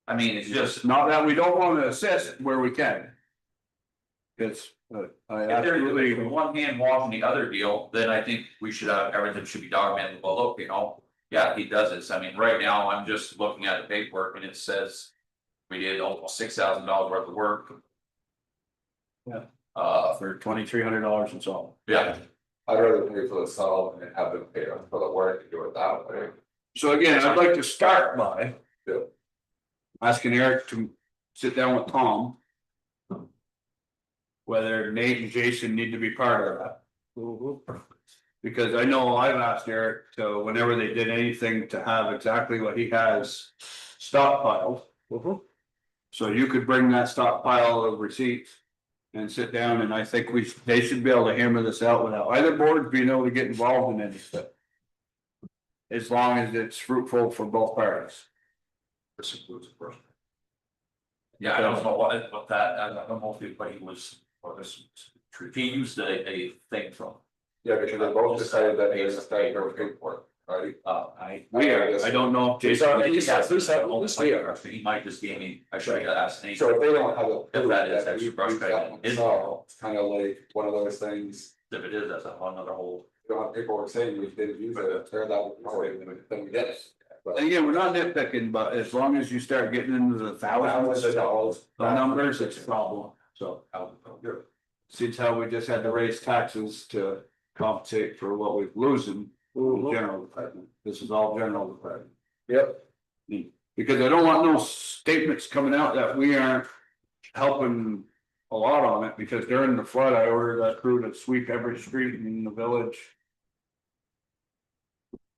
S5: I mean, it's just,
S1: Not that we don't want to assist where we can. It's, I
S5: if there's
S1: absolutely,
S5: one hand washing the other deal, then I think we should have, everything should be documented, well, look, yeah, he does this, I mean, right now, I'm just looking at the paperwork and it says. We did almost $6,000 worth of work.
S1: Yeah.
S5: For,
S1: for $2,300 and salt.
S5: yeah,
S4: I'd rather pay for the salt and have them pay for the work and do it that way.
S1: So again, I'd like to start by.
S4: Yeah.
S1: Asking Eric to sit down with Tom. Whether Nate and Jason need to be part of that. Because I know I've asked Eric to, whenever they did anything, to have exactly what he has stockpiled. So you could bring that stockpile of receipts. And sit down, and I think they should be able to hammer this out without either board being able to get involved in anything. As long as it's fruitful for both parties.
S4: This includes the person.
S5: yeah, I don't know what that, I don't know if anybody was, or this. He used a thing from.
S4: Yeah, because they both decided that they was staying or paid for
S10: right?
S1: We are, I don't know if Jason.
S6: At least we are.
S5: He might just gave me, I should have asked Nate.
S10: So if they don't have a.
S5: If that is
S10: we-
S5: extra brush
S10: we've got
S5: cutting,
S10: one.
S5: is-
S10: So it's kind of like one of those things,
S5: If it is, that's a whole nother whole.
S10: you don't have paperwork saying we didn't use it, tear that away, then we did it. But
S1: And again, we're not nitpicking, but as long as you start getting into the thousands of dollars, the numbers, it's a problem, so. Since how we just had to raise taxes to compensate for what we're losing in general department, this is all general department.
S6: Yep.
S1: Because I don't want no statements coming out that we aren't helping a lot on it, because during the flood, I ordered that crew to sweep every street in the village.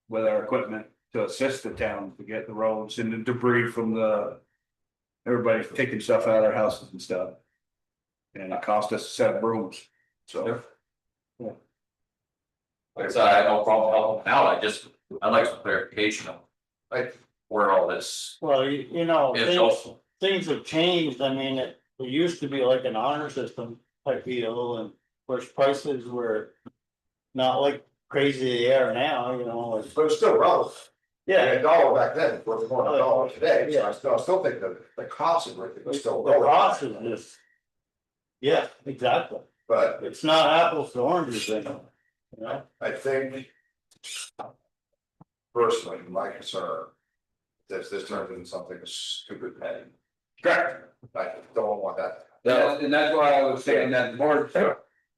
S1: With our equipment to assist the town to get the roads and the debris from the. Everybody's taking stuff out of their houses and stuff. And it cost us a set of brooms, so.
S5: Like I said, I have no problem helping out, I'd like some clarification of. Like, where all this
S11: Well, you know,
S5: is also.
S11: things have changed, I mean, it used to be like an honor system type deal, and of course prices were. Not like crazy they are now, you know, it's,
S4: But it's still relevant.
S11: yeah,
S4: A dollar back then, was more than a dollar today, so
S11: Yeah.
S4: I still think that the cost of it was still
S11: the
S4: lower.
S11: cost is just. Yeah, exactly,
S4: But
S11: it's not apples to oranges anymore, you know,
S4: I think. Personally, my concern. Is this turns into something stupid petty,
S1: Correct.
S4: I don't want that.
S1: And that's why I was saying that the board,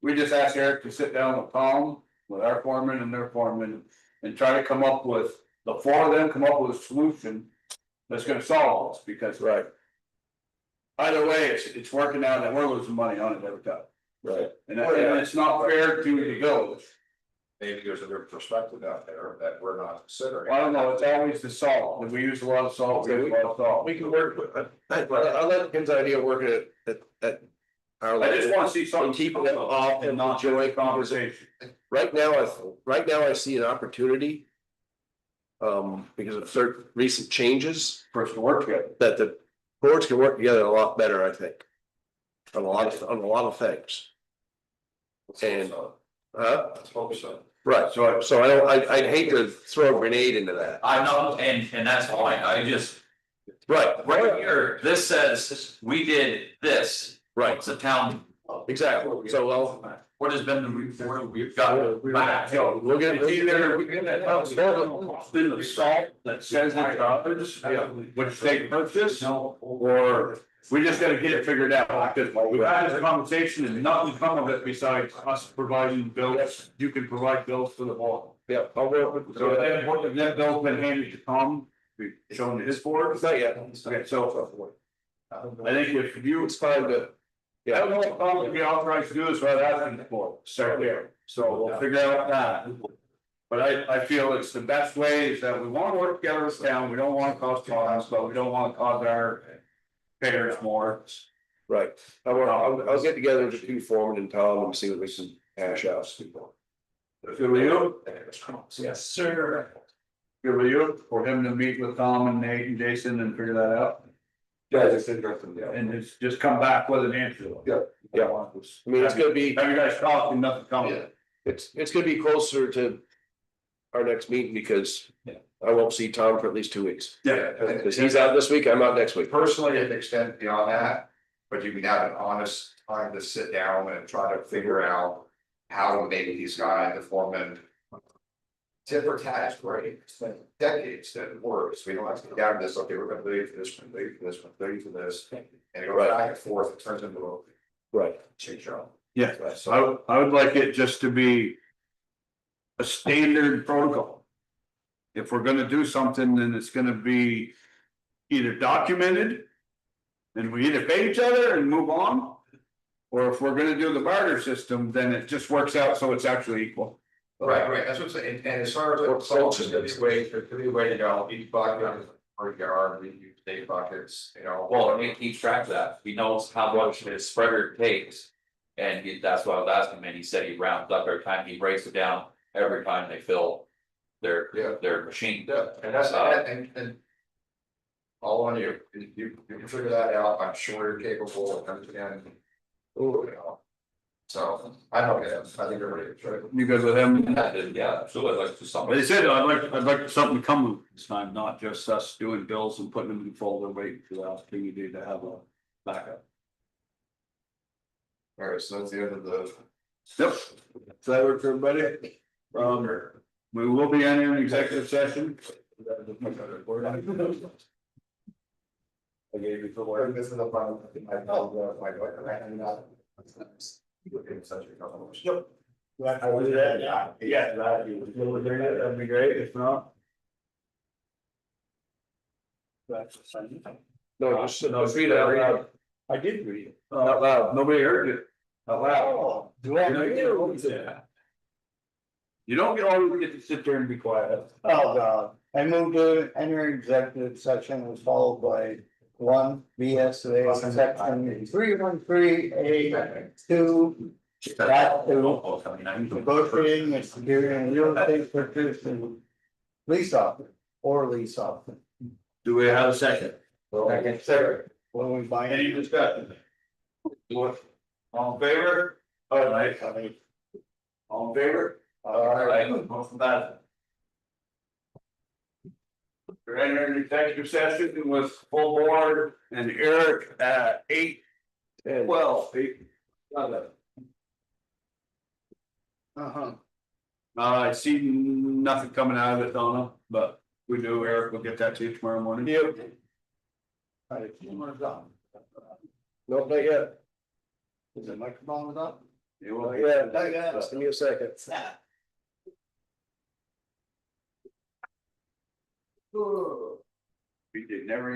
S1: we just asked Eric to sit down with Tom, with our foreman and their foreman. And try to come up with, the four of them come up with a solution that's gonna solve this, because.
S6: Right.
S1: Either way, it's working out that we're losing money on it every time.
S6: Right.
S1: And it's not fair to the village.
S4: Maybe there's a different perspective out there that we're not considering.
S1: I don't know, it's always the salt, if we use a lot of salt, we use a lot of salt.
S6: We can work with it. I like Ken's idea of working at. Our
S1: I just wanna see something.
S6: And keeping it off and
S1: not
S6: enjoy
S1: joint conversation.
S6: Right now, I see an opportunity. Because of certain recent changes,
S1: For us to work together.
S6: that the boards can work together a lot better, I think. On a lot of things. And,
S4: Let's hope so.
S6: right, so I'd hate to throw a grenade into that.
S5: I know, and that's fine,
S6: Right,
S5: right here, this says, we did this.
S6: right,
S5: It's the town,
S6: exactly, so
S5: what has been the report we've got back.
S6: we'll get.
S1: It's either in the salt that says it's ours, which they purchase, or we just gotta get it figured out, because we've had this conversation and nothing come of it besides us providing bills. You can provide bills for the board.
S6: Yeah, I'll work with.
S1: So that bill's been handed to Tom, we've shown his board.
S6: Not yet.
S1: Okay, so I think if you.
S6: It's fine to.
S1: I don't know what Tom would be authorized to do this without asking for, start there, so we'll figure out that. But I feel it's the best way is that we wanna work together as town, we don't wanna cause problems, but we don't wanna cause our payers more.
S6: Right, I'll get together with the two foreman and Tom and see what we can hash out.
S1: Good with you?
S11: yes, sir.
S1: Good with you, for him to meet with Tom and Nate and Jason and figure that out,
S10: Yeah, it's interesting, yeah.
S1: and it's just come back with an answer.
S10: Yeah.
S6: Yeah. I mean, it's gonna be,
S1: Have you guys talked and nothing coming?
S6: it's gonna be closer to. Our next meeting because. I won't see Tom for at least 2 weeks,
S1: Yeah.
S6: because he's out this week, I'm out next week.
S4: Personally, it extends beyond that, but you can have an honest time to sit down and try to figure out. How to make these guys, the foreman. Tip for tat is great, it's been decades that it works, we don't have to get down to this, okay, we're gonna leave for this one, leave for this one, leave for this. And it goes back and forth, it turns into a
S6: Right.
S4: change job.
S1: Yeah,
S4: So.
S1: I would like it just to be. A standard protocol. If we're gonna do something, then it's gonna be either documented. And we either pay each other and move on. Or if we're gonna do the barter system, then it just works out so it's actually equal.
S4: Right, that's what I'm saying, and as far as the salt, there's gonna be a way, to go, each bucket, or yard, we use state buckets, you know.
S5: Well, he keeps track of that, he knows how much his spreader takes. And that's what I was asking him, and he said he rounds up every time, he breaks it down every time they fill their machine.
S4: Yeah, and that's, and. All on you, you can figure that out, I'm sure you're capable of everything. You know, So, I don't get it, I think everybody is, right?
S1: You guys with him?
S5: Yeah, absolutely, like to some.
S1: They said, I'd like something to come this time, not just us doing bills and putting them in the folder, waiting for the opportunity to have a backup.
S4: Alright, so that's the end of the.
S1: Yep. So that work for everybody? We will be entering executive session.
S6: I gave you the
S4: Or
S6: word.
S4: this is the final, my
S11: Yep. I will do that, yeah.
S1: Yeah, that'd be great, if not.
S6: No, just read it out loud.
S1: I did read it.
S6: Out loud.
S1: Nobody heard it. Out loud.
S11: Oh, do you want me to?
S1: Yeah. You don't always get to sit there and be quiet.
S11: Oh, God, I moved to enter executive session was followed by one BSA section 313A2. Negotiating and securing real estate purchase and lease offer or lease offer.
S1: Do we have a second?
S11: Second. What are we buying?
S1: Any discussion? All in favor? All right. All in favor? All right, motion passes. We're entering executive session with full board and Eric at 8:12. I see nothing coming out of it, Donna, but we do, Eric, we'll get that to you tomorrow morning.
S11: Yep.
S6: Nope, not yet.
S11: Is the microphone up?
S1: You will,
S6: Not yet. Just give me a second.
S1: we did never